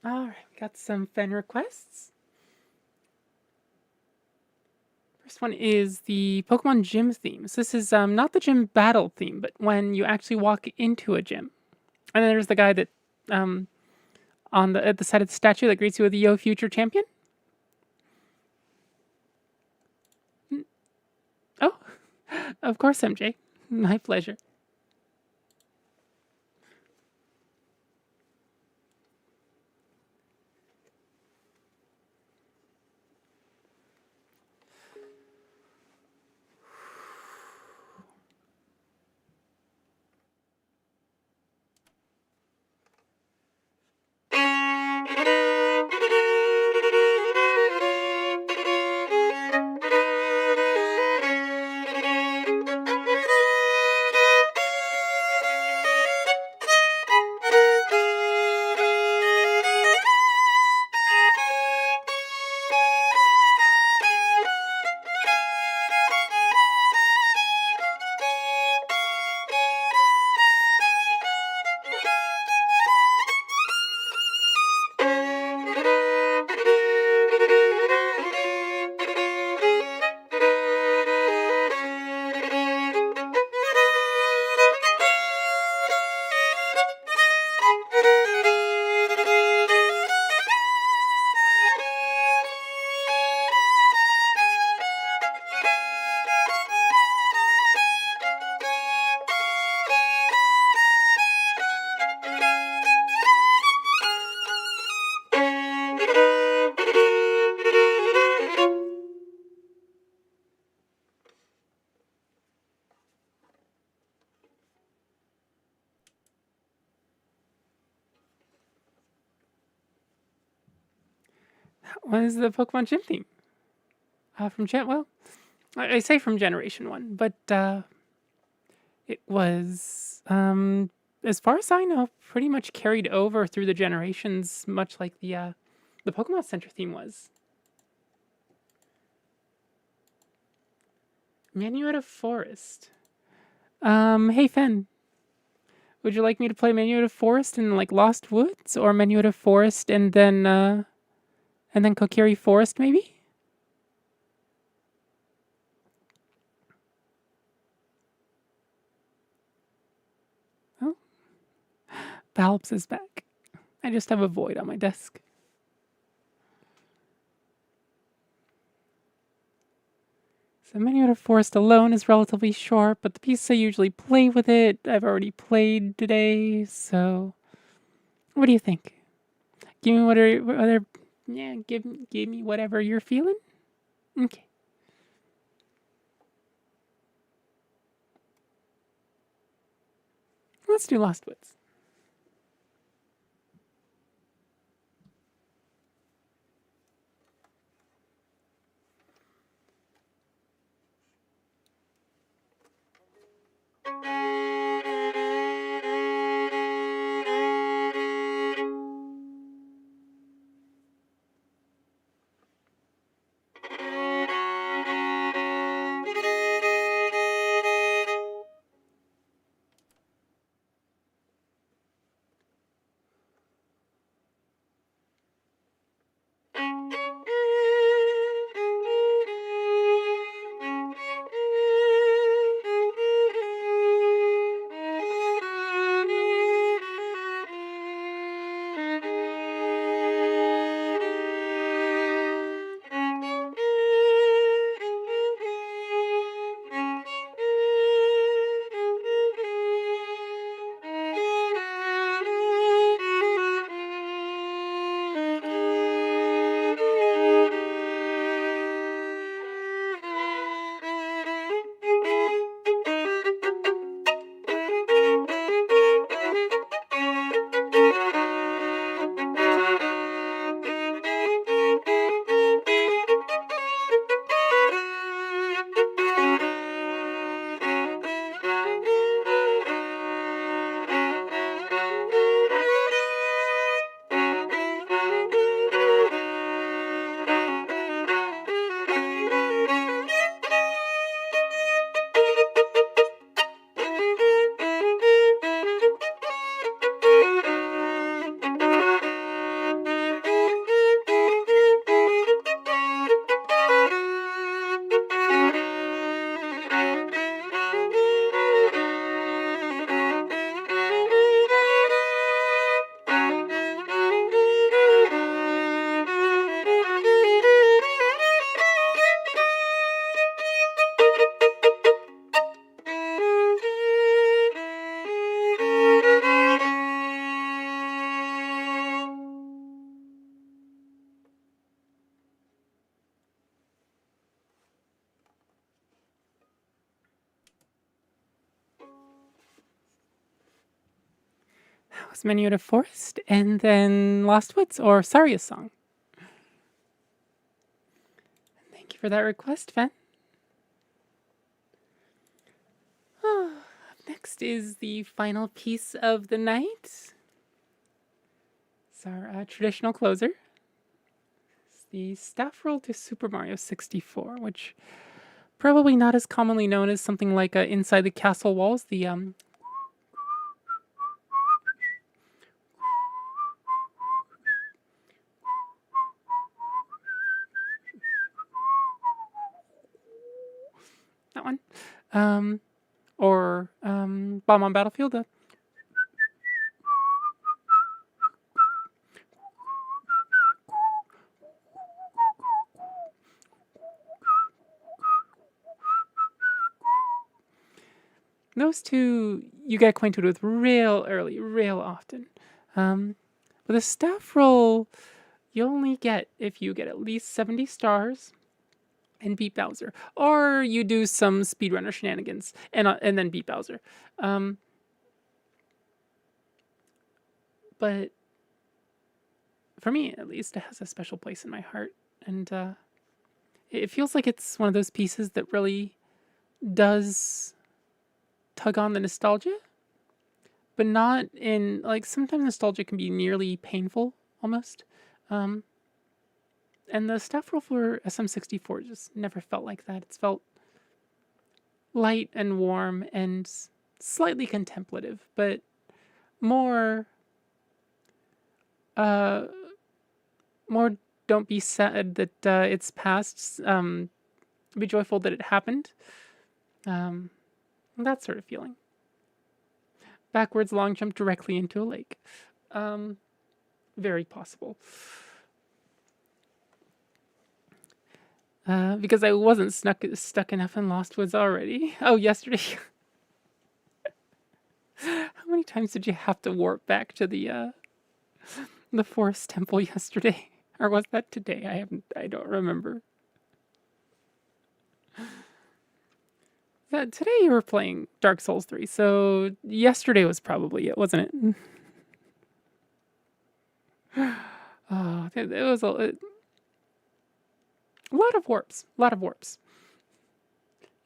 Alright, we got some fan requests. First one is the Pokemon Gym theme. So this is not the gym battle theme, but when you actually walk into a gym. And then there's the guy that at the side of the statue that greets you with Yo Future Champion. Oh, of course, MJ. My pleasure. Was the Pokemon Gym theme from well, I say from Generation 1, but it was, as far as I know, pretty much carried over through the generations, much like the Pokemon Center theme was. Manuetta Forest. Hey Fen, would you like me to play Minuet of Forest and like Lost Woods, or Minuet of Forest and then Kokiri Forest maybe? Oh, Balps is back. I just have a void on my desk. So Minuet of Forest alone is relatively short, but the pieces I usually play with it, I've already played today, so what do you think? Give me whatever yeah, give me whatever you're feeling. Okay. Let's do Lost Woods. That was Minuet of Forest and then Lost Woods or Saria's Song. Thank you for that request, Fen. Up next is the final piece of the night. It's our traditional closer. It's the staff roll to Super Mario 64, which probably not as commonly known as something like Inside the Castle Walls, the that one. Or Bomb on Battlefield. Those two you get acquainted with real early, real often. With a staff roll, you only get if you get at least 70 stars and beat Bowser, or you do some speedrunner shenanigans and then beat Bowser. But for me, at least, it has a special place in my heart, and it feels like it's one of those pieces that really does tug on the nostalgia, but not in like sometimes nostalgia can be nearly painful almost. And the staff roll for SM64 just never felt like that. It's felt light and warm and slightly contemplative, but more uh more don't be sad that it's past. Be joyful that it happened. Um, that sort of feeling. Backwards long jump directly into a lake. Um, very possible. Because I wasn't stuck enough in Lost Woods already. Oh, yesterday. How many times did you have to warp back to the forest temple yesterday? Or was that today? I don't remember. Today you were playing Dark Souls 3, so yesterday was probably it, wasn't it? Oh, it was a lot of warps. A lot of warps.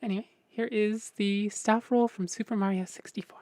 Anyway, here is the staff roll from Super Mario 64.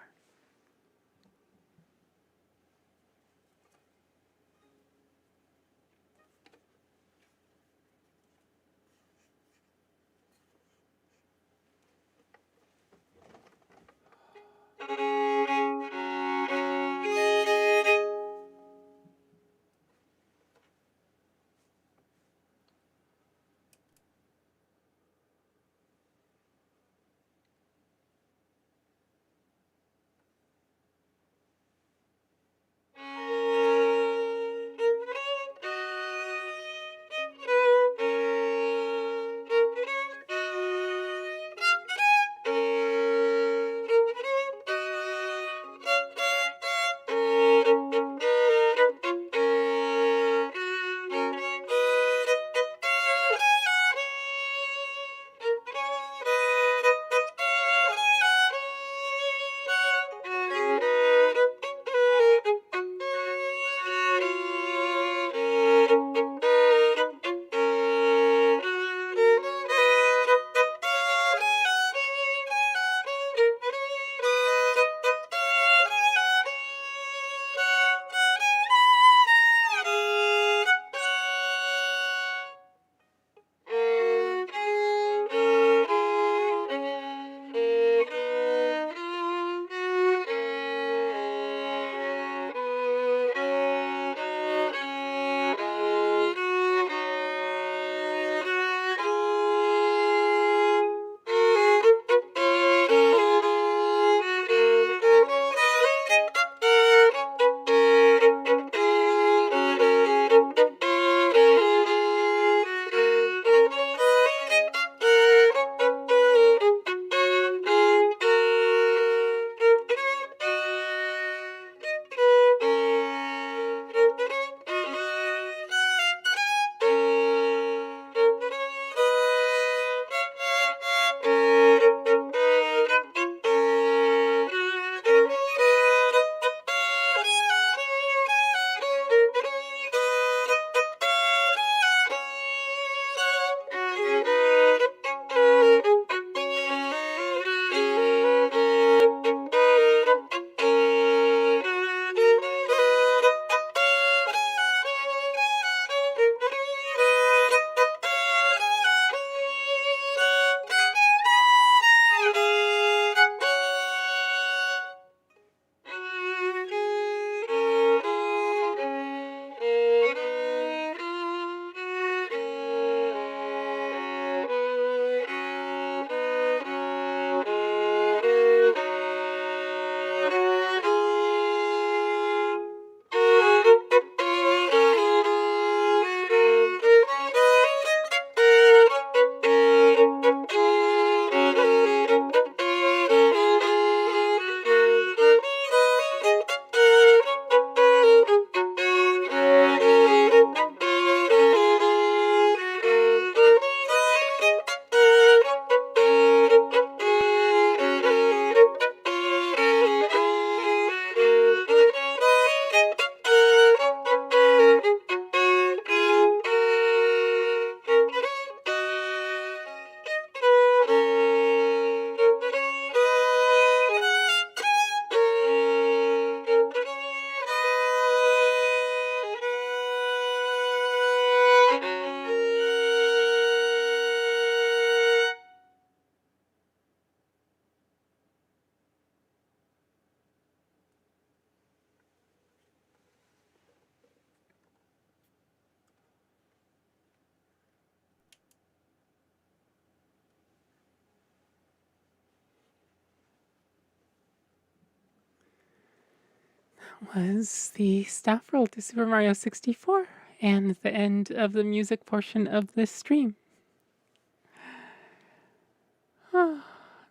was the staff roll to Super Mario 64 and the end of the music portion of this stream.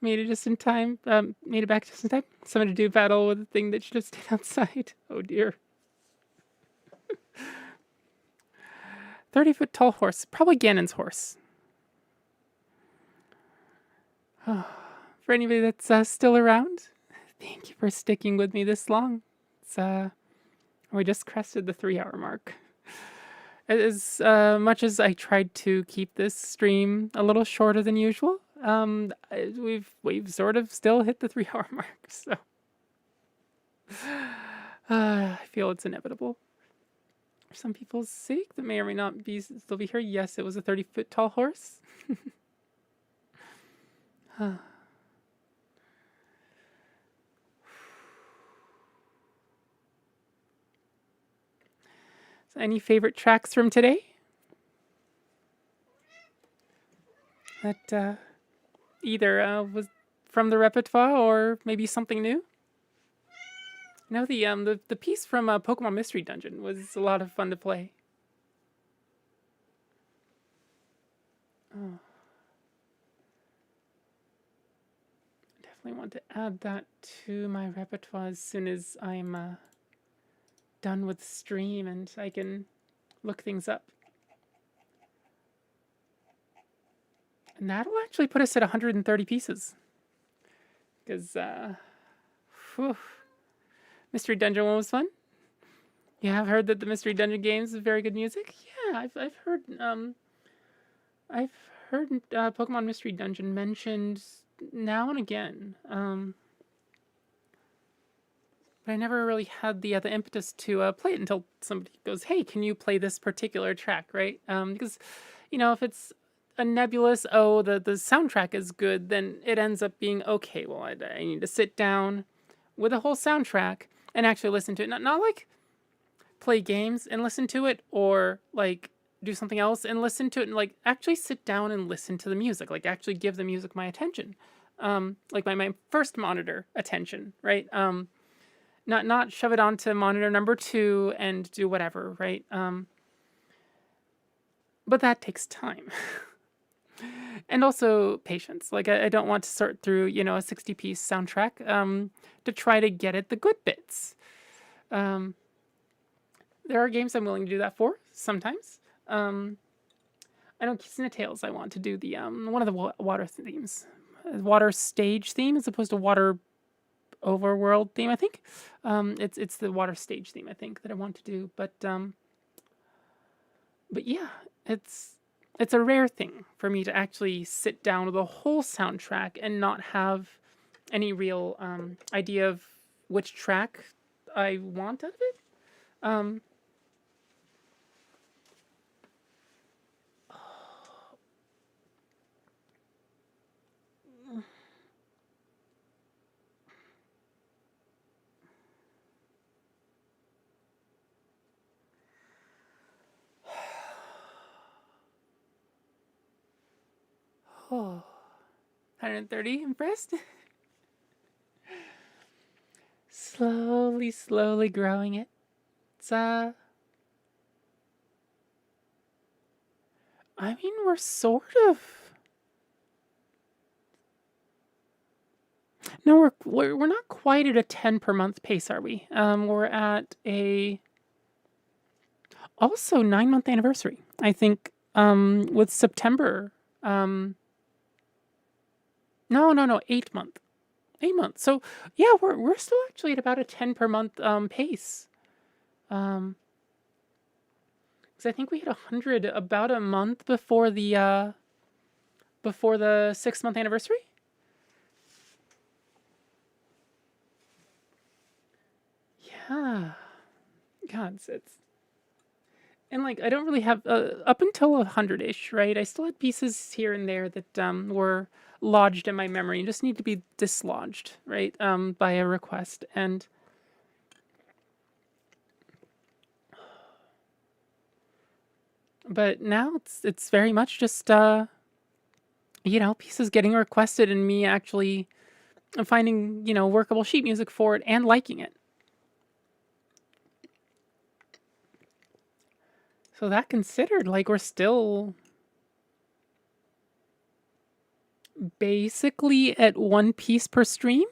Made it just in time. Made it back just in time. Someone to do battle with a thing that should have stayed outside. Oh dear. 30-foot tall horse. Probably Ganon's horse. For anybody that's still around, thank you for sticking with me this long. It's, we just crested the 3-hour mark. As much as I tried to keep this stream a little shorter than usual, we've sort of still hit the 3-hour mark. So I feel it's inevitable. For some people's sake that may or may not still be here, yes, it was a 30-foot tall horse. So any favorite tracks from today? That either was from the repertoire or maybe something new? You know, the piece from Pokemon Mystery Dungeon was a lot of fun to play. Oh. Definitely want to add that to my repertoire as soon as I'm done with stream and I can look things up. And that'll actually put us at 130 pieces. Because, Mystery Dungeon one was fun. Yeah, I've heard that the Mystery Dungeon games is very good music. Yeah, I've heard Pokemon Mystery Dungeon mentioned now and again. But I never really had the impetus to play it until somebody goes, "Hey, can you play this particular track?" Right? Because, you know, if it's a nebulous, the soundtrack is good, then it ends up being okay. Well, I need to sit down with a whole soundtrack and actually listen to it. Not like play games and listen to it, or like do something else and listen to it, and like actually sit down and listen to the music, like actually give the music my attention, like my first monitor attention, right? Not shove it onto monitor number 2 and do whatever, right? But that takes time. And also patience. Like I don't want to sort through, you know, a 60-piece soundtrack to try to get at the good bits. There are games I'm willing to do that for sometimes. I know Kissing the Tales, I want to do the one of the water themes, water stage theme as opposed to water overworld theme. I think it's the water stage theme. I think that I want to do, but yeah, it's a rare thing for me to actually sit down with a whole soundtrack and not have any real idea of which track I want out of it. Oh, 130, impressed? Slowly growing it. It's, I mean, we're sort of... No, we're not quite at a 10 per month pace, are we? We're at a... Also 9-month anniversary. I think, with September... No, 8 month. 8 months. So yeah, we're still actually at about a 10 per month pace. Because I think we hit 100 about a month before the 6-month anniversary. Yeah, God, it's and like I don't really have up until 100-ish, right? I still had pieces here and there that were lodged in my memory and just need to be dislodged, right? By a request. And but now it's very much just you know, pieces getting requested and me actually finding, you know, workable sheet music for it and liking it. So that considered, like, we're still basically at one piece per stream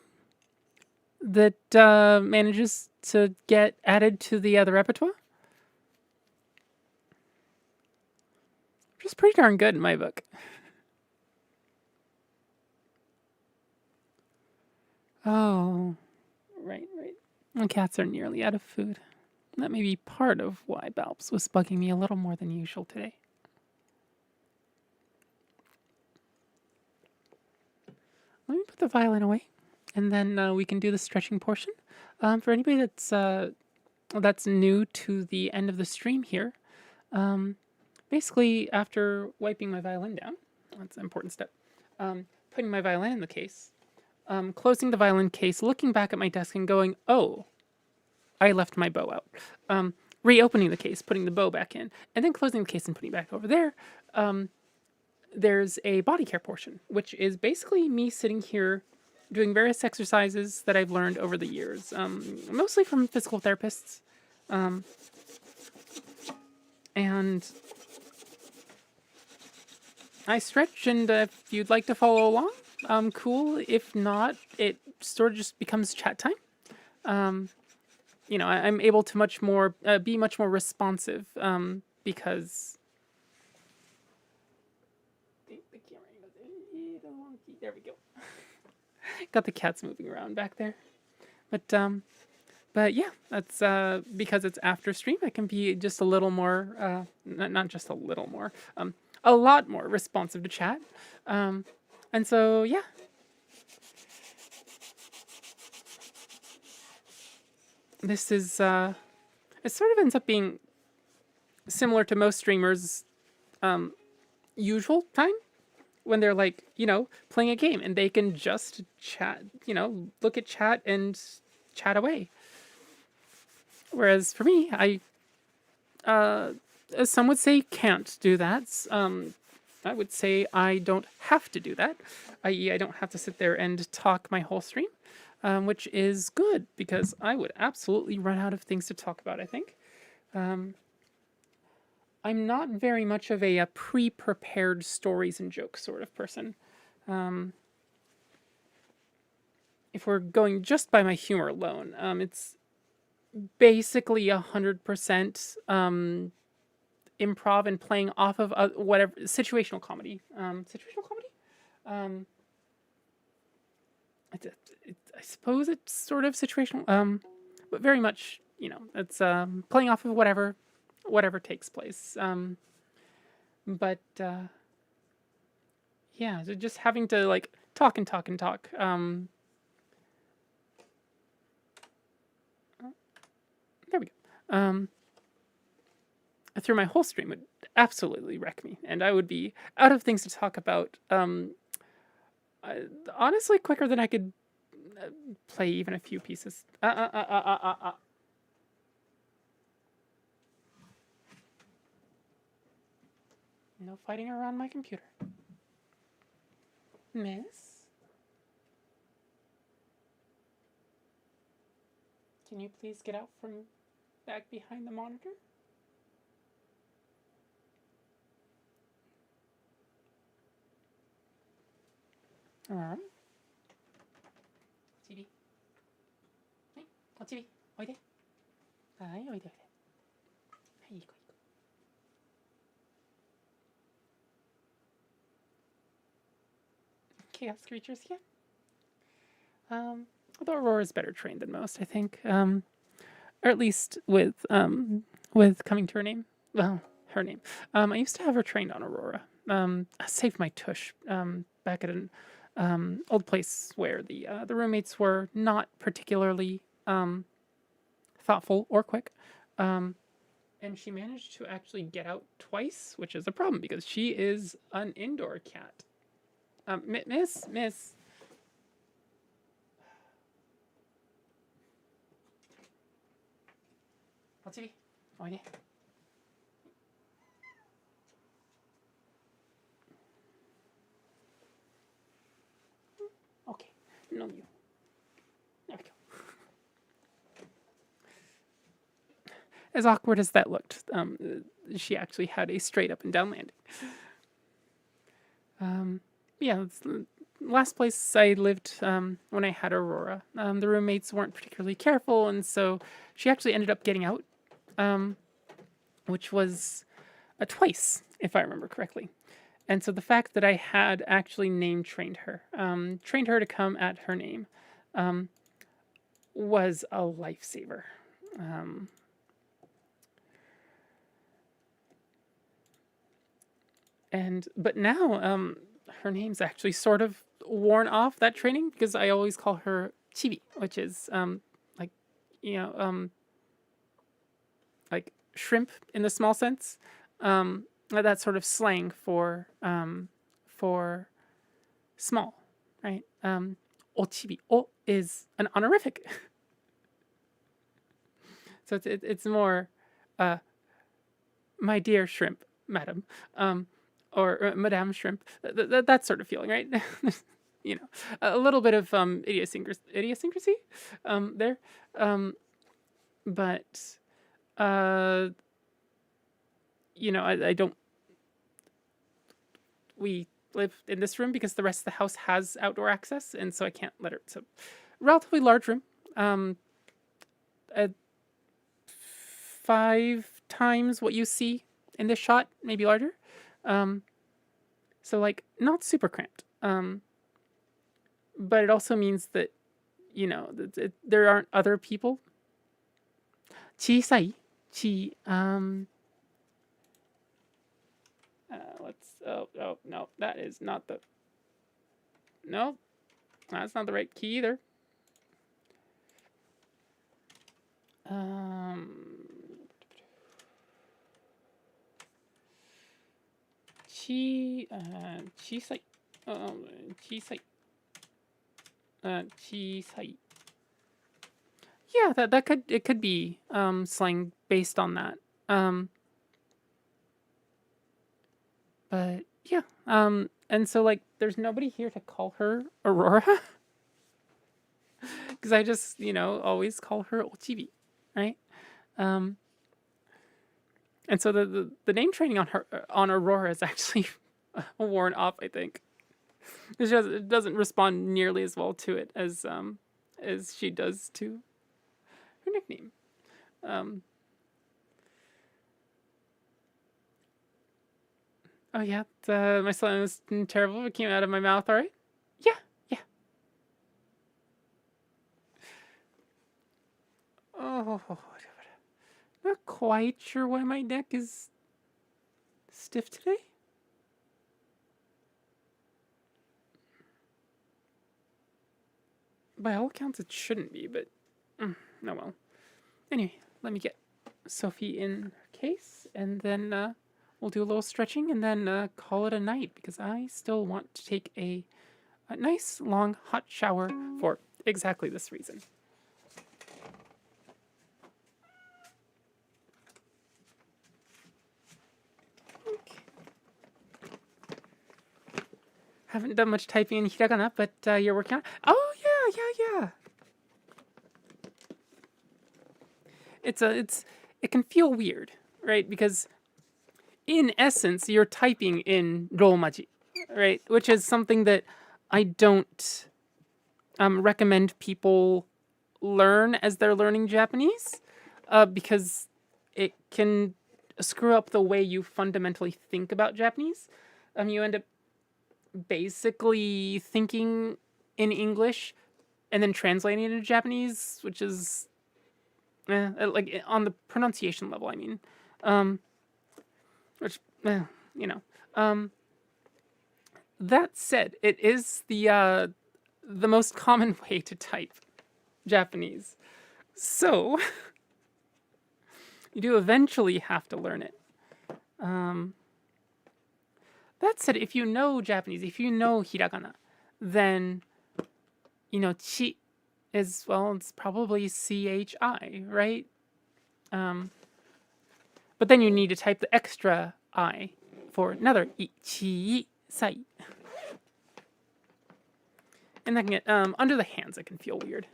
that manages to get added to the repertoire. Which is pretty darn good in my book. Oh, right. My cats are nearly out of food. That may be part of why Balps was bugging me a little more than usual today. Let me put the violin away, and then we can do the stretching portion. For anybody that's new to the end of the stream here, basically after wiping my violin down, that's an important step, putting my violin in the case, closing the violin case, looking back at my desk and going, oh, I left my bow out. Reopening the case, putting the bow back in, and then closing the case and putting it back over there. There's a body care portion, which is basically me sitting here doing various exercises that I've learned over the years, mostly from physical therapists. And I stretch, and if you'd like to follow along, cool. If not, it sort of just becomes chat time. I'm able to be much more responsive because there we go. Got the cats moving around back there, but yeah, that's because it's after stream. I can be just a little more, not just a little more, a lot more responsive to chat, and so yeah. This is, it sort of ends up being similar to most streamers' usual time when they're like, playing a game and they can just chat, look at chat and chat away. Whereas for me, as some would say, can't do that. I would say I don't have to do that, i.e. I don't have to sit there and talk my whole stream. Which is good because I would absolutely run out of things to talk about, I think. I'm not very much of a pre-prepared stories and jokes sort of person. If we're going just by my humor alone, it's basically 100% improv and playing off of whatever situational comedy. I suppose it's sort of situational, but very much, it's playing off of whatever takes place. But yeah, so just having to like talk and talk and talk. There we go. Through my whole stream would absolutely wreck me, and I would be out of things to talk about. Honestly, quicker than I could play even a few pieces. No fighting around my computer. Miss? Can you please get out from back behind the monitor? Alright. TV. Hey, TV. Oide. Hi, oide. Hey, go. Chaos creatures, yeah. Although Aurora's better trained than most, I think. Or at least with coming to her name. Well, her name. I used to have her trained on Aurora. I saved my tush back at an old place where the roommates were not particularly thoughtful or quick. And she managed to actually get out twice, which is a problem because she is an indoor cat. Miss. TV. Oide. Okay. No, you. There we go. as awkward as that looked, she actually had a straight up and down landing. Yeah, it's the last place I lived when I had Aurora. The roommates weren't particularly careful, and so she actually ended up getting out, which was twice, if I remember correctly. And so the fact that I had actually name trained her to come at her name, was a lifesaver. But now her name's actually sort of worn off that training because I always call her Chibi, which is like you know like shrimp in the small sense. That sort of slang for small, right? Ochibi. O is an honorific. So it's more, my dear shrimp, madam, or Madame Shrimp. That sort of feeling, right? You know, a little bit of idiosyncrasy there, but I don't. We live in this room because the rest of the house has outdoor access, and so I can't let her. It's a relatively large room, 5 times what you see in this shot, maybe larger. So like not super cramped. But it also means that there aren't other people. 小さい oh no, that is not the no, that's not the right key either. Chi 小さい 小さい 小さい yeah, it could be slang based on that. But yeah, and so like there's nobody here to call her Aurora because I just always call her Ochibi, right? And so the name training on Aurora is actually worn off, I think. It doesn't respond nearly as well to it as she does to her nickname. Oh yeah, my slang was terrible. It came out of my mouth. All right. Yeah, yeah. Oh, not quite sure why my neck is stiff today. By all accounts, it shouldn't be, but no, well. Anyway, let me get Sophie in her case, and then we'll do a little stretching, and then call it a night, because I still want to take a nice, long, hot shower for exactly this reason. Okay. Haven't done much typing in hiragana, but you're working on it. Oh, yeah. It can feel weird, right? Because in essence, you're typing in romaji, right? Which is something that I don't recommend people learn as they're learning Japanese, because it can screw up the way you fundamentally think about Japanese. You end up basically thinking in English and then translating it into Japanese, which is like on the pronunciation level, I mean, which that said, it is the most common way to type Japanese, so you do eventually have to learn it. That said, if you know Japanese, if you know hiragana, then chi is, well, it's probably CHI, right? But then you need to type the extra I for another ichi sai. And that can get, under the hands, it can feel weird.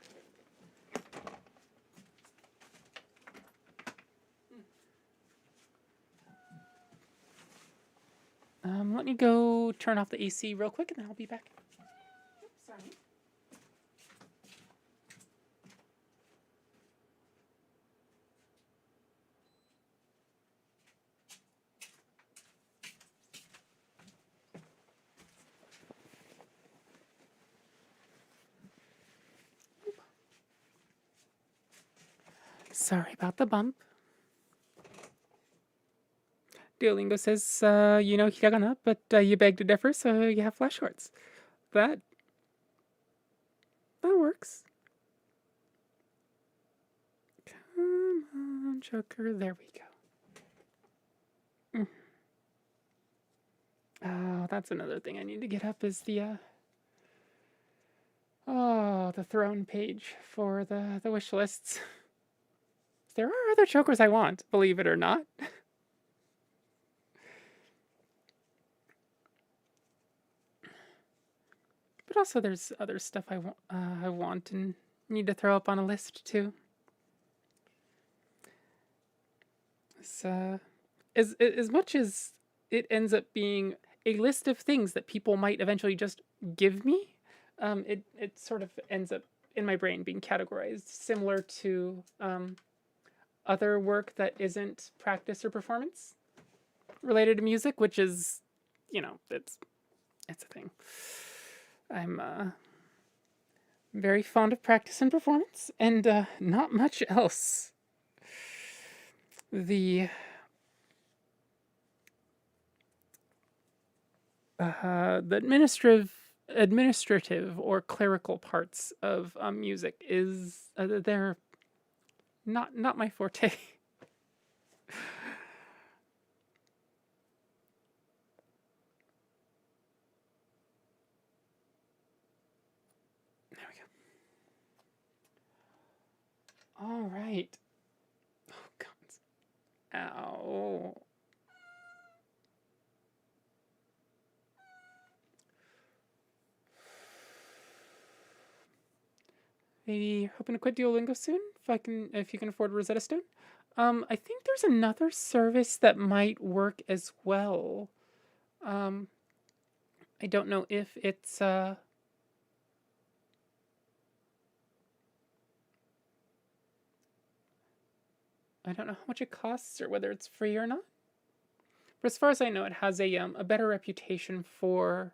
let me go turn off the AC real quick, and then I'll be back. Oops, sorry. Sorry about the bump. Duolingo says, hiragana, but you beg to differ, so you have flashcards. That works. Come on, Joker. There we go. Oh, that's another thing I need to get up is the throne page for the wish lists. There are other chokers I want, believe it or not. But also there's other stuff I want and need to throw up on a list too. So, as much as it ends up being a list of things that people might eventually just give me, it sort of ends up in my brain being categorized similar to other work that isn't practice or performance related to music, which is, it's a thing. I'm very fond of practice and performance, and not much else. The administrative or clerical parts of music is they're not my forte. There we go. All right. Oh God. Ow. Maybe hoping to quit Duolingo soon if you can afford Rosetta Stone. I think there's another service that might work as well. I don't know if it's I don't know how much it costs or whether it's free or not. But as far as I know, it has a better reputation for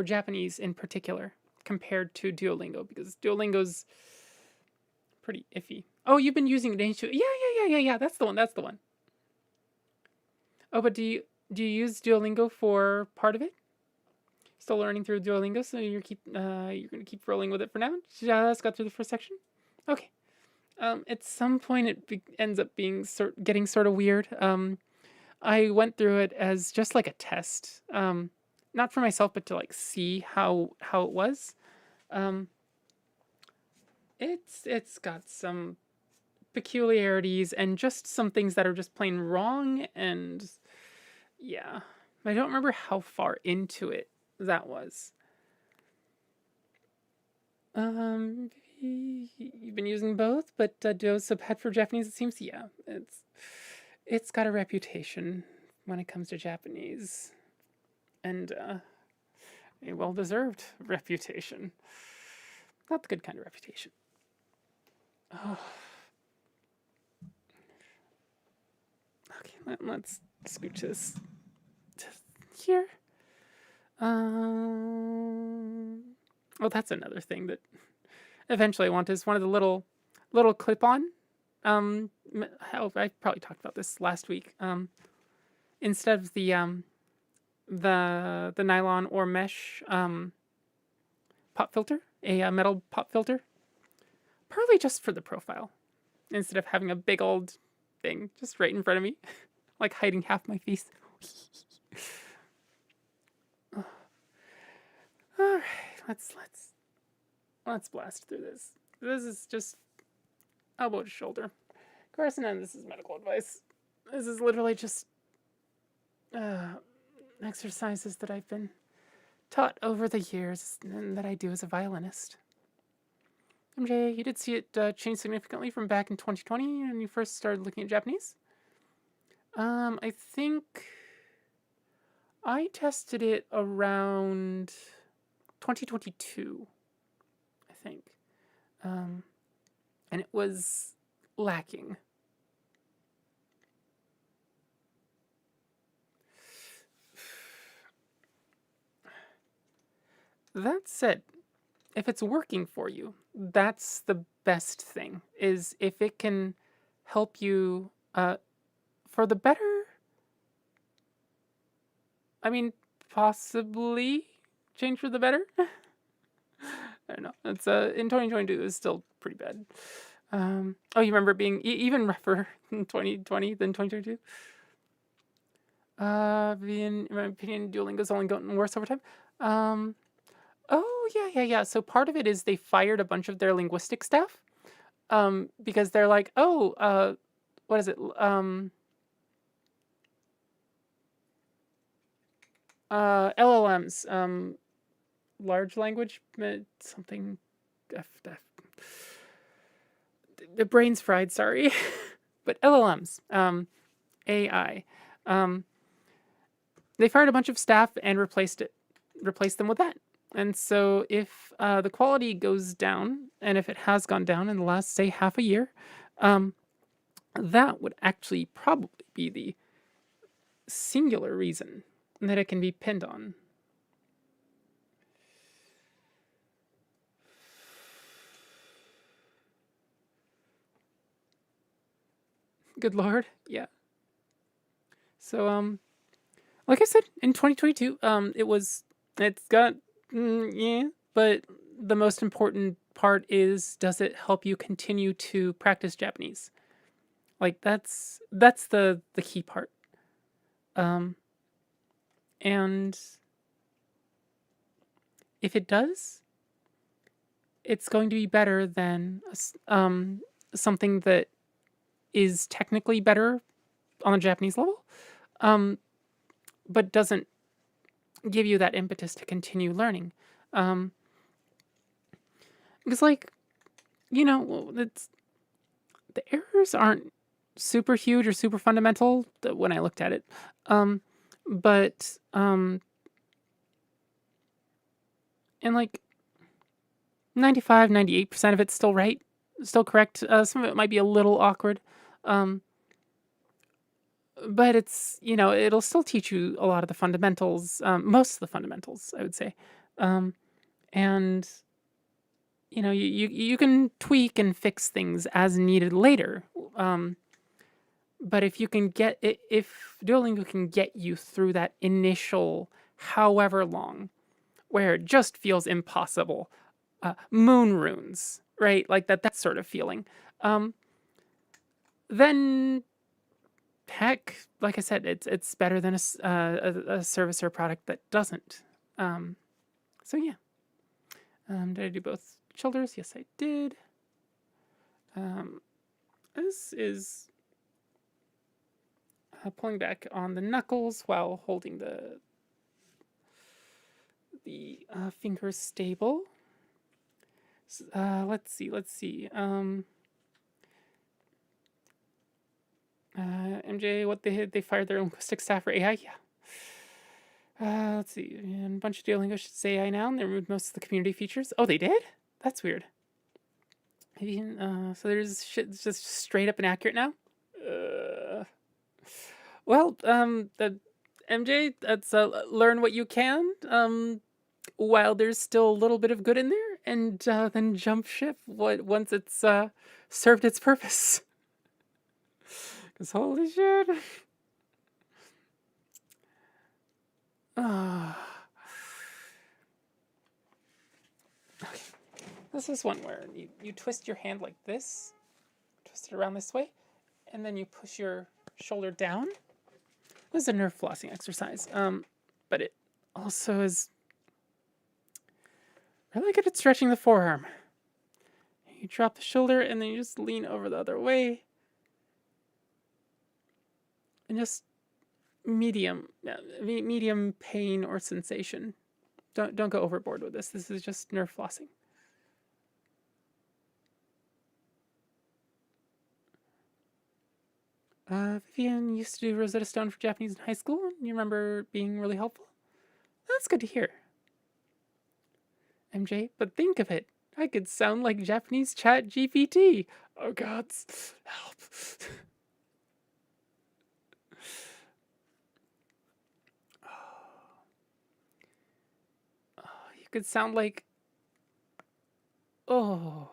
Japanese in particular compared to Duolingo, because Duolingo's pretty iffy. Oh, you've been using it, ain't you? Yeah. That's the one. Oh, but do you use Duolingo for part of it? Still learning through Duolingo, so you're gonna keep rolling with it for now. Just got through the first section. Okay. At some point, it ends up being getting sort of weird. I went through it as just like a test, not for myself, but to like see how it was. It's got some peculiarities and just some things that are just plain wrong, and yeah, I don't remember how far into it that was. You've been using both, but Duo's so bad for Japanese, it seems. Yeah, it's got a reputation when it comes to Japanese, and a well-deserved reputation. Not the good kind of reputation. Oh. Okay, let's scooch this to here. Well, that's another thing that eventually I want is one of the little clip-on. I probably talked about this last week. Instead of the nylon or mesh pop filter, a metal pop filter, probably just for the profile, instead of having a big old thing just right in front of me, like hiding half my face. All right, let's blast through this. This is just elbow to shoulder. Of course, none of this is medical advice. This is literally just exercises that I've been taught over the years and that I do as a violinist. MJ, you did see it change significantly from back in 2020 when you first started looking at Japanese? I think I tested it around 2022, I think. Um, and it was lacking. That said, if it's working for you, that's the best thing. Is if it can help you for the better. I mean, possibly change for the better. I don't know. It's in 2022 is still pretty bad. Oh, you remember it being even rougher in 2020 than 2022? In my opinion, Duolingo's only gotten worse over time. Um, oh yeah. So part of it is they fired a bunch of their linguistic staff. Because they're like, oh, what is it? LLMs, large language, something. The brain's fried. Sorry, but LLMs, AI. Um, they fired a bunch of staff and replaced them with that. And so if the quality goes down, and if it has gone down in the last, say, half a year, um, that would actually probably be the singular reason that it can be pinned on. Good lord, yeah. So like I said, in 2022, it's got yeah, but the most important part is, does it help you continue to practice Japanese? Like that's the key part. Um, and if it does, it's going to be better than something that is technically better on a Japanese level, um, but doesn't give you that impetus to continue learning. Um, because, like, it's the errors aren't super huge or super fundamental when I looked at it, but and like 95, 98% of it's still right, still correct. Some of it might be a little awkward. Um, but it'll still teach you a lot of the fundamentals, most of the fundamentals, I would say. And you can tweak and fix things as needed later. But if Duolingo can get you through that initial however long where it just feels impossible, moon runes, right? Like that sort of feeling. Um, then heck, like I said, it's better than a service or product that doesn't. So yeah. Did I do both shoulders? Yes, I did. Um, this is pulling back on the knuckles while holding the fingers stable. Let's see. MJ, what they fired their linguistic staff for AI? Yeah. Let's see. And a bunch of Duolingo should say AI now, and they removed most of the community features. Oh, they did? That's weird. So there's shit that's just straight up inaccurate now. Well, the MJ, that's learn what you can. While there's still a little bit of good in there, and then jump ship once it's served its purpose. Because holy shit. Okay. This is one where you twist your hand like this, twist it around this way, and then you push your shoulder down. This is a nerve flossing exercise, but it also is really good at stretching the forearm. You drop the shoulder and then you just lean over the other way. And just medium pain or sensation. Don't go overboard with this. This is just nerve flossing. Vivian used to do Rosetta Stone for Japanese in high school, and you remember being really helpful? That's good to hear. MJ, but think of it. I could sound like Japanese chat GPT. Oh gods, help. You could sound like, oh,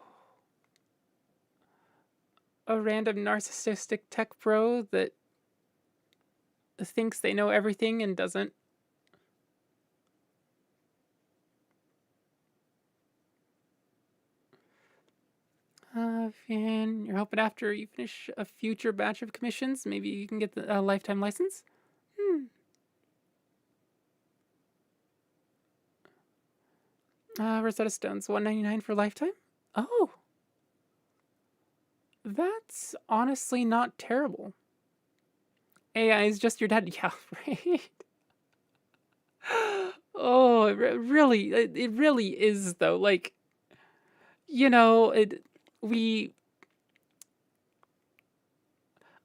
a random narcissistic tech bro that thinks they know everything and doesn't. And you're hoping after you finish a future batch of commissions, maybe you can get the lifetime license? Rosetta Stone's $199 for lifetime? Oh, that's honestly not terrible. AI is just your dad. Yeah, right. Oh, it really is though. Like, you know, we.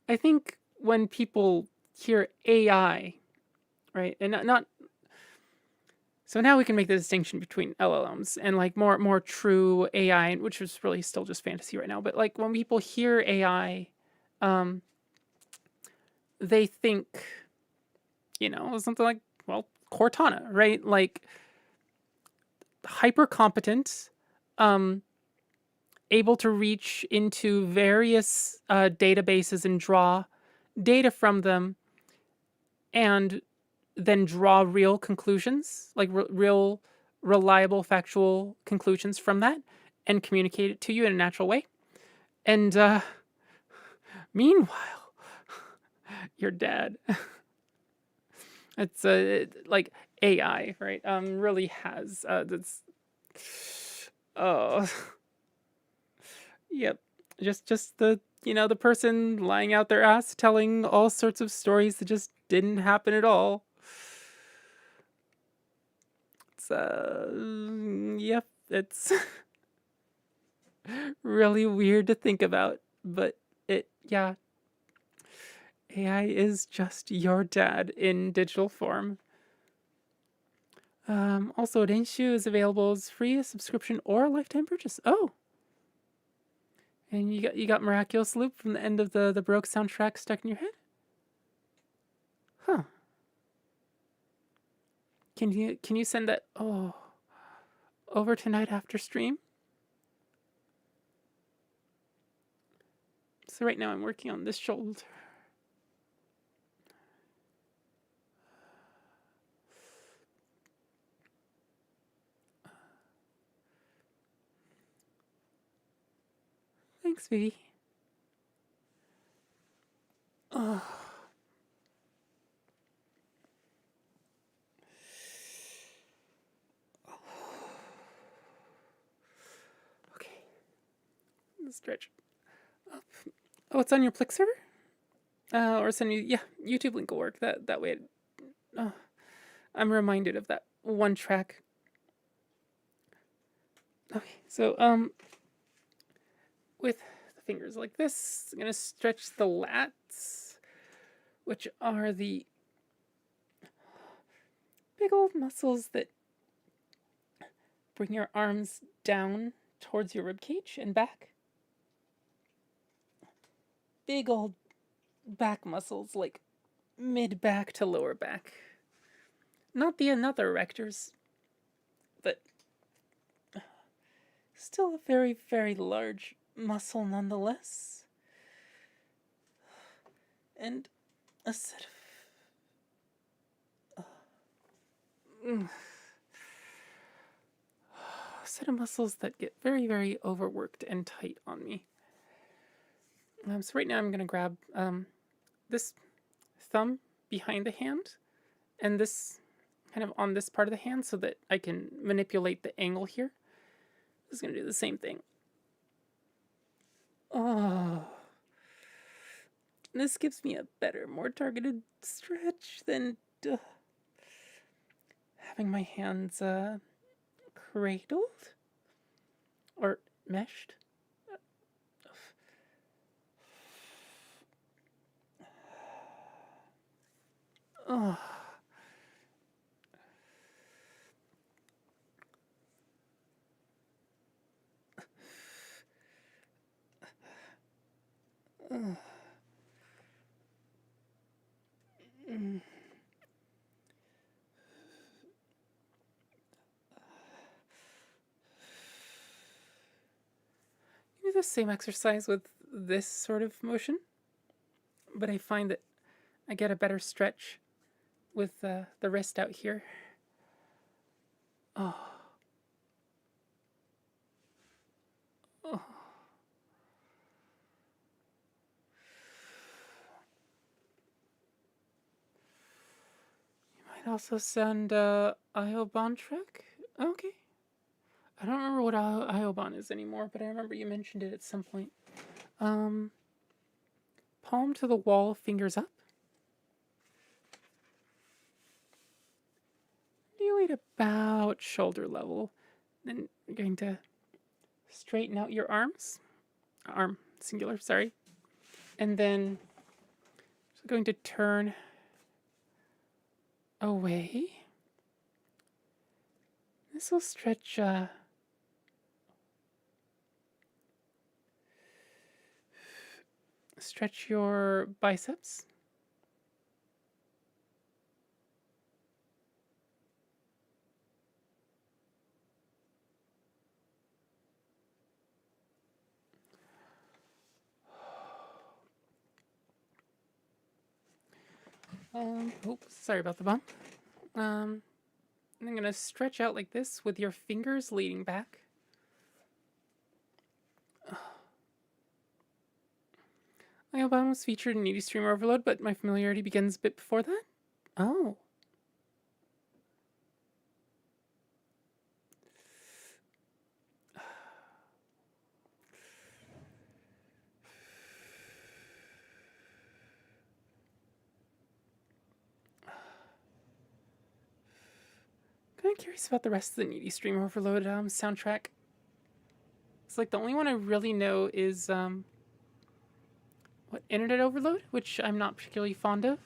I think when people hear AI, right, and not so now we can make the distinction between LLMs and like more true AI, which is really still just fantasy right now. But like when people hear AI, um, they think, something like, well, Cortana, right? Like hyper competent, um, able to reach into various databases and draw data from them, and then draw real conclusions, like real, reliable, factual conclusions from that, and communicate it to you in a natural way. And meanwhile, your dad, it's like AI, right? Really has that's oh yep, just the person lying out their ass telling all sorts of stories that just didn't happen at all. It's yep, it's really weird to think about, but yeah, AI is just your dad in digital form. Also, Denshu is available as free, a subscription, or a lifetime purchase. Oh, and you got Miraculous Loop from the end of the Broke soundtrack stuck in your head. Huh? Can you send that over tonight after stream? So right now I'm working on this shoulder. Thanks, Vivi. Oh. Okay. Stretch up. Oh, it's on your Plix server? Or send you, yeah, YouTube link will work. That way, I'm reminded of that one track. Okay, so with the fingers like this, I'm gonna stretch the lats, which are the big old muscles that bring your arms down towards your ribcage and back. Big old back muscles, like mid back to lower back. Not the erectors, but still a very, very large muscle nonetheless. And a set of muscles that get very, very overworked and tight on me. So right now I'm gonna grab this thumb behind the hand and this kind of on this part of the hand so that I can manipulate the angle here. Just gonna do the same thing. Oh, this gives me a better, more targeted stretch than having my hands cradled or meshed. Oh. Do the same exercise with this sort of motion, but I find that I get a better stretch with the wrist out here. Oh. Oh. You might also send Iobon track. Okay. I don't remember what Iobon is anymore, but I remember you mentioned it at some point. Palm to the wall, fingers up. Nearly at about shoulder level. Then you're going to straighten out your arms. Arm, singular, sorry. And then I'm going to turn away. This will stretch stretch your biceps. Oops, sorry about the bump. I'm going to stretch out like this with your fingers leading back. Iobon was featured in Needy Stream Overload, but my familiarity begins a bit before that. Oh. Kind of curious about the rest of the Needy Stream Overload soundtrack. It's like the only one I really know is what, Internet Overload, which I'm not particularly fond of,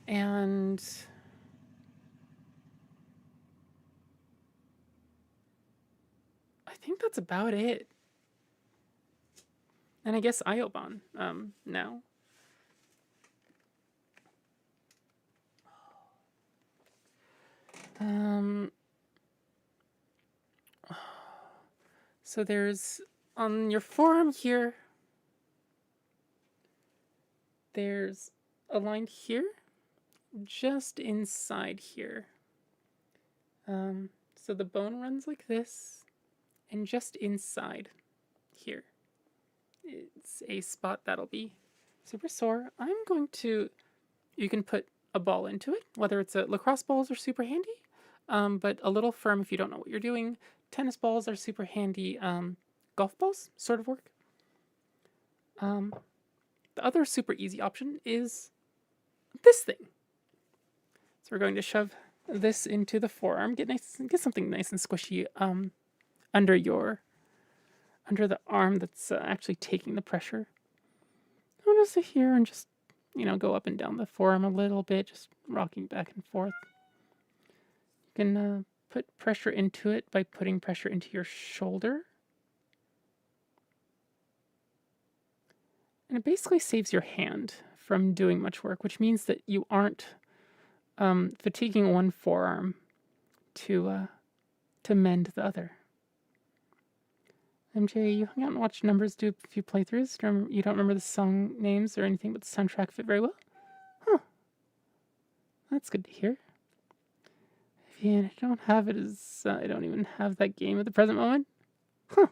and I think that's about it. And I guess Iobon now. So there's on your forearm here, there's a line here, just inside here. So the bone runs like this, and just inside here, it's a spot that'll be super sore. I'm going to, you can put a ball into it, whether it's lacrosse balls are super handy, but a little firm if you don't know what you're doing. Tennis balls are super handy. Golf balls sort of work. The other super easy option is this thing. So we're going to shove this into the forearm. Get something nice and squishy under the arm that's actually taking the pressure. I'm gonna sit here and just go up and down the forearm a little bit, just rocking back and forth. You can put pressure into it by putting pressure into your shoulder. And it basically saves your hand from doing much work, which means that you aren't fatiguing one forearm to mend the other. MJ, you hung out and watched Numbers do a few playthroughs. You don't remember the song names or anything, but the soundtrack fit very well? Huh. That's good to hear. And I don't have it as... I don't even have that game at the present moment. Huh.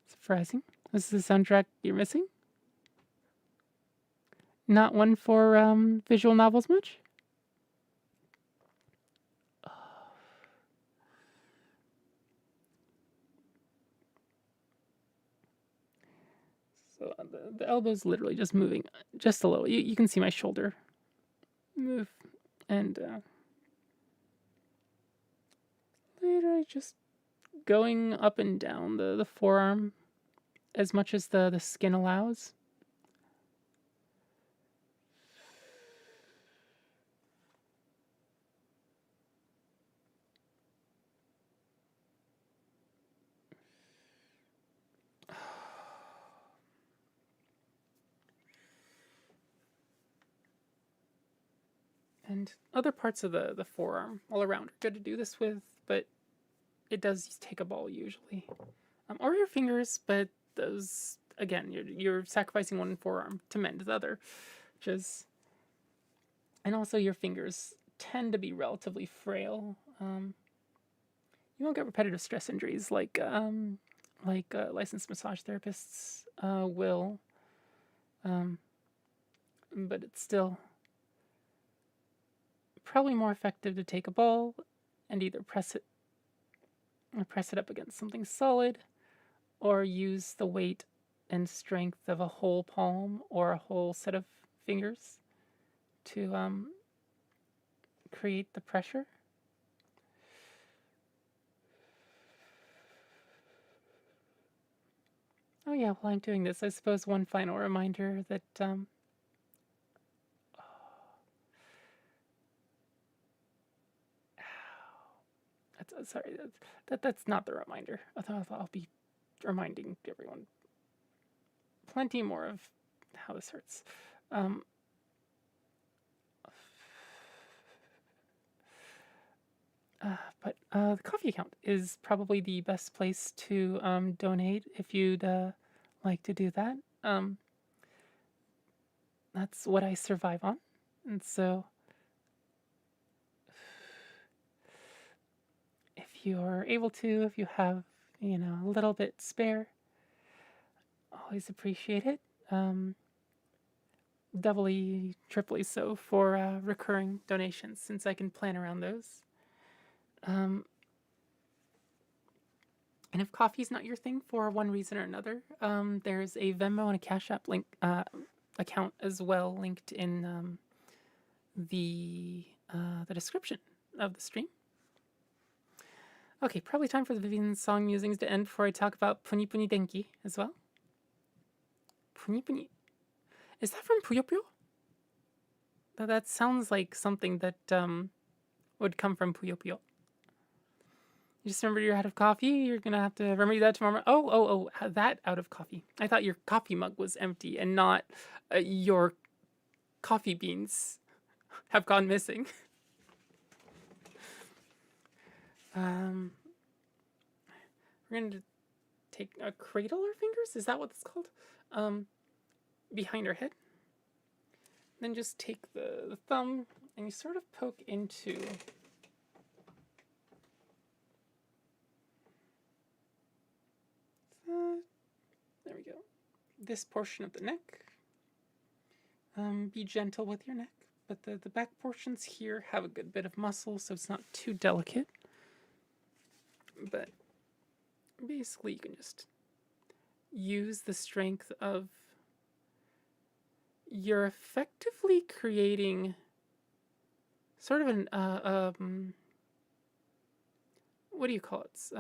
Surprising. This is the soundtrack you're missing? Not one for visual novels much? So the elbow's literally just moving just a little. You can see my shoulder move. And literally just going up and down the forearm as much as the skin allows. And other parts of the forearm all around are good to do this with, but it does take a ball usually. Or your fingers, but those, again, you're sacrificing one forearm to mend the other, which is... And also your fingers tend to be relatively frail. You won't get repetitive stress injuries like licensed massage therapists will, but it's still probably more effective to take a ball and either press it up against something solid, or use the weight and strength of a whole palm or a whole set of fingers to create the pressure. Oh yeah, while I'm doing this, I suppose one final reminder that that's not the reminder. I'll be reminding everyone plenty more of how this hurts. But the coffee account is probably the best place to donate if you'd like to do that. That's what I survive on. And so if you're able to, if you have, a little bit spare, always appreciate it. Doubly, triply so for recurring donations, since I can plan around those. And if coffee's not your thing for one reason or another, there's a Venmo and a CashApp link account as well, linked in the description of the stream. Okay, probably time for the Vivian song musings to end before I talk about Puni Puni Denki as well. Puni Puni. Is that from Puyo Puyo? That sounds like something that would come from Puyo Puyo. You just remember you're out of coffee? You're going to have to remedy that tomorrow. Oh, that out of coffee. I thought your coffee mug was empty and not your coffee beans have gone missing. We're going to take a cradle our fingers? Is that what it's called? Behind our head. Then just take the thumb and you sort of poke into... there we go. This portion of the neck. Be gentle with your neck, but the back portions here have a good bit of muscle, so it's not too delicate. But basically, you can just use the strength of... You're effectively creating sort of an what do you call it?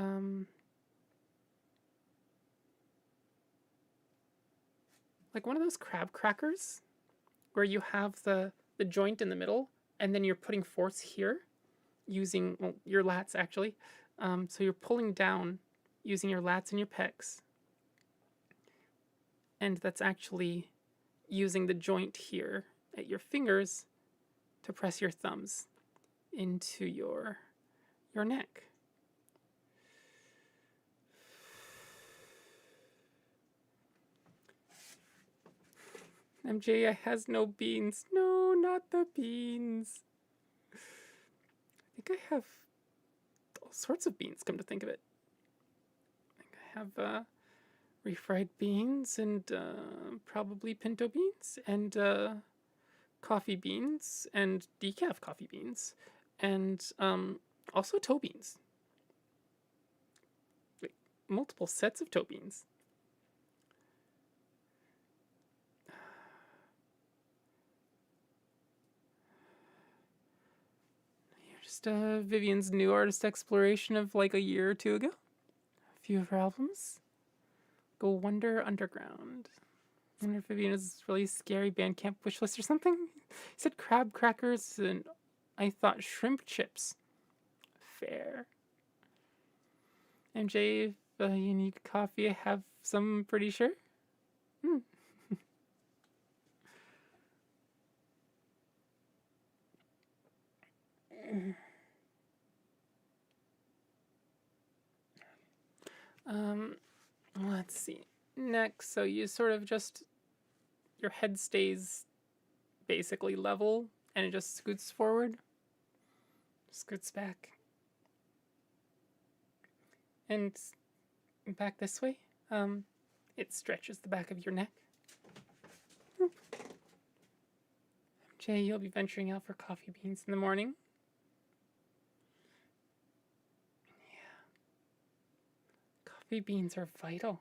Like one of those crab crackers where you have the joint in the middle and then you're putting force here using, well, your lats actually. So you're pulling down using your lats and your pecs. And that's actually using the joint here at your fingers to press your thumbs into your neck. MJ has no beans. No, not the beans. I think I have all sorts of beans, come to think of it. I think I have refried beans and probably pinto beans and coffee beans and decaf coffee beans and also toe beans. Like, multiple sets of toe beans. Just Vivian's new artist exploration of like a year or two ago. A few of her albums. Go Wonder Underground. I wonder if Vivian has really scary Bandcamp wishlist or something. He said crab crackers and I thought shrimp chips. Fair. MJ, you need coffee? I have some, I'm pretty sure. Let's see. Next, so you sort of just, your head stays basically level and it just scoots forward, scoots back, and back this way. It stretches the back of your neck. Jay, you'll be venturing out for coffee beans in the morning. Yeah. Coffee beans are vital.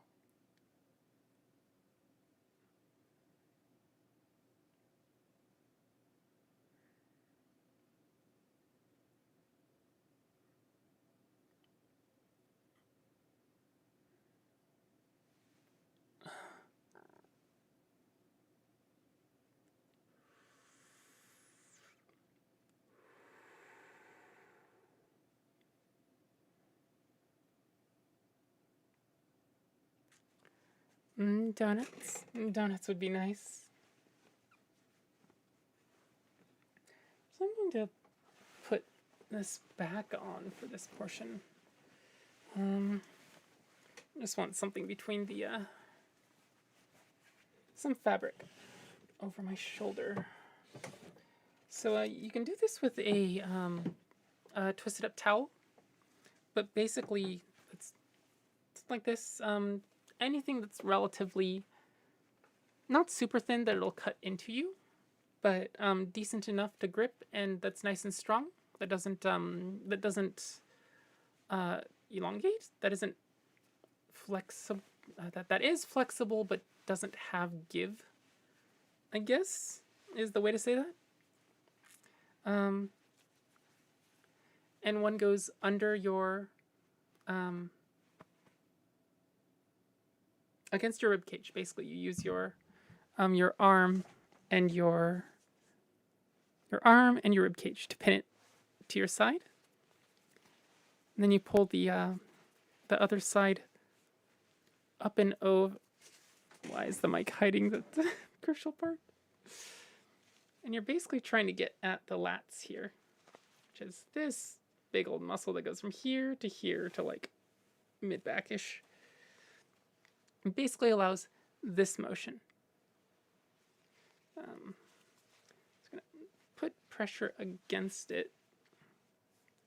Donuts. Donuts would be nice. So I'm going to put this back on for this portion. I just want something between the, some fabric over my shoulder. So you can do this with a twisted up towel, but basically it's like this. Anything that's relatively not super thin that it'll cut into you, but decent enough to grip and that's nice and strong. That doesn't elongate. That isn't flexible. That is flexible, but doesn't have give, I guess, is the way to say that. And one goes under your, against your rib cage. Basically, you use your arm and your rib cage to pin it to your side. And then you pull the other side up and over. Why is the mic hiding the crucial part? And you're basically trying to get at the lats here, which is this big old muscle that goes from here to like mid-back-ish. It basically allows this motion. Just gonna put pressure against it.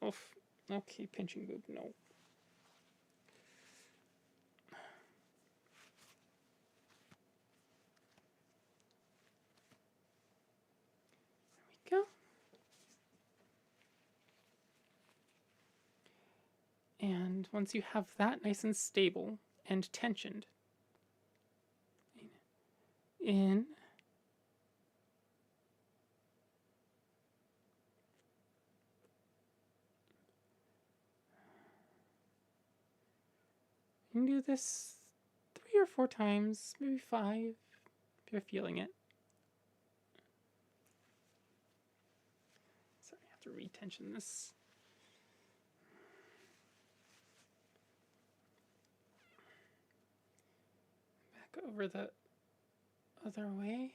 Oof. Okay, pinching boob, no. There we go. And once you have that nice and stable and tensioned, in, you can do this 3 or 4 times, maybe 5, if you're feeling it. Sorry, I have to retension this. Back over the other way.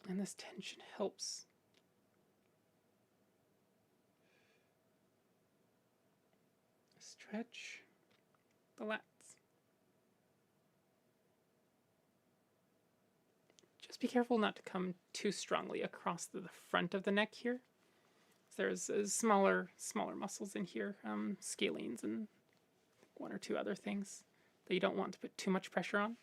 And this tension helps stretch the lats. Just be careful not to come too strongly across the front of the neck here. There's smaller muscles in here, scalenes and 1 or 2 other things that you don't want to put too much pressure on.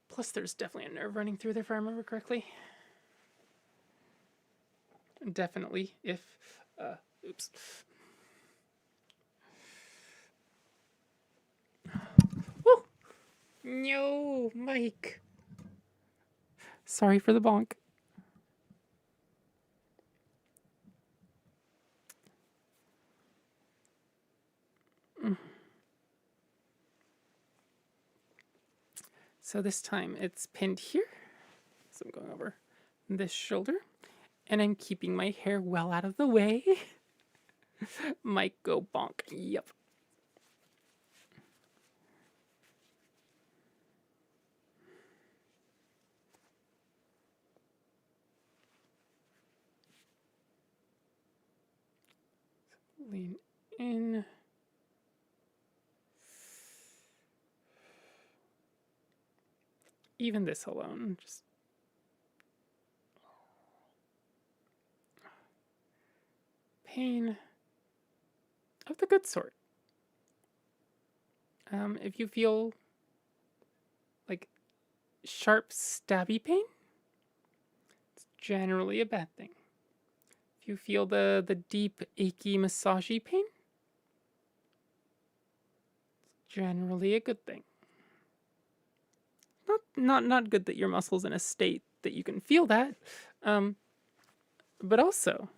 Plus, there's definitely a nerve running through there, if I remember correctly. Definitely, if, oops. Woo! No, Mike. Sorry for the bonk. So this time it's pinned here. So I'm going over this shoulder. And I'm keeping my hair well out of the way. Might go bonk. Yep. Lean in. Even this alone, just pain of the good sort. If you feel like sharp, stabby pain, it's generally a bad thing. If you feel the deep, achy, massagey pain, it's generally a good thing. Not good that your muscle's in a state that you can feel that, but also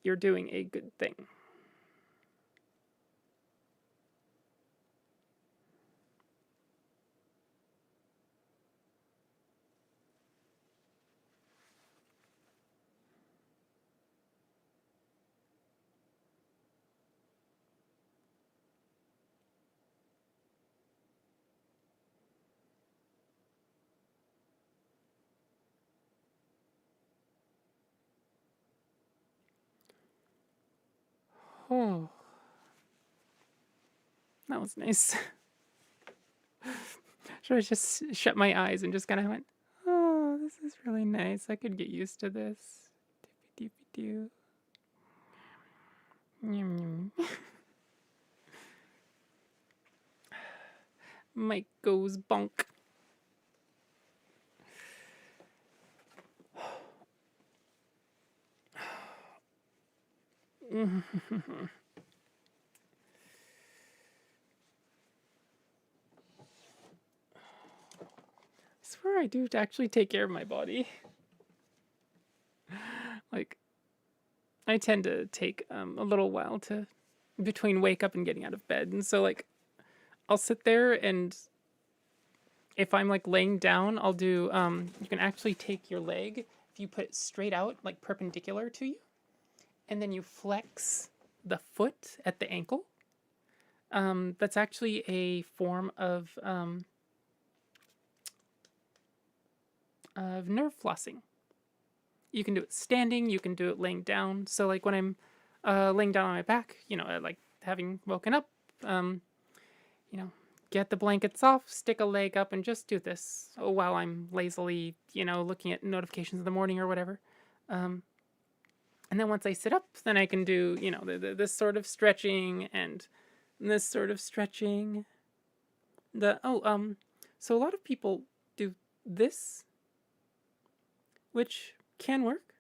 you're doing a good thing. Oh, that was nice. Should I just shut my eyes and just kind of went, oh, this is really nice. I could get used to this. Doopy doopy doo. Nyum, nyum. Mike goes bonk. I swear I do actually take care of my body. Like, I tend to take a little while to between wake up and getting out of bed, and so like I'll sit there, and if I'm like laying down, I'll do you can actually take your leg if you put it straight out, like perpendicular to you, and then you flex the foot at the ankle. That's actually a form of nerve flossing. You can do it standing, you can do it laying down. So like when I'm laying down on my back, like having woken up, you know, get the blankets off, stick a leg up, and just do this while I'm lazily, looking at notifications in the morning or whatever. And then once I sit up, then I can do, this sort of stretching and this sort of stretching. So a lot of people do this, which can work,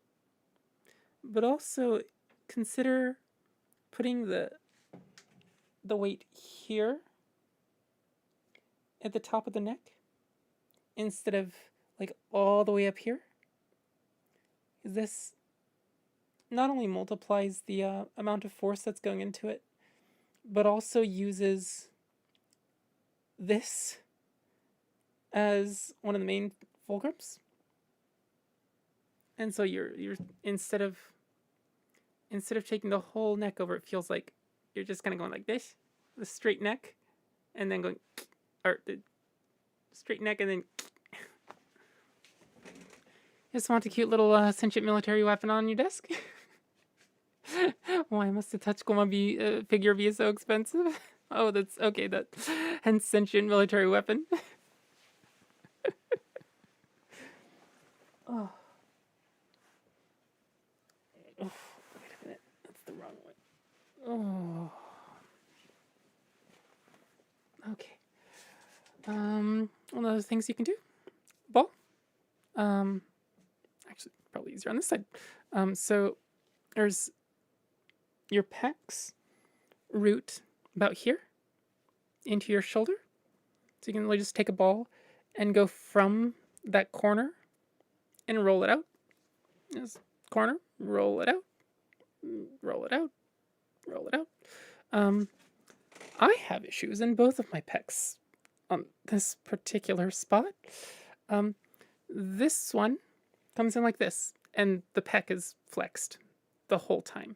but also consider putting the weight here at the top of the neck instead of like all the way up here. This not only multiplies the amount of force that's going into it, but also uses this as one of the main fulcrums. And so you're instead of taking the whole neck over, it feels like you're just kind of going like this, the straight neck, and then going, or the straight neck, and then. Just want a cute little sentient military weapon on your desk? Why must a Tachikoma figure be so expensive? Oh, that's okay. That hence sentient military weapon. Oh. Oh, wait a minute. That's the wrong one. Oh. Okay. One of those things you can do. Ball. Actually, probably easier on this side. So there's your pecs root about here into your shoulder. So you can really just take a ball and go from that corner and roll it out. This corner, roll it out, roll it out, roll it out. I have issues in both of my pecs on this particular spot. This one comes in like this, and the pec is flexed the whole time.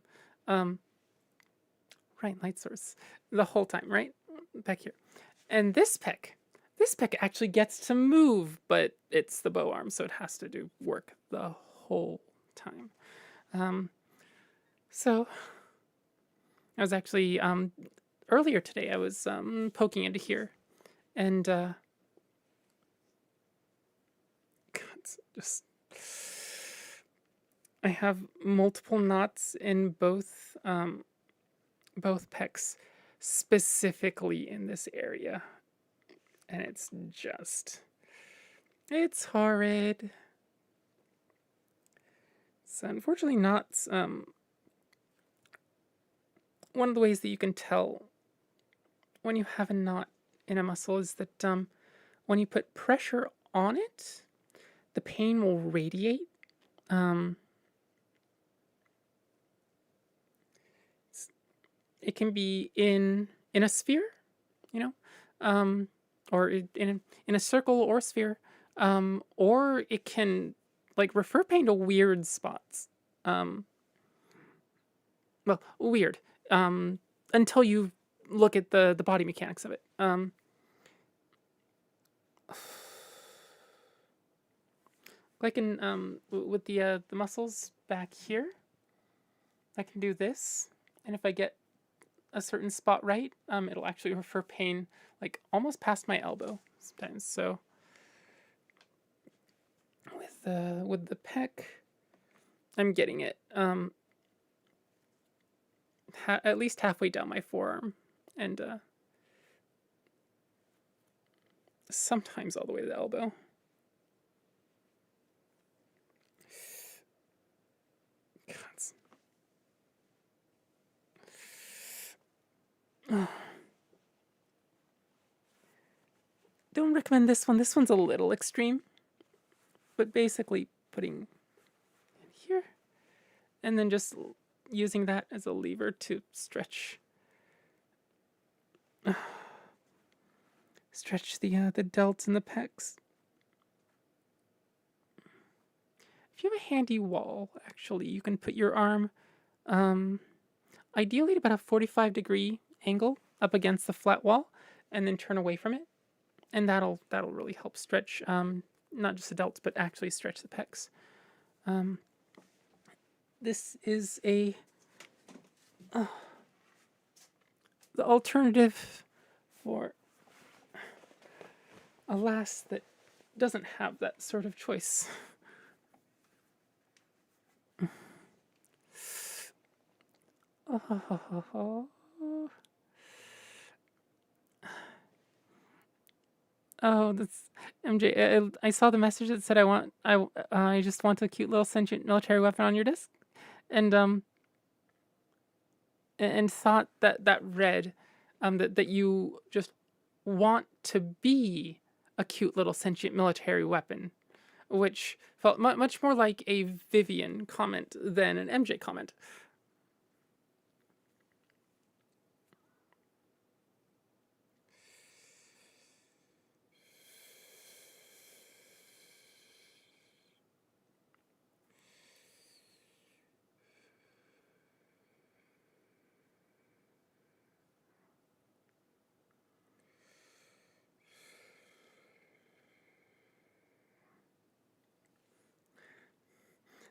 Right, light source. The whole time, right? Back here. And this pec actually gets to move, but it's the bow arm, so it has to do work the whole time. So I was actually earlier today. I was poking into here, and God, it's just I have multiple knots in both pecs, specifically in this area, and it's horrid. So unfortunately, knots. One of the ways that you can tell when you have a knot in a muscle is that when you put pressure on it, the pain will radiate. Um, it can be in a sphere, you know, or in a circle or sphere, or it can like refer pain to weird spots. Um, well, weird. Until you look at the body mechanics of it. Like in with the muscles back here, I can do this, and if I get a certain spot right, it'll actually refer pain like almost past my elbow sometimes. So with the pec, I'm getting it at least halfway down my forearm, and sometimes all the way to the elbow. Don't recommend this one. This one's a little extreme, but basically putting in here and then just using that as a lever to stretch the delts and the pecs. If you have a handy wall, actually, you can put your arm ideally at about a 45-degree angle up against the flat wall and then turn away from it. And that'll really help stretch not just the delts, but actually stretch the pecs. This is the alternative for a lass that doesn't have that sort of choice. Oh, that's MJ. I saw the message that said I just want a cute little sentient military weapon on your disc, and and thought that read that you just want to be a cute little sentient military weapon, which felt much more like a Vivian comment than an MJ comment.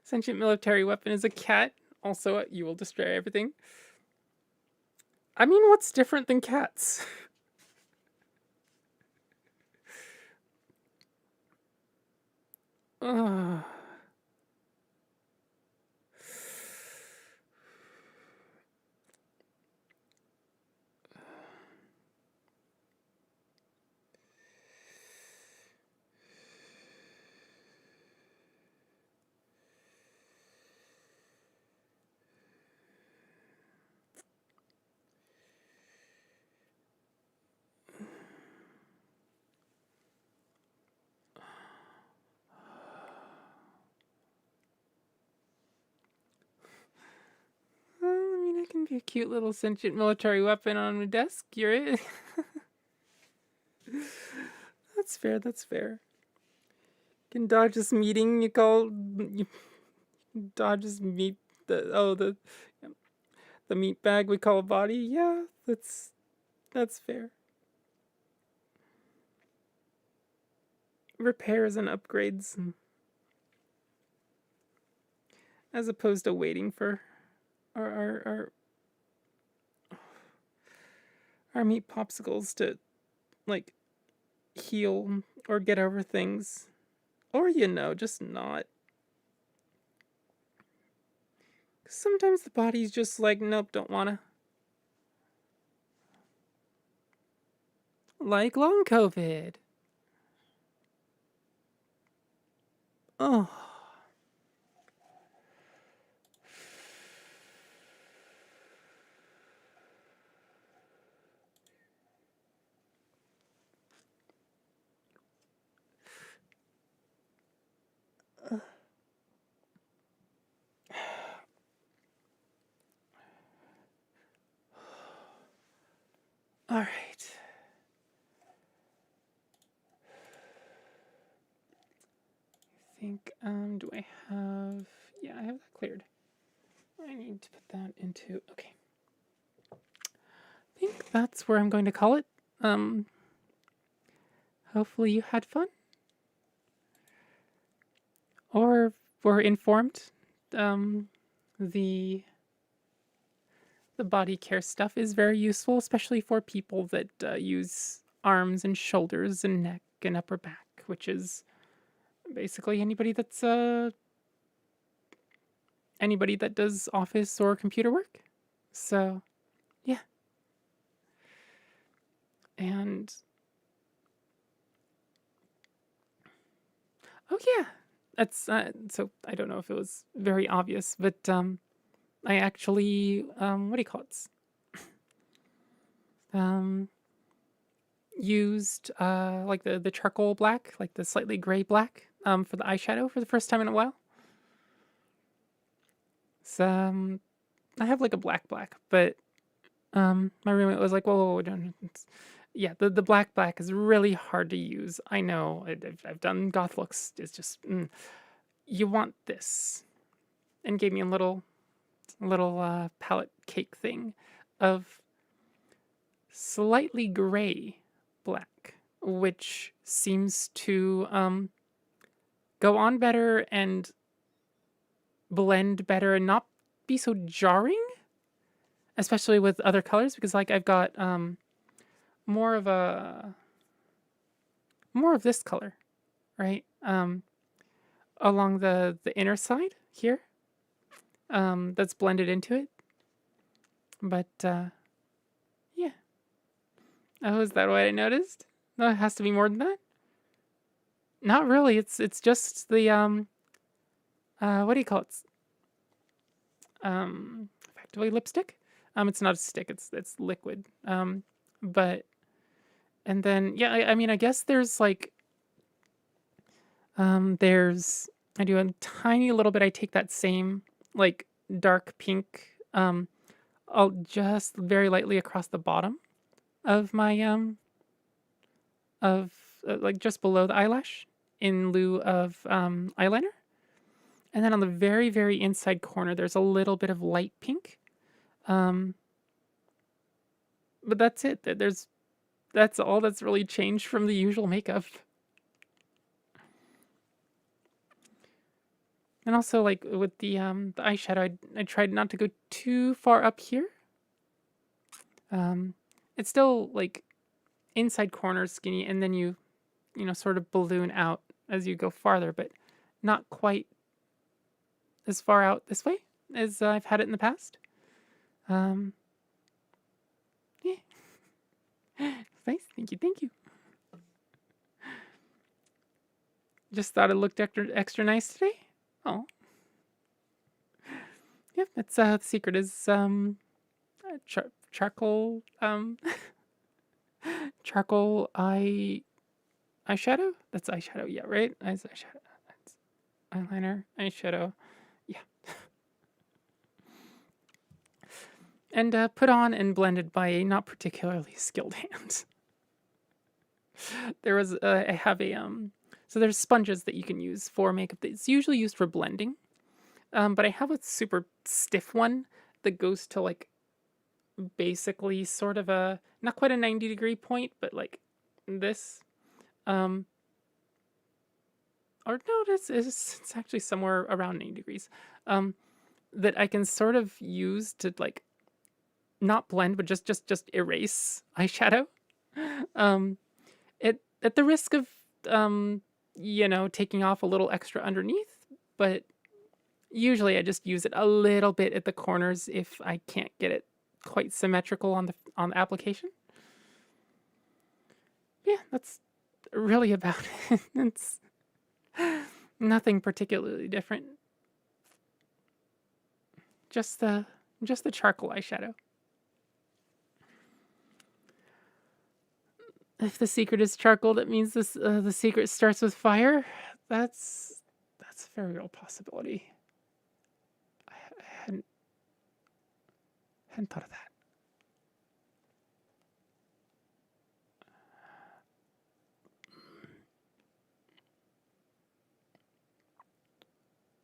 Sentient military weapon is a cat. Also, you will destroy everything. I mean, what's different than cats? Ugh. I mean, I can be a cute little sentient military weapon on my desk. You're it. That's fair. That's fair. You can dodge this meeting. You dodge this meat. The meat bag we call a body. Yeah, that's fair. Repairs and upgrades, as opposed to waiting for our Or eat popsicles to, like, heal or get over things. Or, just not. Sometimes the body's just like, nope, don't wanna. Like long COVID. Oh. All right. I think, do I have, yeah, I have that cleared. I need to put that into, okay. I think that's where I'm going to call it. Hopefully you had fun. Or were informed. The body care stuff is very useful, especially for people that use arms and shoulders and neck and upper back, which is basically anybody that does office or computer work. So, yeah. And oh yeah, that's so I don't know if it was very obvious, but I actually what do you call it? Um, used like the charcoal black, like the slightly gray black, for the eyeshadow for the first time in a while. So I have like a black, but my roommate was like, "Whoa, don't." Yeah, the black is really hard to use. I know. I've done goth looks. It's just you want this, and gave me a little palette cake thing of slightly gray black, which seems to go on better and blend better and not be so jarring, especially with other colors, because like I've got more of this color, right? Along the inner side here, that's blended into it. But yeah. Oh, is that what I noticed? No, it has to be more than that. Not really. It's just the what do you call it? Effectively lipstick. It's not a stick. It's liquid. But and then yeah, I mean I guess there's like there's I do a tiny little bit. I take that same like dark pink. I'll just very lightly across the bottom of my of like just below the eyelash in lieu of eyeliner. And then on the very, very inside corner, there's a little bit of light pink. Um, but that's it. That's all that's really changed from the usual makeup. And also, like with the eyeshadow, I tried not to go too far up here. It's still like inside corner skinny, and then you sort of balloon out as you go farther, but not quite as far out this way as I've had it in the past. Yeah. Nice. Thank you. Just thought it looked extra nice today. Oh. Yep, that's the secret is charcoal charcoal eyeshadow. That's eyeshadow, yeah, right? Eyeshadow. That's eyeliner, eyeshadow. Yeah. And put on and blended by a not particularly skilled hand. There was I have a so there's sponges that you can use for makeup. It's usually used for blending. But I have a super stiff one that goes to like basically sort of a not quite a 90-degree point, but like this. Um or no, it's actually somewhere around 90 degrees. That I can sort of use to like not blend, but just erase eyeshadow. Um, at the risk of taking off a little extra underneath, but usually I just use it a little bit at the corners if I can't get it quite symmetrical on the application. Yeah, that's really about it. It's nothing particularly different. Just the charcoal eyeshadow. If the secret is charcoal, that means the secret starts with fire. That's a very real possibility. I hadn't thought of that.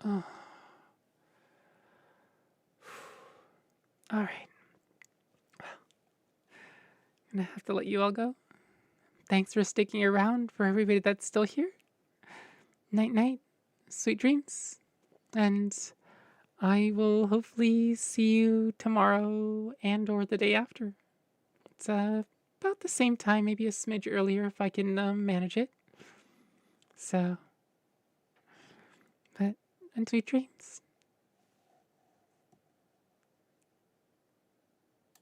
Oh. All right. Gonna have to let you all go. Thanks for sticking around. For everybody that's still here, night night, sweet dreams, and I will hopefully see you tomorrow and or the day after. It's about the same time, maybe a smidge earlier if I can manage it. So, but and sweet dreams.